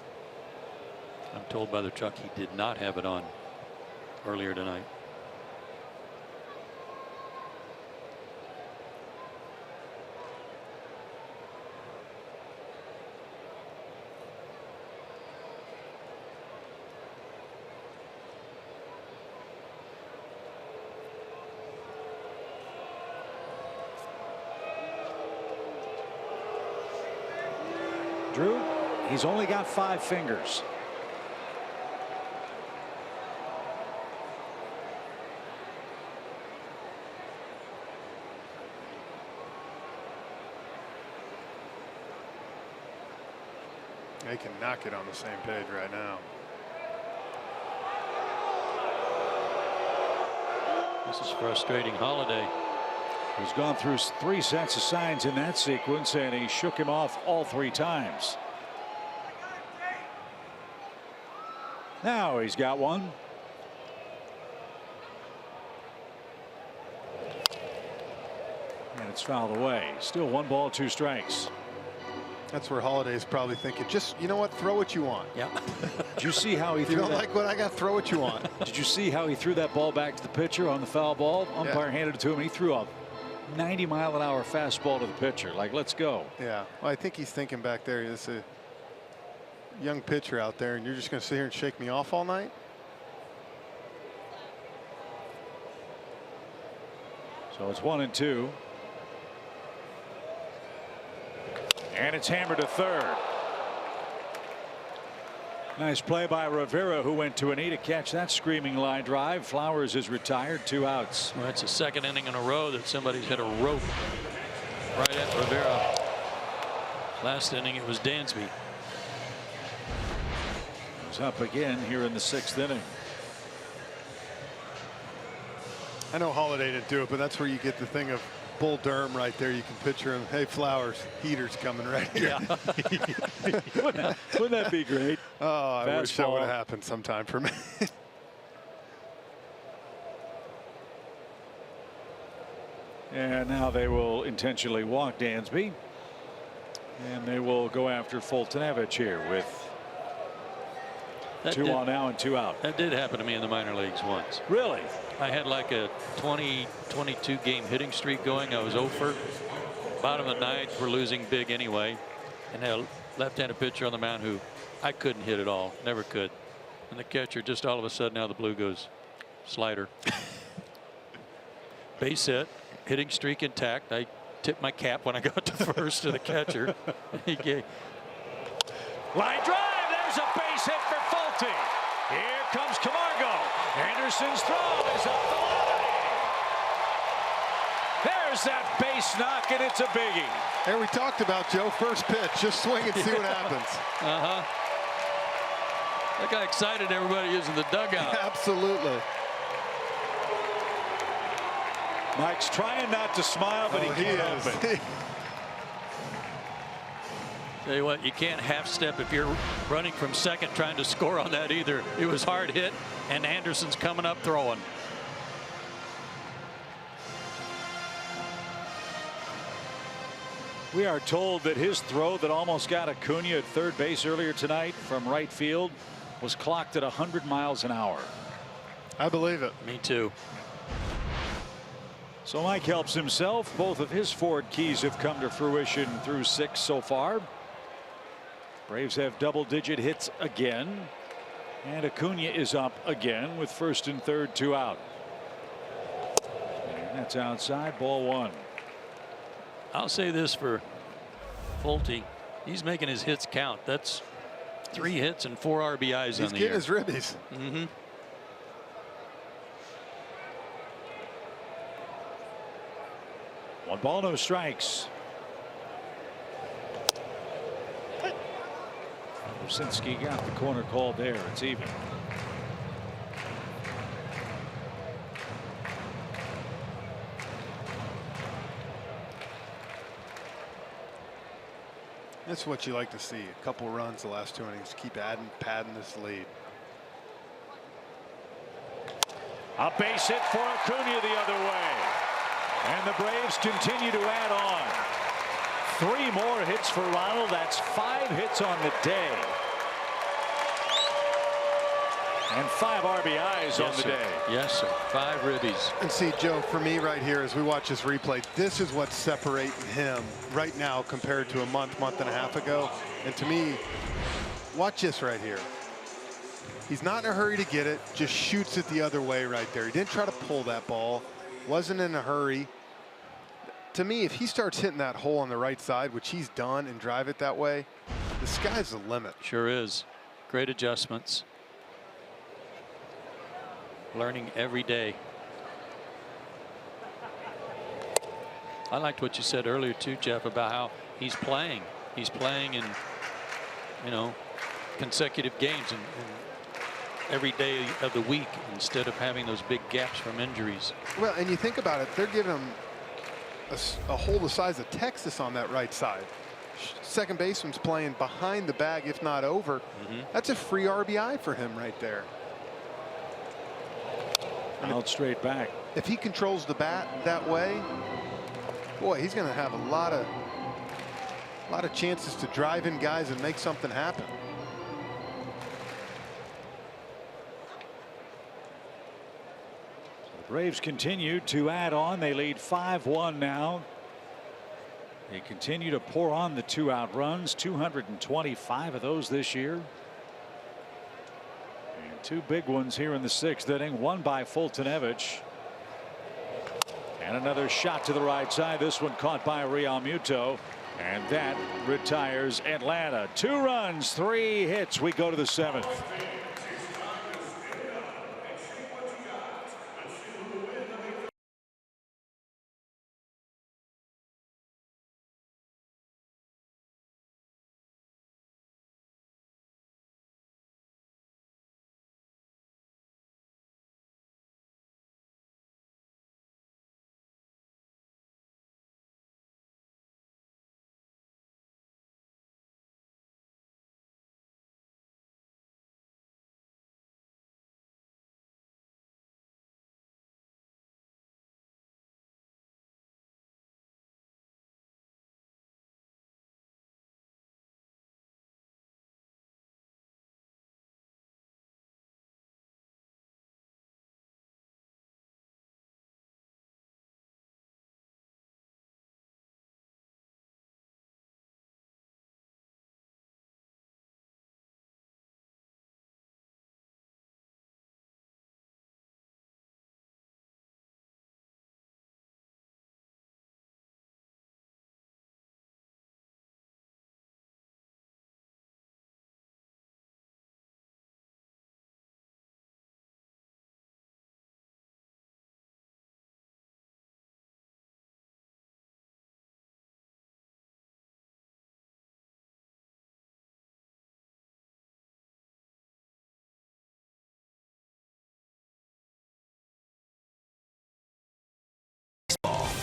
I'm told by the truck he did not have it on earlier tonight. Drew, he's only got 5 fingers. They can knock it on the same page right now. This is frustrating Holiday. He's gone through 3 sets of signs in that sequence, and he shook him off all 3 times. Now he's got one. And it's fouled away. Still 1 ball, 2 strikes. That's where Holiday's probably thinking, just, you know what, throw what you want. Yeah. Did you see how he threw You don't that? like what I got, throw what you want. Did you see how he threw that ball back to the pitcher on the foul ball? Umpire handed it to him, and he threw a 90-mile-an-hour fastball to the pitcher. Like, let's go. Yeah. Well, I think he's thinking back there, there's a young pitcher out there, and you're just going to sit here and shake me off all night? So it's 1-2. And it's hammered to third. Nice play by Rivera, who went to a knee to catch that screaming line drive. Flowers is retired, 2 outs. Well, that's the 2nd inning in a row that somebody's hit a rope right at Rivera. Last inning, it was Dansby. He's up again here in the 6th inning. I know Holiday didn't do it, but that's where you get the thing of Bull Durham right there. You can picture him. Hey, Flowers, heater's coming right here. Yeah. Wouldn't that be great? Oh, I wish that Fastball. would have happened sometime for me. And now they will intentionally walk Dansby. And they will go after Fultonevich here with two on now and 2 out. That did happen to me in the minor leagues once. Really? I had like a 22 game hitting streak going. I was 0 for. Bottom of the 9th, we're losing big anyway. And had a left-handed pitcher on the mound who I couldn't hit at all. Never could. And the catcher just all of a sudden now the blue goes slider. Base hit. Hitting streak intact. I tipped my cap when I got to first to the catcher. He gave. Line drive. There's a base hit for Fulte. Here comes Camargo. Anderson's throw is up the line. There's that base knock, and it's a biggie. And we talked about, Joe, first pitch. Just swing and see what happens. That got excited everybody using the dugout. Absolutely. Mike's trying not to smile, but he can't help it. Tell you what, you can't half step if you're running from second trying to score on that either. It was hard hit, and Anderson's coming up throwing. We are told that his throw that almost got Acuña at third base earlier tonight from right field was clocked at 100 miles an hour. I believe it. Me too. So Mike helps himself. Both of his forward keys have come to fruition through 6 so far. Braves have double-digit hits again. And Acuña is up again with first and third 2 out. And that's outside, ball 1. I'll say this for Fulte. He's making his hits count. That's 3 hits and 4 RBIs on the year. He's getting his ribbies. Mm-hmm. One ball, no strikes. Rucinski got the corner call there. It's even. That's what you like to see. A couple runs the last 2 innings. Keep padding this lead. A base hit for Acuña the other way. And the Braves continue to add on. 3 more hits for Ronald. That's 5 hits on the day. And 5 RBIs on the day. Yes, sir. 5 ribbies. And see, Joe, for me right here, as we watch this replay, this is what's separating him right now compared to a month and a half ago. And to me, watch this right here. He's not in a hurry to get it, just shoots it the other way right there. He didn't try to pull that ball, wasn't in a hurry. To me, if he starts hitting that hole on the right side, which he's done, and drive it that way, the sky's the limit. Sure is. Great adjustments. Learning every day. I liked what you said earlier too, Jeff, about how he's playing. He's playing in, consecutive games and every day of the week instead of having those big gaps from injuries. Well, and you think about it, they're giving him a hole the size of Texas on that right side. Second baseman's playing behind the bag, if not over. That's a free RBI for him right there. Out straight back. If he controls the bat that way, boy, he's going to have a lot of chances to drive in guys and make something happen. The Braves continue to add on. They lead 5-1 now. They continue to pour on the 2-out runs, 225 of those this year. 2 big ones here in the 6th inning, one by Fultonevich. And another shot to the right side. This one caught by Realmuto. And that retires Atlanta. 2 runs, 3 hits. We go to the 7th.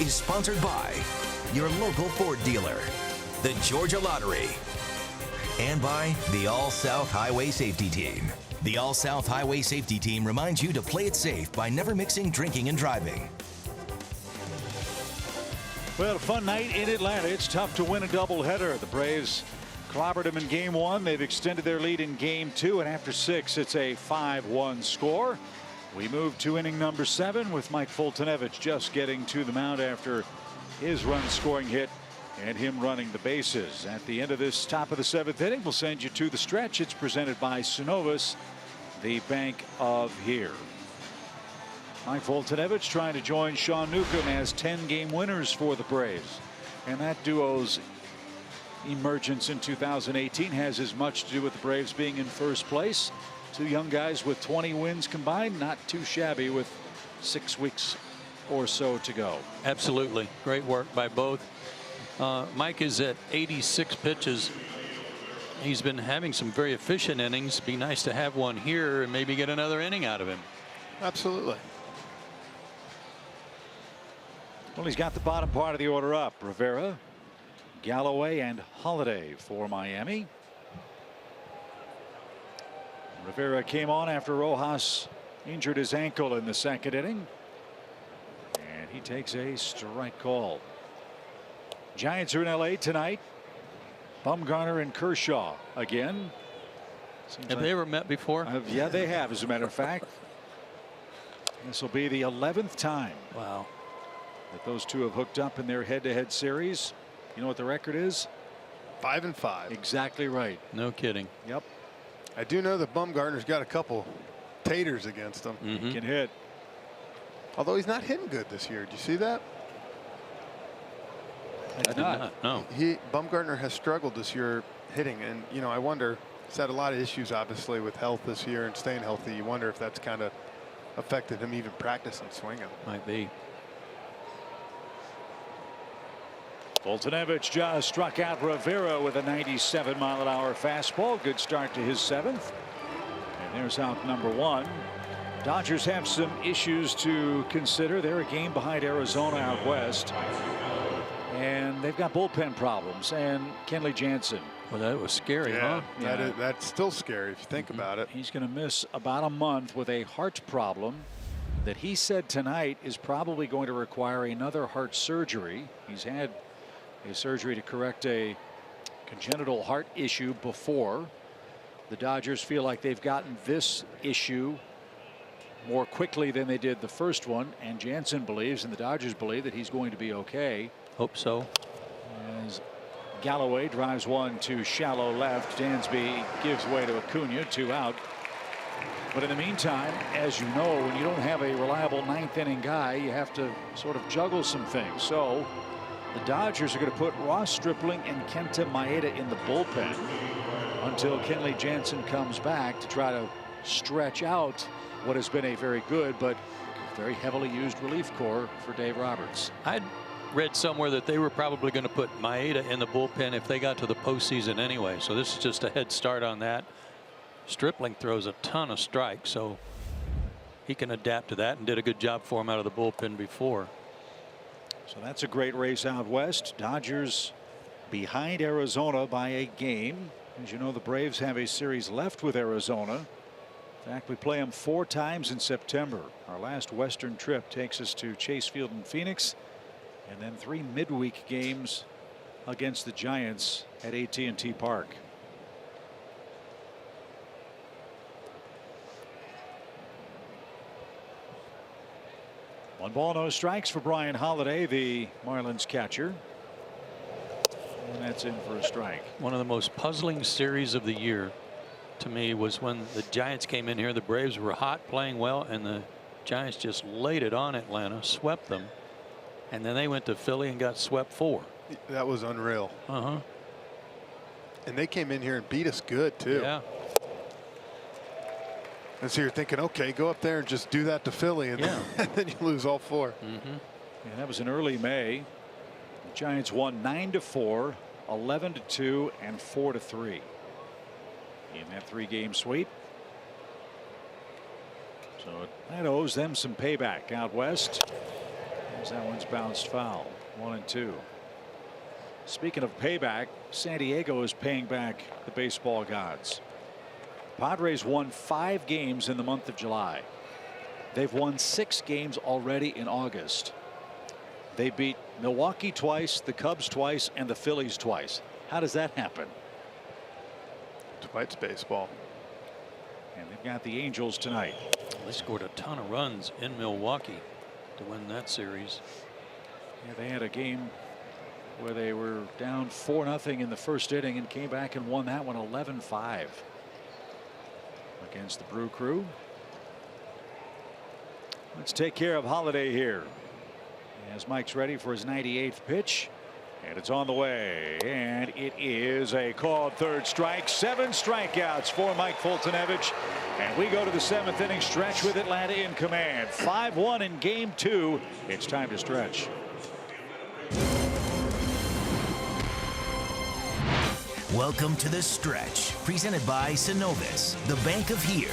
is sponsored by your local Ford dealer, the Georgia Lottery, and by the All-South Highway Safety Team. The All-South Highway Safety Team reminds you to play it safe by never mixing drinking and driving. Well, a fun night in Atlanta. It's tough to win a doubleheader. The Braves clobbered them in game 1. They've extended their lead in game 2, and after 6, it's a 5-1 score. We move to inning number 7 with Mike Foltynewicz just getting to the mound after his run-scoring hit and him running the bases. At the end of this top of the 7th inning, we'll send you to the stretch. It's presented by Synovus, the bank of here. Mike Foltynewicz trying to join Sean Newcomb as 10-game winners for the Braves. And that duo's emergence in 2018 has as much to do with the Braves being in first place. Two young guys with 20 wins combined, not too shabby with 6 weeks or so to go. Absolutely. Great work by both. Mike is at 86 pitches. He's been having some very efficient innings. Be nice to have one here and maybe get another inning out of him. Absolutely. Well, he's got the bottom part of the order up. Rivera, Galloway, and Holiday for Miami. Rivera came on after Rojas injured his ankle in the 2nd inning. And he takes a strike call. Giants are in LA tonight. Bumgarner and Kershaw again. Have they ever met before? Yeah, they have, as a matter of fact. This will be the 11th time. Wow. That those two have hooked up in their head-to-head series. You know what the record is? 5-5. Exactly right. No kidding. Yep. I do know that Bumgarner's got a couple taters against him. He can hit. Although he's not hitting good this year. Do you see that? I did not. No. Bumgarner has struggled this year hitting, and you know, I wonder. He's had a lot of issues, obviously, with health this year and staying healthy. You wonder if that's kind of affected him even practicing swinging. Might be. Foltynewicz just struck out Rivera with a 97-mile-an-hour fastball. Good start to his 7th. And there's out number 1. Dodgers have some issues to consider. They're a game behind Arizona out west. And they've got bullpen problems. And Kenley Jansen. Well, that was scary, huh? Yeah, that's still scary if you think about it. He's going to miss about a month with a heart problem that he said tonight is probably going to require another heart surgery. He's had a surgery to correct a congenital heart issue before. The Dodgers feel like they've gotten this issue more quickly than they did the first one, and Jansen believes, and the Dodgers believe, that he's going to be okay. Hope so. As Galloway drives one to shallow left, Dansby gives way to Acuña, 2 out. But in the meantime, as you know, when you don't have a reliable 9th inning guy, you have to sort of juggle some things. So the Dodgers are going to put Ross Stripling and Kenta Maeda in the bullpen until Kenley Jansen comes back to try to stretch out what has been a very good but very heavily used relief corps for Dave Roberts. I'd read somewhere that they were probably going to put Maeda in the bullpen if they got to the postseason anyway. So this is just a head start on that. Stripling throws a ton of strikes, so he can adapt to that, and did a good job for him out of the bullpen before. So that's a great race out west. Dodgers behind Arizona by a game. As you know, the Braves have a series left with Arizona. In fact, we play them 4 times in September. Our last Western trip takes us to Chase Field in Phoenix, and then 3 midweek games against the Giants at AT Park. One ball, no strikes for Brian Holiday, the Marlins catcher. And that's in for a strike. One of the most puzzling series of the year to me was when the Giants came in here. The Braves were hot, playing well, and the Giants just laid it on Atlanta, swept them, and then they went to Philly and got swept 4. That was unreal. Uh-huh. And they came in here and beat us good too. Yeah. And so you're thinking, okay, go up there and just do that to Philly, and, and then you lose all 4. And that was in early May. The Giants won 9-4, 11-2, and 4-3 in that 3-game sweep. So that owes them some payback out west. As that one's bounced foul. 1-2. Speaking of payback, San Diego is paying back the baseball gods. Padres won 5 games in the month of July. They've won 6 games already in August. They beat Milwaukee twice, the Cubs twice, and the Phillies twice. How does that happen? Twice baseball. And they've got the Angels tonight. They scored a ton of runs in Milwaukee to win that series. Yeah, they had a game where they were down 4-0 in the first inning and came back and won that one 11-5 against the Brew Crew. Let's take care of Holiday here as Mike's ready for his 98th pitch, and it's on the way, and it is a called third strike. 7 strikeouts for Mike Foltynewicz, and we go to the 7th inning stretch with Atlanta in command. 5-1 in game 2. It's time to stretch. Welcome to The Stretch, presented by Synovus, the bank of here.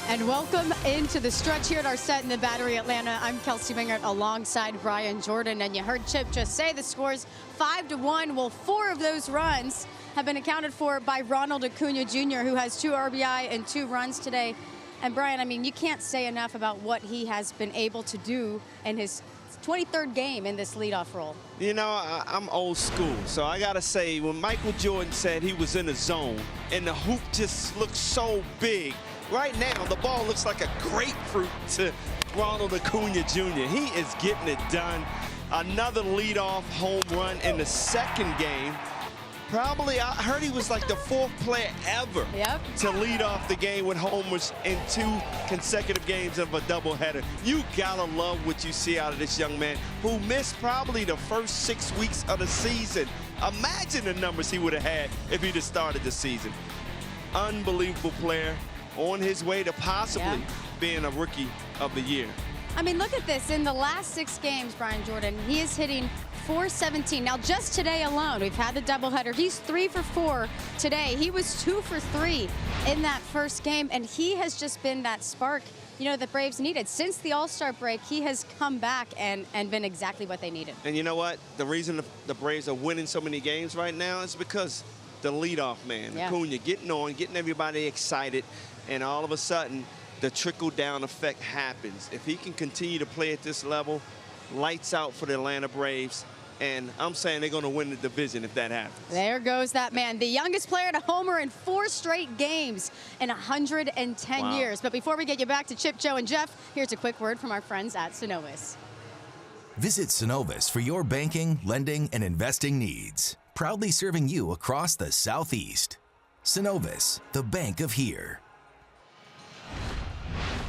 And welcome into the stretch here at our set in the Battery Atlanta. I'm Kelsey Mingert alongside Brian Jordan. And you heard Chip just say the score's 5-1. Well, 4 of those runs have been accounted for by Ronald Acuña Jr., who has 2 RBI and 2 runs today. And Brian, I mean, you can't say enough about what he has been able to do in his 23rd game in this leadoff role. You know, I'm old school, so I gotta say, when Michael Jordan said he was in the zone and the hoop just looks so big, right now the ball looks like a grapefruit to Ronald Acuña Jr. He is getting it done. Another leadoff home run in the 2nd game. Probably, I heard he was like the 4th player ever to lead off the game with homers in 2 consecutive games of a doubleheader. You gotta love what you see out of this young man who missed probably the first 6 weeks of the season. Imagine the numbers he would have had if he'd have started the season. Unbelievable player on his way to possibly being a rookie of the year. I mean, look at this. In the last 6 games, Brian Jordan, he is hitting .417. Now, just today alone, we've had the doubleheader. He's 3 for 4 today. He was 2 for 3 in that first game, and he has just been that spark, you know, the Braves needed. Since the All-Star break, he has come back and been exactly what they needed. And you know what? The reason the Braves are winning so many games right now is because the leadoff man, Acuña, getting on, getting everybody excited, and all of a sudden, the trickle-down effect happens. If he can continue to play at this level, lights out for the Atlanta Braves. And I'm saying they're going to win the division if that happens. There goes that man, the youngest player to homer in 4 straight games in 110 years. But before we get you back to Chip, Joe, and Jeff, here's a quick word from our friends at Synovus. Visit Synovus for your banking, lending, and investing needs. Proudly serving you across the Southeast. Synovus, the bank of here.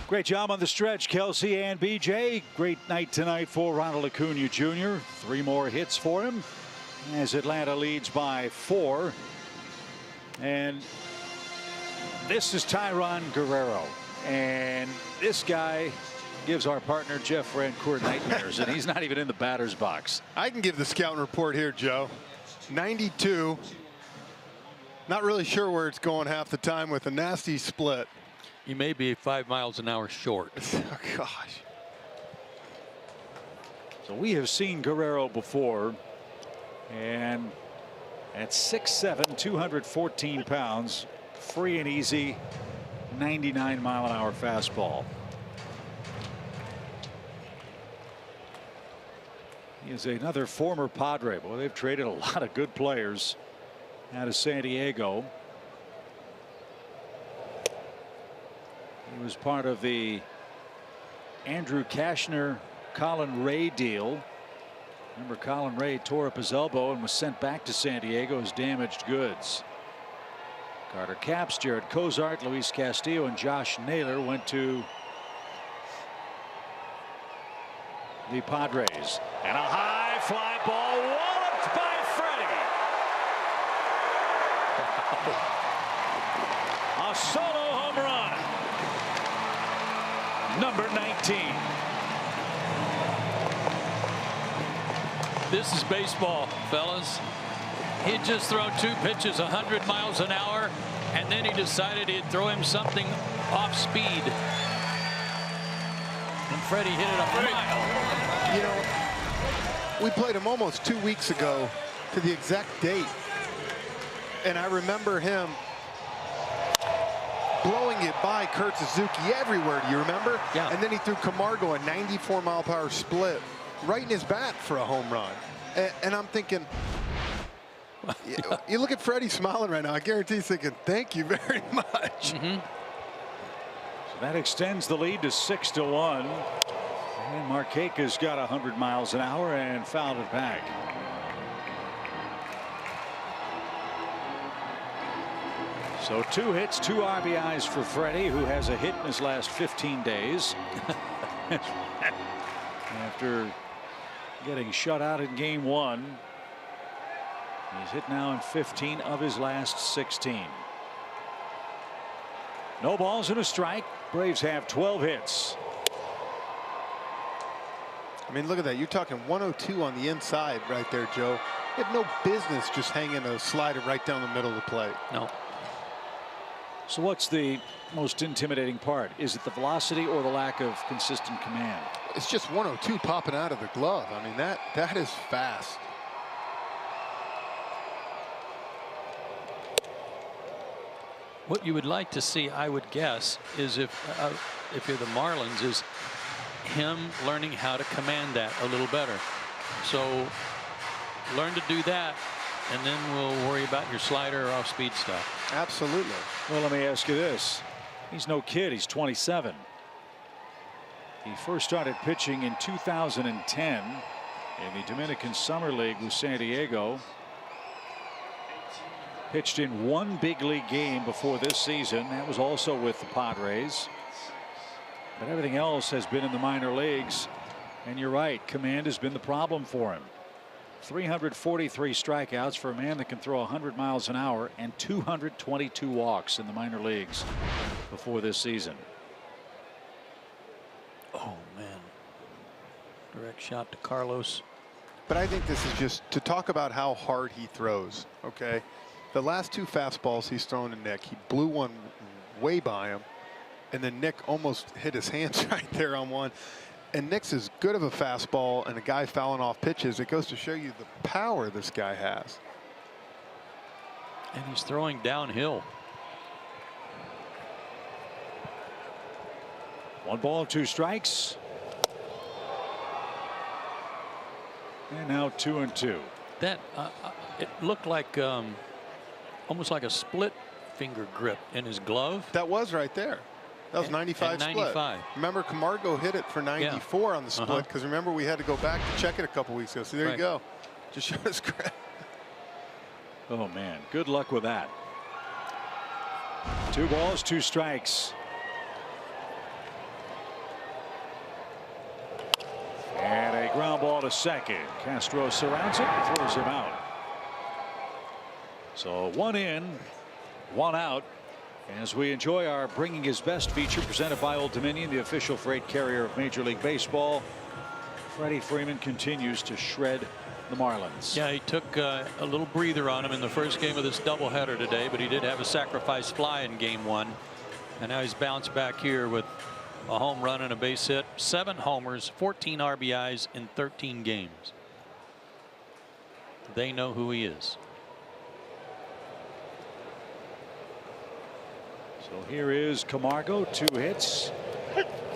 Great job on the stretch, Kelsey and BJ. Great night tonight for Ronald Acuña Jr. 3 more hits for him as Atlanta leads by 4. And this is Tyron Guerrero. And this guy gives our partner Jeff Rancourt nightmares, and he's not even in the batter's box. I can give the scouting report here, Joe. 92. Not really sure where it's going half the time with a nasty split. You may be 5 miles an hour short. Oh, gosh. So we have seen Guerrero before, and at 6'7", 214 pounds, free and easy, 99-mile-an-hour fastball. He is another former Padre. Boy, they've traded a lot of good players out of San Diego. He was part of the Andrew Cashner, Colin Ray deal. Remember, Colin Ray tore up his elbow and was sent back to San Diego as damaged goods. Carter Capps, Jared Cozart, Luis Castillo, and Josh Naylor went to the Padres. And a high fly ball walloped by Freddie. A solo home run. Number 19. This is baseball, fellas. He'd just thrown 2 pitches 100 miles an hour, and then he decided he'd throw him something off speed. And Freddie hit it a mile. You know, we played him almost 2 weeks ago to the exact date. And I remember him blowing it by Kurt Suzuki everywhere. Do you remember? Yeah. And then he threw Camargo a 94-mile-per-hour split right in his bat for a home run. And I'm thinking, you look at Freddie smiling right now. I guarantee he's thinking, thank you very much. Mm-hmm. So that extends the lead to 6-1. And Markakis got 100 miles an hour and fouled it back. So 2 hits, 2 RBIs for Freddie, who has a hit in his last 15 days. After getting shut out in game 1, he's hit now in 15 of his last 16. No balls and a strike. Braves have 12 hits. I mean, look at that. You're talking 102 on the inside right there, Joe. You have no business just hanging a slider right down the middle of the plate. No. So what's the most intimidating part? Is it the velocity or the lack of consistent command? It's just 102 popping out of the glove. I mean, that is fast. What you would like to see, I would guess, is if you're the Marlins, is him learning how to command that a little better. So learn to do that, and then we'll worry about your slider or off-speed stuff. Absolutely. Well, let me ask you this. He's no kid. He's 27. He first started pitching in 2010 in the Dominican Summer League with San Diego. Pitched in 1 big league game before this season. That was also with the Padres. But everything else has been in the minor leagues. And you're right, command has been the problem for him. 343 strikeouts for a man that can throw 100 miles an hour, and 222 walks in the minor leagues before this season. Oh, man. Direct shot to Carlos. But I think this is just to talk about how hard he throws. Okay. The last 2 fastballs he's thrown to Nick, he blew one way by him. And then Nick almost hit his hands right there on one. And Nick's as good of a fastball and a guy fouling off pitches. It goes to show you the power this guy has. And he's throwing downhill. 1 ball, 2 strikes. And now 2-2. That it looked like almost like a split finger grip in his glove. That was right there. That was 95 split. 95. Remember, Camargo hit it for 94 on the split because remember we had to go back to check it a couple weeks ago. So there you go. Just show us credit. Oh man, good luck with that. 2 balls, 2 strikes. And a ground ball to second. Castro surrounds it and throws him out. So 1 in, 1 out. As we enjoy our Bringing His Best feature presented by Old Dominion, the official freight carrier of Major League Baseball. Freddie Freeman continues to shred the Marlins. Yeah, he took a little breather on him in the first game of this doubleheader today, but he did have a sacrifice fly in game 1. And now he's bounced back here with a home run and a base hit, 7 homers, 14 RBIs in 13 games. They know who he is. So here is Camargo, 2 hits,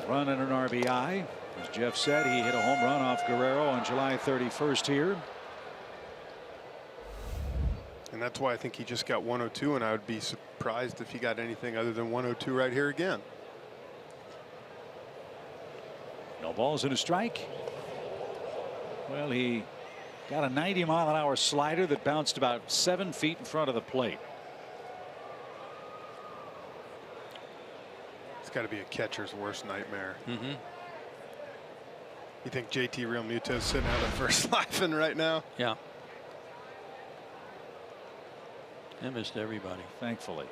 run and an RBI. As Jeff said, he hit a home run off Guerrero on July 31st here. And that's why I think he just got 102, and I would be surprised if he got anything other than 102 right here again. No balls and a strike. Well, he got a 90-mile-an-hour slider that bounced about 7 feet in front of the plate. It's got to be a catcher's worst nightmare. Mm-hmm. You think JT Realmuto's sitting out at first laughing right now? Yeah. I missed everybody. Thankfully.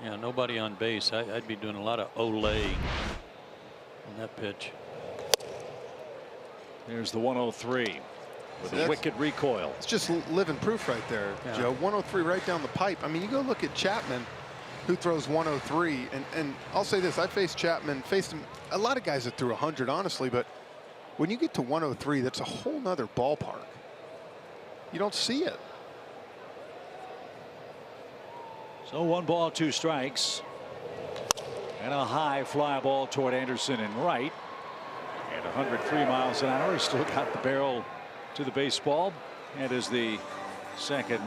Yeah, nobody on base. I'd be doing a lot of Olay on that pitch. There's the 103 with a wicked recoil. It's just living proof right there, Joe. 103 right down the pipe. I mean, you go look at Chapman. who throws 103. And I'll say this, I faced Chapman, faced him, a lot of guys that threw 100, honestly, but when you get to 103, that's a whole nother ballpark. You don't see it. So 1 ball, 2 strikes. And a high fly ball toward Anderson and right. And 103 miles an hour. He still got the barrel to the baseball. And is the second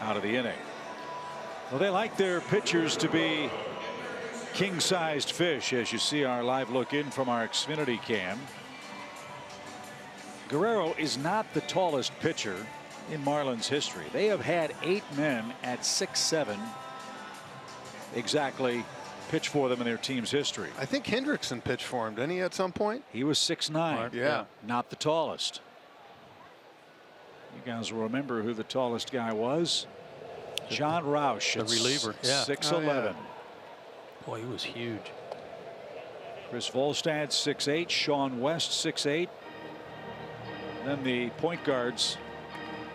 out of the inning. Well, they like their pitchers to be king-sized fish, as you see our live look in from our Xfinity cam. Guerrero is not the tallest pitcher in Marlins history. They have had 8 men at 6'7" exactly pitch for them in their team's history. I think Hendrickson pitched for him, didn't he, at some point? He was 6'9". Yeah. Not the tallest. You guys will remember who the tallest guy was. John Roush, the reliever. Yeah. 6'11". Oh, yeah. Boy, he was huge. Chris Volstad 6'8", Sean West 6'8". Then the point guards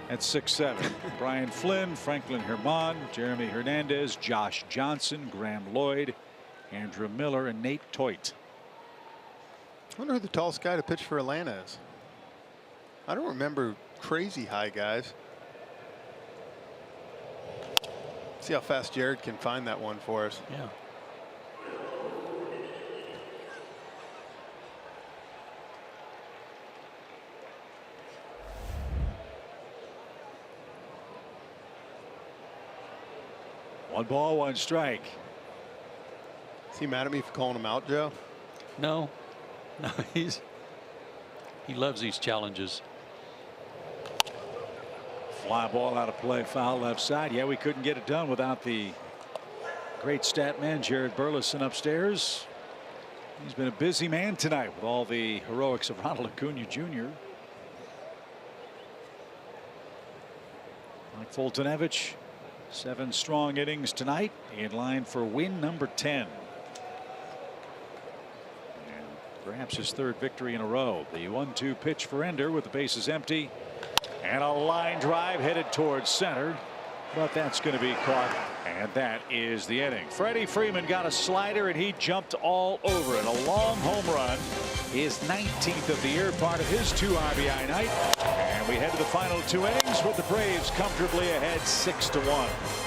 at 6'7". Brian Flynn, Franklin Herman, Jeremy Hernandez, Josh Johnson, Graham Lloyd, Andrew Miller, and Nate Toit. I wonder who the tallest guy to pitch for Atlanta is. I don't remember crazy high guys. See how fast Jared can find that one for us. Yeah. One ball, 1 strike. Is he mad at me for calling him out, Joe? No, no, he loves these challenges. Fly ball out of play, foul left side. Yeah, we couldn't get it done without the great stat man Jared Burleson upstairs. He's been a busy man tonight with all the heroics of Ronald Acuña Jr. Mike Foltynewicz, 7 strong innings tonight, in line for win number 10. And perhaps his 3rd victory in a row. The 1-2 pitch for Ender with the bases empty. And a line drive headed towards center. But that's going to be caught. And that is the inning. Freddie Freeman got a slider and he jumped all over it. A long home run. His 19th of the year, part of his 2 RBI night. And we head to the final 2 innings with the Braves comfortably ahead 6-1.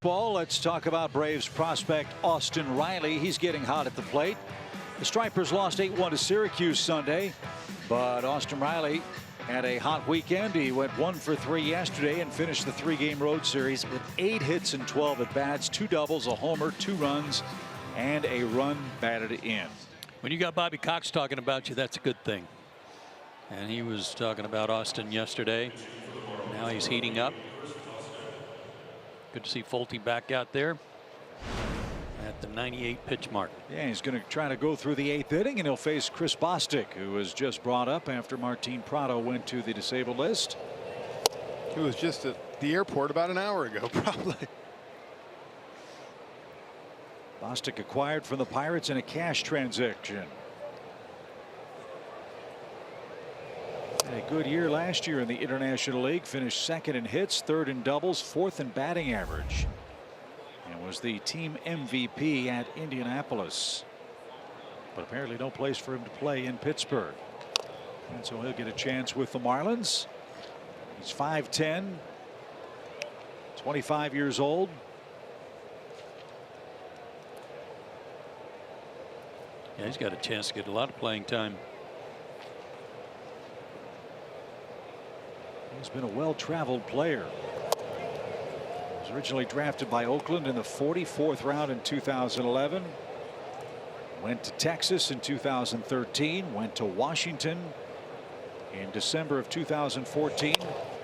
Baseball. Let's talk about Braves prospect Austin Riley. He's getting hot at the plate. The Stripers lost 8-1 to Syracuse Sunday, but Austin Riley had a hot weekend. He went 1 for 3 yesterday and finished the 3-game road series with 8 hits and 12 at bats, 2 doubles, a homer, 2 runs, and a run batted in. When you got Bobby Cox talking about you, that's a good thing. And he was talking about Austin yesterday. Now he's heating up. Good to see Folty back out there at at the 98 pitch mark. Yeah, he's going to try to go through the 8th inning, and he'll face Chris Bostic, who was just brought up after Martin Prado went to the disabled list. He was just at the airport about an hour ago, probably. Bostic acquired from the Pirates in a cash transaction. Had a good year last year in the International League. Finished 2nd in hits, 3rd in doubles, 4th in batting average. And was the team MVP at Indianapolis. But apparently no place for him to play in Pittsburgh. And so he'll get a chance with the Marlins. He's 5'10", 25 years old. Yeah, he's got a chance to get a lot of playing time. He's been a well-traveled player. He was originally drafted by Oakland in the 44th round in 2011. Went to Texas in 2013. Went to Washington in December of 2014.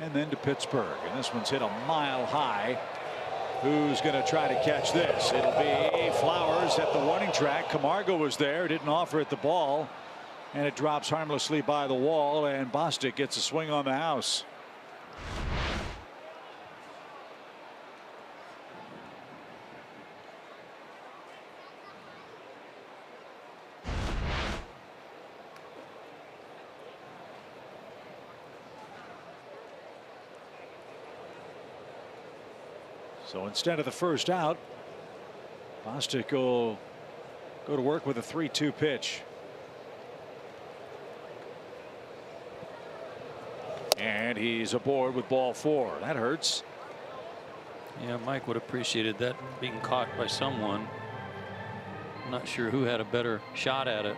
And then to Pittsburgh. And this one's hit a mile high. Who's going to try to catch this? It'll be Flowers at the warning track. Camargo was there, didn't offer it the ball, and it drops harmlessly by the wall, and Bostic gets a swing on the house. So instead of the first out, Bostic will go to work with a 3-2 pitch. And he's aboard with ball 4. That hurts. Yeah, Mike would have appreciated that being caught by someone. I'm not sure who had a better shot at it.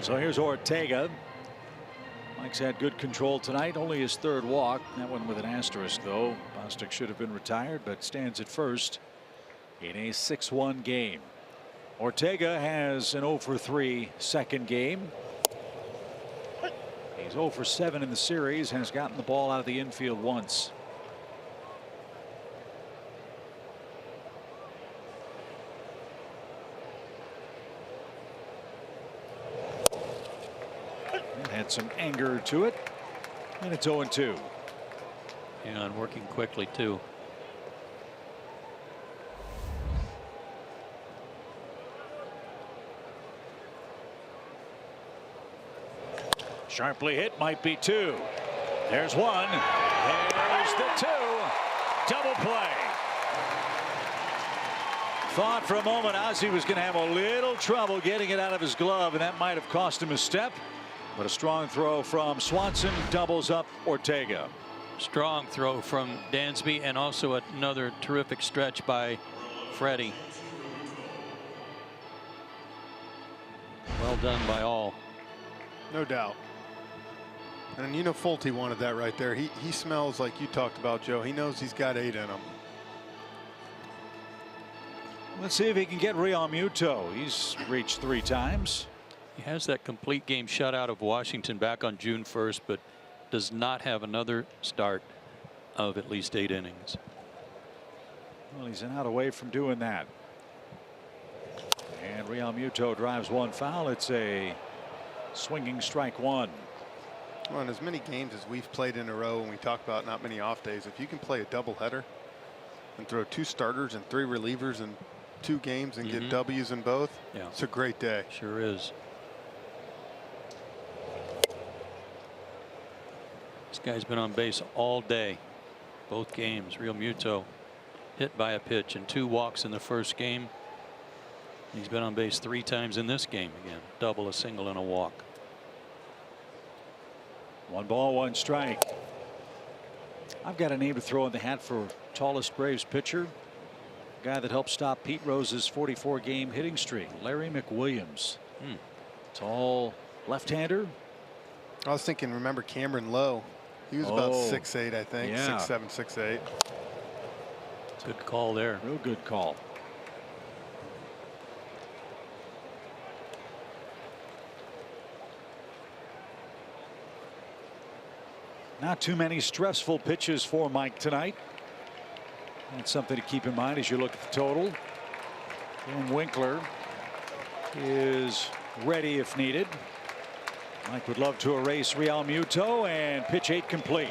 So here's Ortega. Mike's had good control tonight. Only his 3rd walk. That one with an asterisk, though. Bostic should have been retired, but stands at first in a 6-1 game. Ortega has an 0-for-3 second game. He's 0-for-7 in the series. Has gotten the ball out of the infield once. Had some anger to it, and it's 0-2. Yeah, and working quickly too. Sharply hit, might be 2. There's 1. There's the 2. Double play. Thought for a moment Ozzie was going to have a little trouble getting it out of his glove, and that might have cost him a step. But a strong throw from Swanson doubles up Ortega. Strong throw from Dansby, and also another terrific stretch by Freddie. Well done by all. No doubt. And you know Fulte wanted that right there. He smells like you talked about, Joe. He knows he's got 8 in him. Let's see if he can get Real Muto. He's reached 3 times. He has that complete game shutout of Washington back on June 1st, but does not have another start of at least 8 innings. Well, he's an out away from doing that. And Real Muto drives 1 foul. It's a swinging strike 1. Well, in as many games as we've played in a row, and we talk about not many off days, if you can play a doubleheader and throw 2 starters and 3 relievers in 2 games and get W's in both, yeah, it's a great day. Sure is. This guy's been on base all day, both games. Real Muto hit by a pitch and 2 walks in the first game. He's been on base 3 times in this game again. Double, a single, and a walk. 1 ball, 1 strike. I've got a name to throw in the hat for tallest Braves pitcher. Guy that helped stop Pete Rose's 44-game hitting streak, Larry McWilliams. Tall left-hander. I was thinking, remember Cameron Lowe? He was about 6'8", I think. Yeah. 6'7", 6'8". Good call there. Real good call. Not too many stressful pitches for Mike tonight. That's something to keep in mind as you look at the total. And Winkler is ready if needed. Mike would love to erase Real Muto, and pitch 8 complete.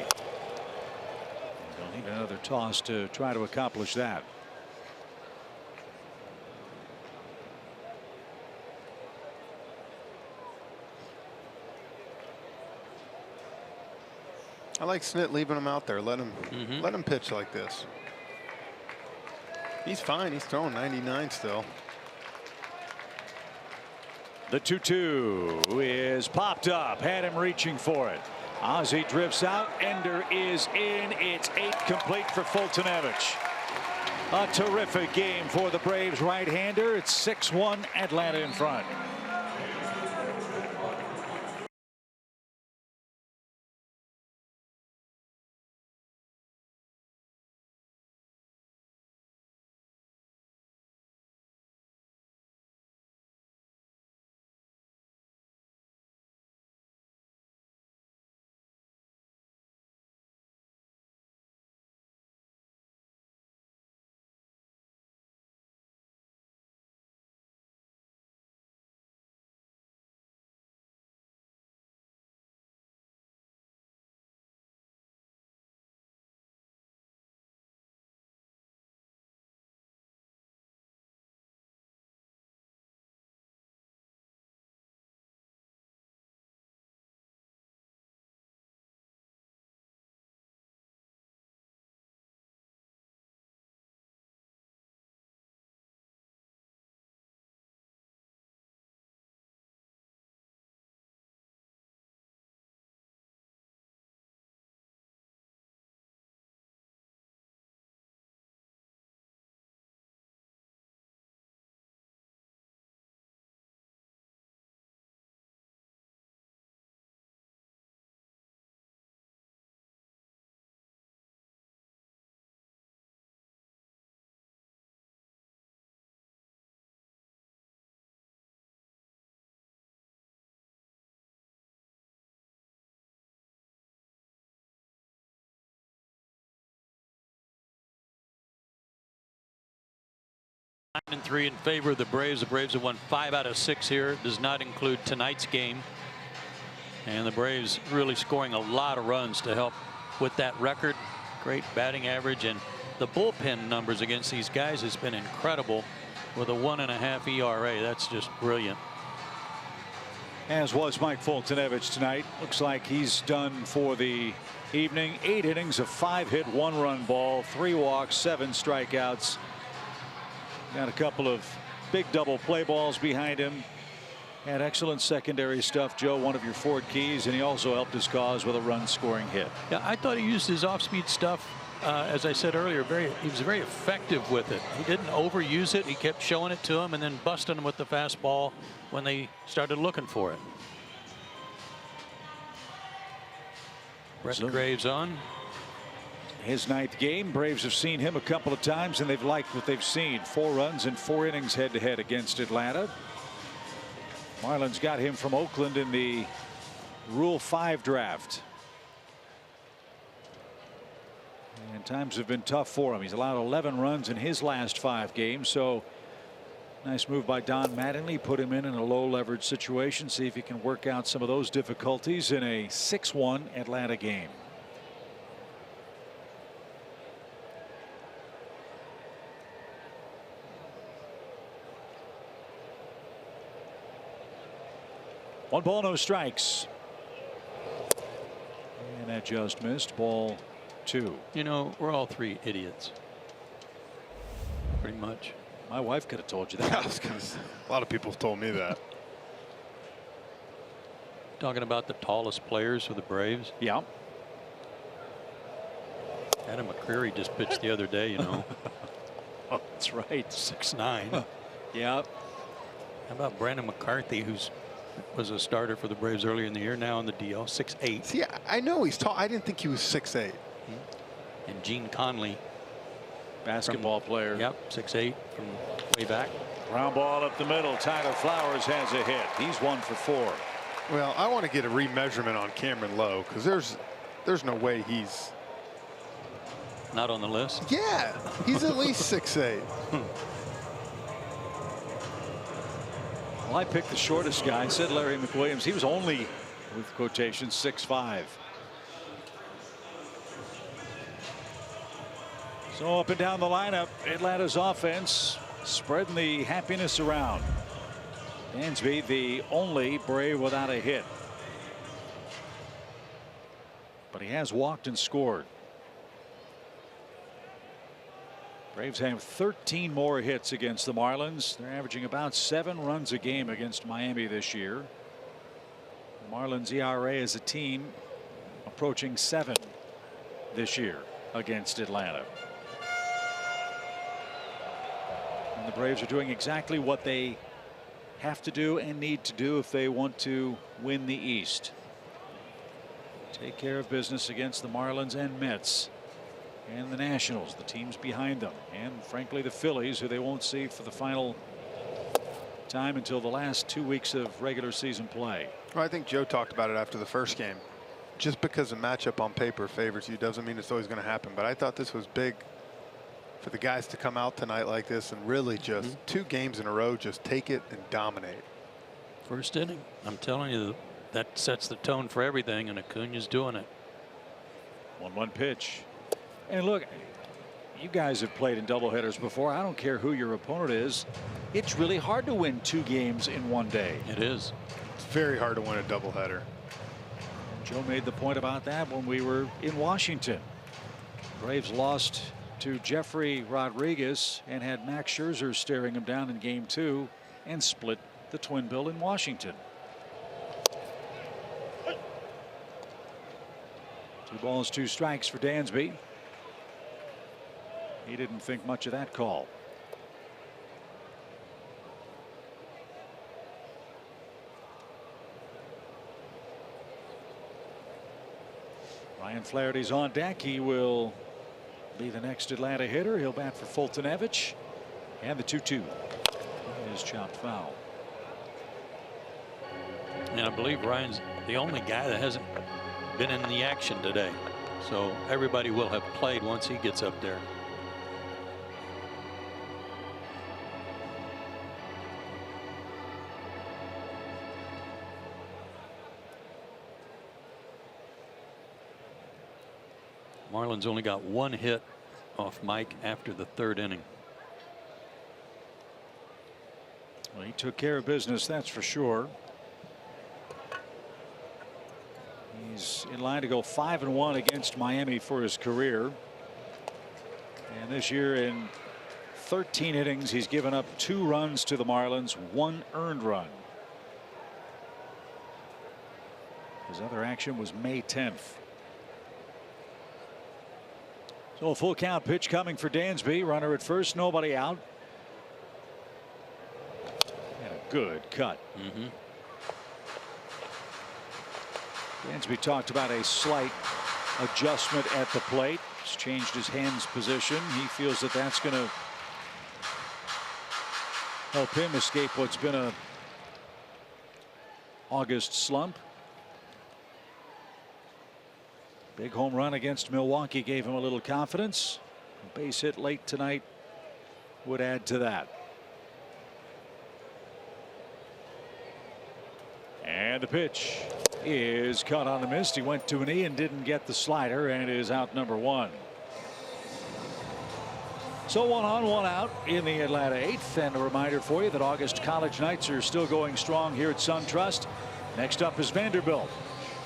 They'll need another toss to try to accomplish that. I like Snit leaving him out there. Let him pitch like this. He's fine. He's throwing 99 still. The 2-2 is popped up. Had him reaching for it. Ozzie drifts out. Ender is in. It's 8 complete for Fultonevich. A terrific game for the Braves right-hander. It's 6-1 Atlanta in front. And 3 in favor of the Braves. The Braves have won 5 out of 6 here. Does not include tonight's game. And the Braves really scoring a lot of runs to help with that record. Great batting average, and the bullpen numbers against these guys has been incredible with a 1.5 ERA. That's just brilliant. As was Mike Fultonevich tonight. Looks like he's done for the evening. 8 innings of 5-hit, 1-run ball, 3 walks, 7 strikeouts. Got a couple of big double play balls behind him. Had excellent secondary stuff, Joe, one of your Ford keys, and he also helped his cause with a run-scoring hit. Yeah, I thought he used his off-speed stuff, as I said earlier, he was very effective with it. He didn't overuse it. He kept showing it to him and then busting him with the fastball when they started looking for it. Brett Graves on. His 9th game. Braves have seen him a couple of times, and they've liked what they've seen. 4 runs in 4 innings head-to-head against Atlanta. Marlins got him from Oakland in the Rule 5 draft. And times have been tough for him. He's allowed 11 runs in his last 5 games. So nice move by Don Mattingly. Put him in a low leverage situation. See if he can work out some of those difficulties in a 6-1 Atlanta game. One ball, no strikes. And that just missed. Ball 2. You know, we're all 3 idiots. Pretty much. My wife could have told you that. A lot of people have told me that. Talking about the tallest players for the Braves. Yeah. Adam McCreary just pitched the other day, you know. Oh, that's right. 6'9". Yeah. How about Brandon McCarthy, who's was a starter for the Braves earlier in the year, now on the DL, 6'8". See, I know he's tall. I didn't think he was 6'8". And Gene Conley, basketball player. Yep, 6'8" from way back. Ground ball up the middle. Tyler Flowers has a hit. He's 1 for 4. Well, I want to get a remeasurement on Cameron Lowe, because there's there's no way he's not on the list. Yeah, he's at least 6'8". Well, I picked the shortest guy. Said Larry McWilliams. He was only, with quotations, 6'5". So up and down the lineup, Atlanta's offense spreading the happiness around. Dansby, the only Brave without a hit. But he has walked and scored. Braves have 13 more hits against the Marlins. They're averaging about 7 runs a game against Miami this year. The Marlins ERA as a team approaching 7 this year against Atlanta. And the Braves are doing exactly what they have to do and need to do if they want to win the East. Take care of business against the Marlins and Mets and the Nationals, the teams behind them, and frankly the Phillies, who they won't see for the final time until the last 2 weeks of regular season play. Well, I think Joe talked about it after the first game. Just because a matchup on paper favors you doesn't mean it's always going to happen. But I thought this was big for the guys to come out tonight like this and really just 2 games in a row, just take it and dominate. First inning, I'm telling you, that sets the tone for everything, and Acuña's doing it. 1-1 pitch. And look, you guys have played in doubleheaders before. I don't care who your opponent is. It's really hard to win 2 games in one day. It is. It's very hard to win a doubleheader. Joe made the point about that when we were in Washington. Braves lost to Jeffrey Rodriguez and had Max Scherzer staring him down in game 2 and split the twin bill in Washington. 2 balls, 2 strikes for Dansby. He didn't think much of that call. Ryan Flaherty's on deck. He will be the next Atlanta hitter. He'll bat for Fultonevich. And the 2-2 is chopped foul. And I believe Ryan's the only guy that hasn't been in the action today. So everybody will have played once he gets up there. Marlins only got 1 hit off Mike after the 3rd inning. Well, he took care of business, that's for sure. He's in line to go 5-1 against Miami for his career. And this year in 13 innings, he's given up 2 runs to the Marlins, 1 earned run. His other action was May 10th. So a full count pitch coming for Dansby. Runner at first, nobody out. And a good cut. Dansby talked about a slight adjustment at the plate. He's changed his hands position. He feels that that's going to help him escape what's been a August slump. Big home run against Milwaukee gave him a little confidence. A base hit late tonight would add to that. And the pitch is caught on the mist. He went to a knee and didn't get the slider, and it is out number 1. So 1 on, 1 out in the Atlanta 8th. And a reminder for you that August college nights are still going strong here at SunTrust. Next up is Vanderbilt,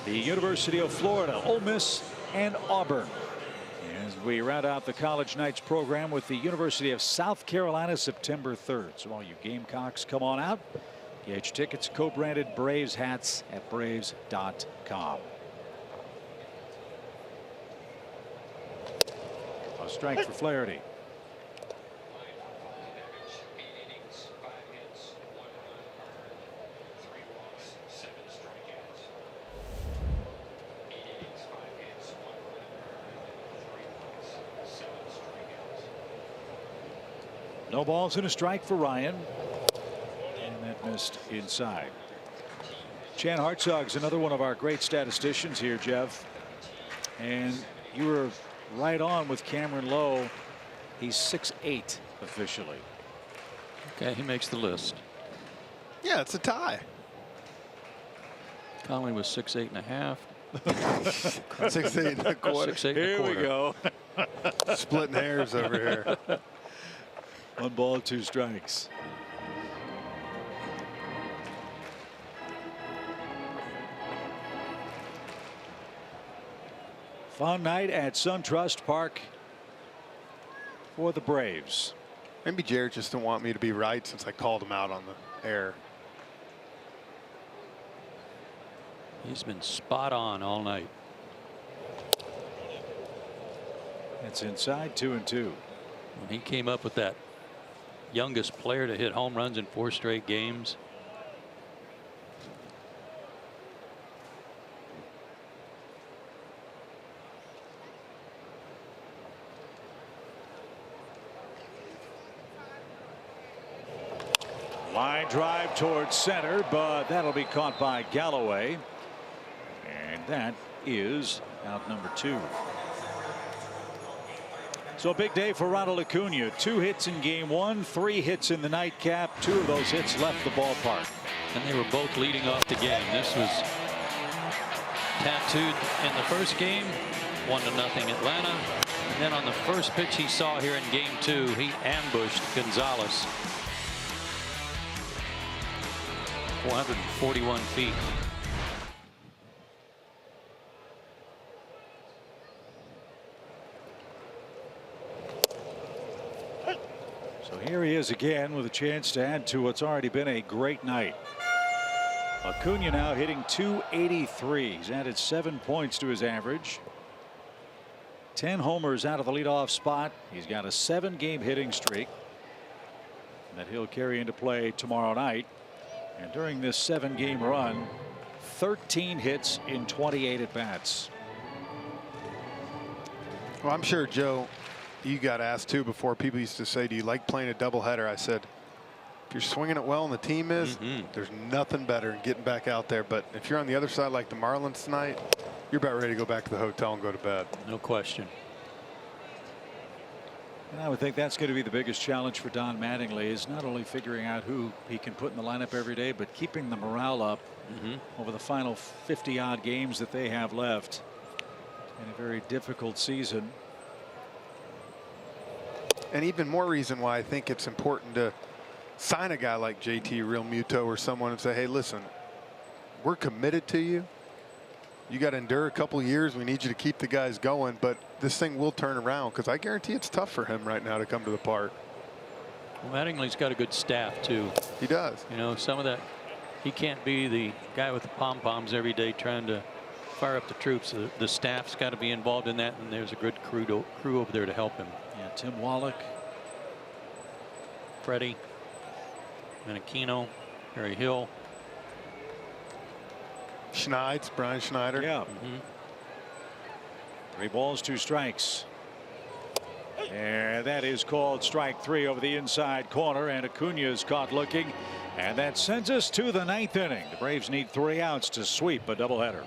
the University of Florida, Ole Miss, and Auburn. As we round out the college nights program with the University of South Carolina September 3rd. So all you Gamecocks, come on out. Get your tickets, co-branded Braves hats at braves.com. A strike for Flaherty. No balls and a strike for Ryan. And that missed inside. Chan Hartzog's another one of our great statisticians here, Jeff. And you were right on with Cameron Lowe. He's 6'8" officially. Okay, he makes the list. Yeah, it's a tie. Conley was 6'8½". 6'8 and a quarter. 6'8 and a Here we quarter. go. Splitting hairs over here. 1 ball, 2 strikes. Fun night at SunTrust Park for the Braves. Maybe Jared just didn't want me to be right since I called him out on the air. He's been spot on all night. It's inside 2-2. When he came up with that youngest player to hit home runs in 4 straight games. Line drive towards center, but that'll be caught by Galloway. And that is out number 2. So a big day for Ronald Acuña. 2 hits in game 1, 3 hits in the nightcap. 2 of those hits left the ballpark. And they were both leading off the game. This was tattooed in the first game, 1-0 Atlanta. And then on the first pitch he saw here in game 2, he ambushed Gonzalez. 441 feet. So here he is again with a chance to add to what's already been a great night. Acuña now hitting .283. He's added 7 points to his average. 10 homers out of the leadoff spot. He's got a 7-game hitting streak that he'll carry into play tomorrow night. And during this 7-game run, 13 hits in 28 at-bats. Well, I'm sure, Joe, you got asked too before. People used to say, do you like playing a doubleheader? I said, if you're swinging it well and the team is, there's nothing better than getting back out there. But if you're on the other side like the Marlins tonight, you're about ready to go back to the hotel and go to bed. No question. And I would think that's going to be the biggest challenge for Don Mattingly, is not only figuring out who he can put in the lineup every day, but keeping the morale up over the final 50-odd games that they have left in a very difficult season. And even more reason why I think it's important to sign a guy like JT Realmuto or someone and say, hey, listen, we're committed to you. You got to endure a couple years. We need you to keep the guys going, but this thing will turn around, because I guarantee it's tough for him right now to come to the park. Well, Mattingly's got a good staff too. He does. You know, some of that, he can't be the guy with the pom-poms every day trying to fire up the troops. The staff's got to be involved in that, and there's a good crew over there to help him. Yeah, Tim Wallach, Freddie, Menachino, Harry Hill. Schneids, Brian Schneider. Yeah. 3 balls, 2 strikes. And that is called strike 3 over the inside corner, and Acuña is caught looking, and that sends us to the 9th inning. The Braves need 3 outs to sweep a doubleheader.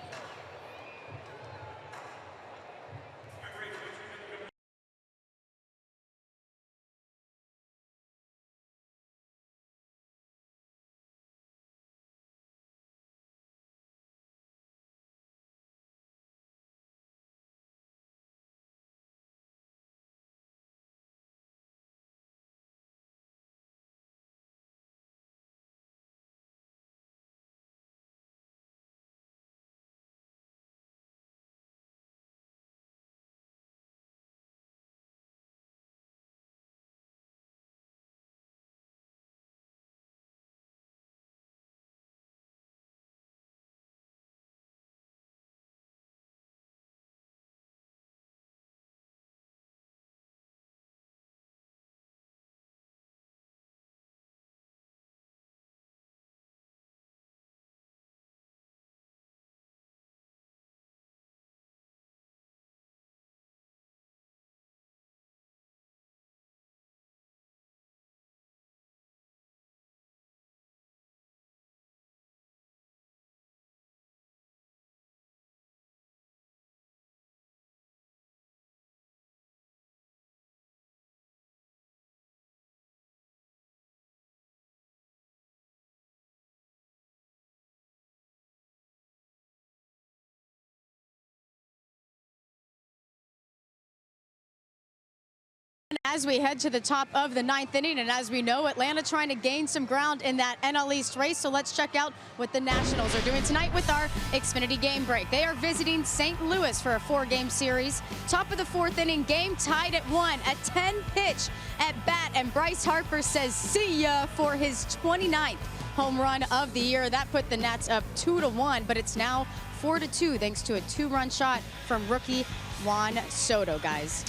As we head to the top of the 9th inning, and as we know, Atlanta trying to gain some ground in that NL East race. So let's check out what the Nationals are doing tonight with our Xfinity game break. They are visiting St. Louis for a 4-game series. Top of the 4th inning, game tied at 1, a 10-pitch at bat, and Bryce Harper says see ya for his 29th home run of the year. That put the Nats up 2-1, but it's now 4-2 thanks to a 2-run shot from rookie Juan Soto, guys.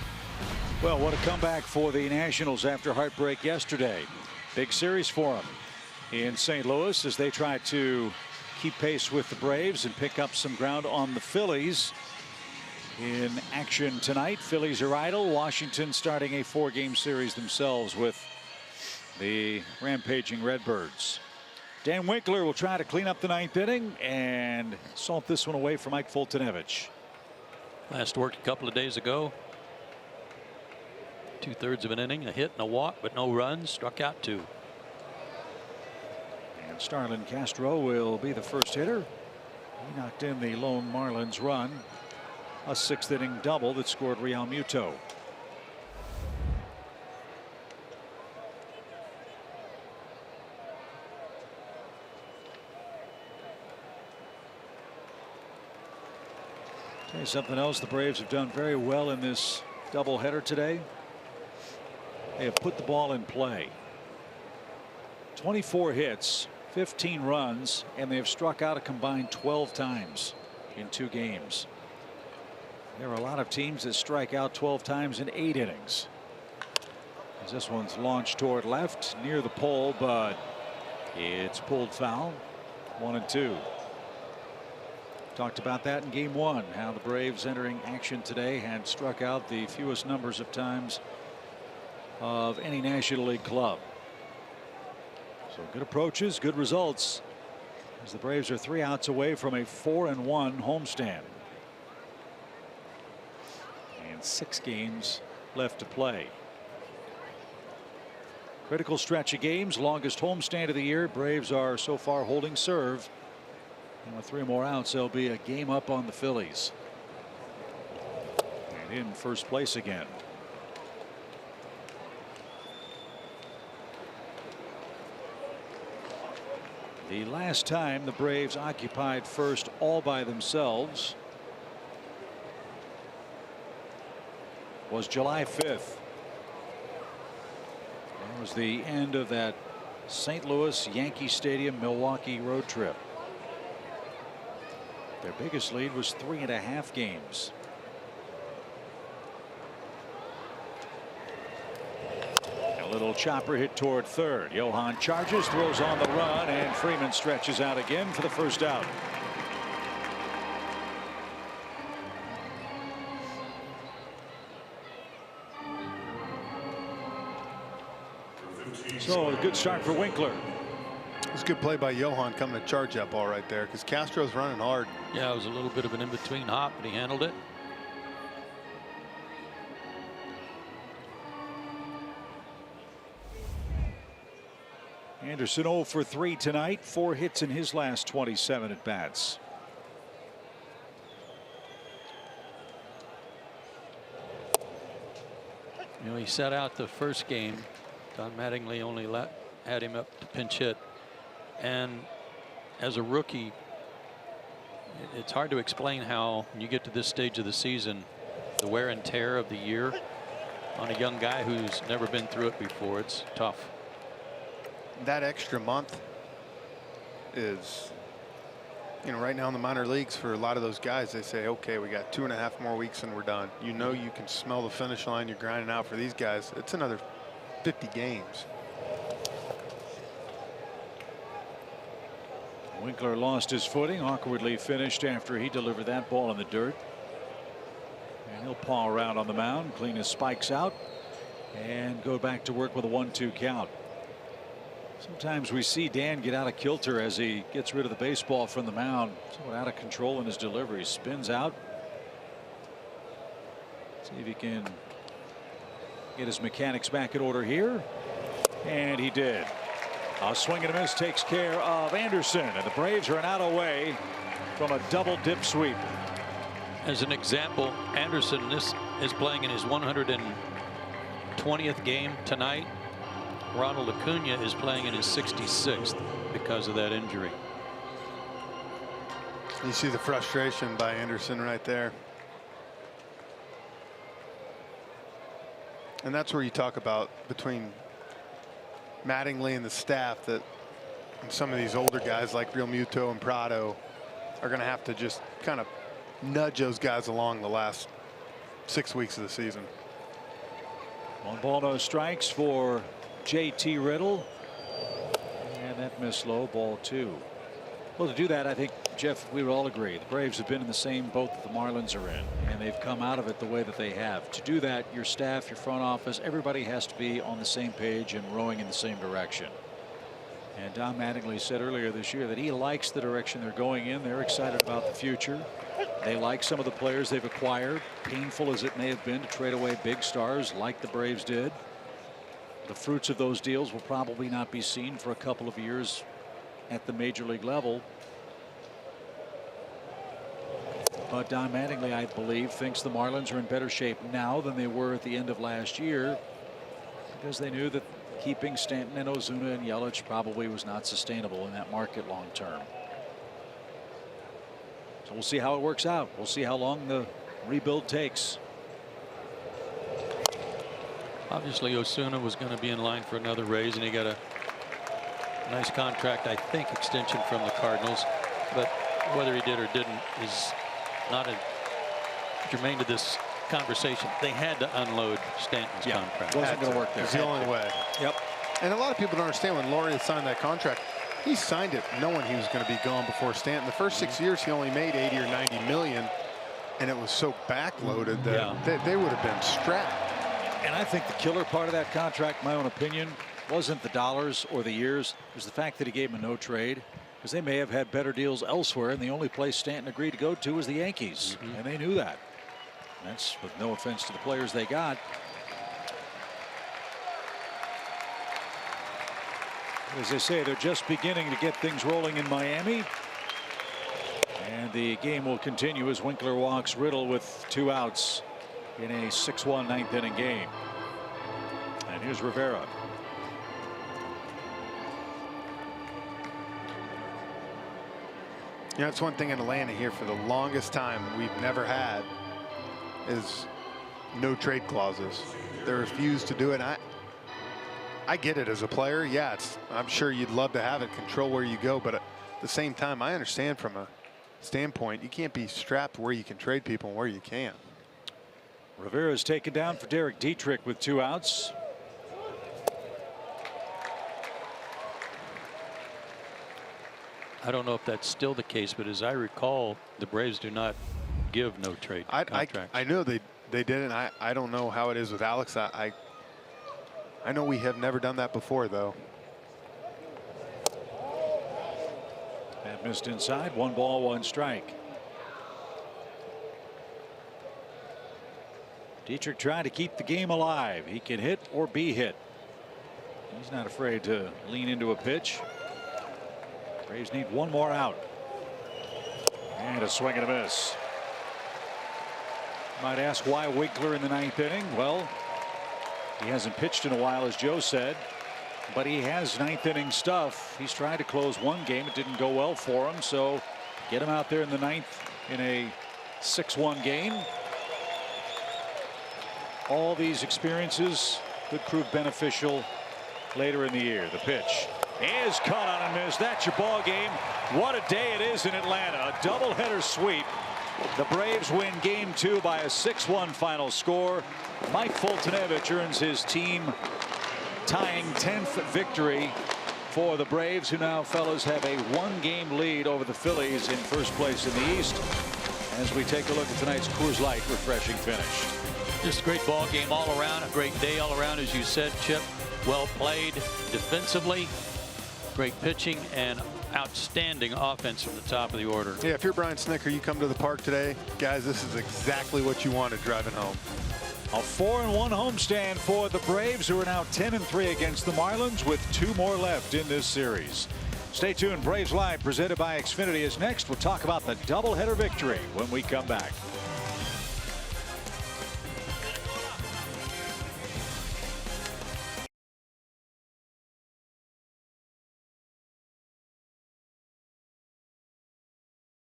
Well, what a comeback for the Nationals after heartbreak yesterday. Big series for them in St. Louis as they try to keep pace with the Braves and pick up some ground on the Phillies. In action tonight, Phillies are idle. Washington starting a 4-game series themselves with the rampaging Redbirds. Dan Winkler will try to clean up the 9th inning and salt this one away for Mike Fultonevich. Last worked a couple of days ago. 2/3 of an inning, a hit and a walk, but no runs, struck out 2. And Starlin Castro will be the first hitter. He knocked in the lone Marlins run, a 6th inning double that scored Real Muto. Tell you something else the Braves have done very well in this doubleheader today. They have put the ball in play. 24 hits, 15 runs, and they have struck out a combined 12 times in 2 games. There are a lot of teams that strike out 12 times in 8 innings. As this one's launched toward left near the pole, but it's pulled foul. 1-2. Talked about that in game 1, how the Braves entering action today had struck out the fewest numbers of times of any National League club. So good approaches, good results, as the Braves are 3 outs away from a 4-1 homestand. And 6 games left to play. Critical stretch of games, longest homestand of the year. Braves are so far holding serve. And with 3 more outs, they'll be a game up on the Phillies. And in first place again. The last time the Braves occupied first all by themselves was July 5th. That was the end of that St. Louis Yankee Stadium Milwaukee road trip. Their biggest lead was 3.5 games. A little chopper hit toward third. Johan charges, throws on the run, and Freeman stretches out again for the first out. So a good start for Winkler. It's a good play by Johan coming to charge that ball right there because Castro's running hard. Yeah, it was a little bit of an in-between hop, but he handled it. Anderson 0 for 3 tonight, 4 hits in his last 27 at bats. You know, he set out the first game. Don Mattingly only had him up to pinch hit. And as a rookie, it's hard to explain how when you get to this stage of the season, the wear and tear of the year on a young guy who's never been through it before. It's tough. That extra month is, you know, right now in the minor leagues for a lot of those guys, they say, okay, we got 2.5 more weeks and we're done. You know, you can smell the finish line. You're grinding out. For these guys, it's another 50 games. Winkler lost his footing, awkwardly finished after he delivered that ball in the dirt. And he'll paw around on the mound, clean his spikes out, and go back to work with a 1-2 count. Sometimes we see Dan get out of kilter as he gets rid of the baseball from the mound. Somewhat out of control in his delivery. Spins out. See if he can get his mechanics back in order here. And he did. A swing and a miss takes care of Anderson, and the Braves are an out away from a double dip sweep. As an example, Anderson is playing in his 120th 20th game tonight. Ronald Acuña is playing in his 66th because of that injury. You see the frustration by Anderson right there. And that's where you talk about between Mattingly and the staff that some of these older guys like Real Muto and Prado are going to have to just kind of nudge those guys along the last 6 weeks of the season. 1 ball, no strikes for JT Riddle. And that missed low, ball 2. Well, to do that, I think, Jeff, we would all agree the Braves have been in the same boat that the Marlins are in, and they've come out of it the way that they have. To do that, your staff, your front office, everybody has to be on the same page and rowing in the same direction. And Don Mattingly said earlier this year that he likes the direction they're going in. They're excited about the future. They like some of the players they've acquired, painful as it may have been to trade away big stars like the Braves did. The fruits of those deals will probably not be seen for a couple of years at the major league level. But Don Mattingly, I believe, thinks the Marlins are in better shape now than they were at the end of last year, because they knew that keeping Stanton and Ozuna and Yelich probably was not sustainable in that market long term. So we'll see how it works out. We'll see how long the rebuild takes. Obviously, Ozuna was going to be in line for another raise, and he got a nice contract, I think, extension from the Cardinals. But whether he did or didn't is not germane to this conversation. They had to unload Stanton's contract. Wasn't going to work there. It's the only way. Yep. And a lot of people don't understand when Laurie signed that contract. He signed it knowing he was going to be gone before Stanton. The first 6 years he only made 80 or 90 million, and it was so backloaded that they would have been strapped. And I think the killer part of that contract, my own opinion, wasn't the dollars or the years. It was the fact that he gave him a no trade, because they may have had better deals elsewhere, and the only place Stanton agreed to go to was the Yankees, and they knew that. That's with no offense to the players they got. As they say, they're just beginning to get things rolling in Miami. And the game will continue as Winkler walks Riddle with 2 outs in a 6-1 ninth inning game. And here's Rivera. You know, it's one thing in Atlanta here for the longest time we've never had is no trade clauses. They refuse to do it. I get it as a player. Yeah, I'm sure you'd love to have it, control where you go, but at the same time, I understand from a standpoint, you can't be strapped where you can trade people and where you can't. Rivera's taken down for Derek Dietrich with 2 outs. I don't know if that's still the case, but as I recall, the Braves do not give no trade contracts. I know they didn't. I don't know how it is with Alex. I know we have never done that before, though. That missed inside. 1 ball, 1 strike. Dietrich trying to keep the game alive. He can hit or be hit. He's not afraid to lean into a pitch. Braves need 1 more out. And a swing and a miss. Might ask why Winkler in the 9th inning. Well, he hasn't pitched in a while, as Joe said, but he has 9th inning stuff. He's tried to close 1 game. It didn't go well for him, so get him out there in the 9th in a 6-1 game. All these experiences could prove beneficial later in the year. The pitch is caught on and missed. That's your ball game. What a day it is in Atlanta. A doubleheader sweep. The Braves win game 2 by a 6-1 final score. Mike Foltynewicz earns his team tying 10th victory for the Braves, who now, fellas, have a 1-game lead over the Phillies in first place in the East. As we take a look at tonight's Coors Light refreshing finish. Just a great ball game all around. A great day all around, as you said, Chip. Well played defensively. Great pitching and outstanding offense from the top of the order. Yeah, if you're Brian Snitker, you come to the park today, guys, this is exactly what you wanted driving home. A 4-1 homestand for the Braves, who are now 10-3 against the Marlins with 2 more left in this series. Stay tuned. Braves Live presented by Xfinity is next. We'll talk about the doubleheader victory when we come back.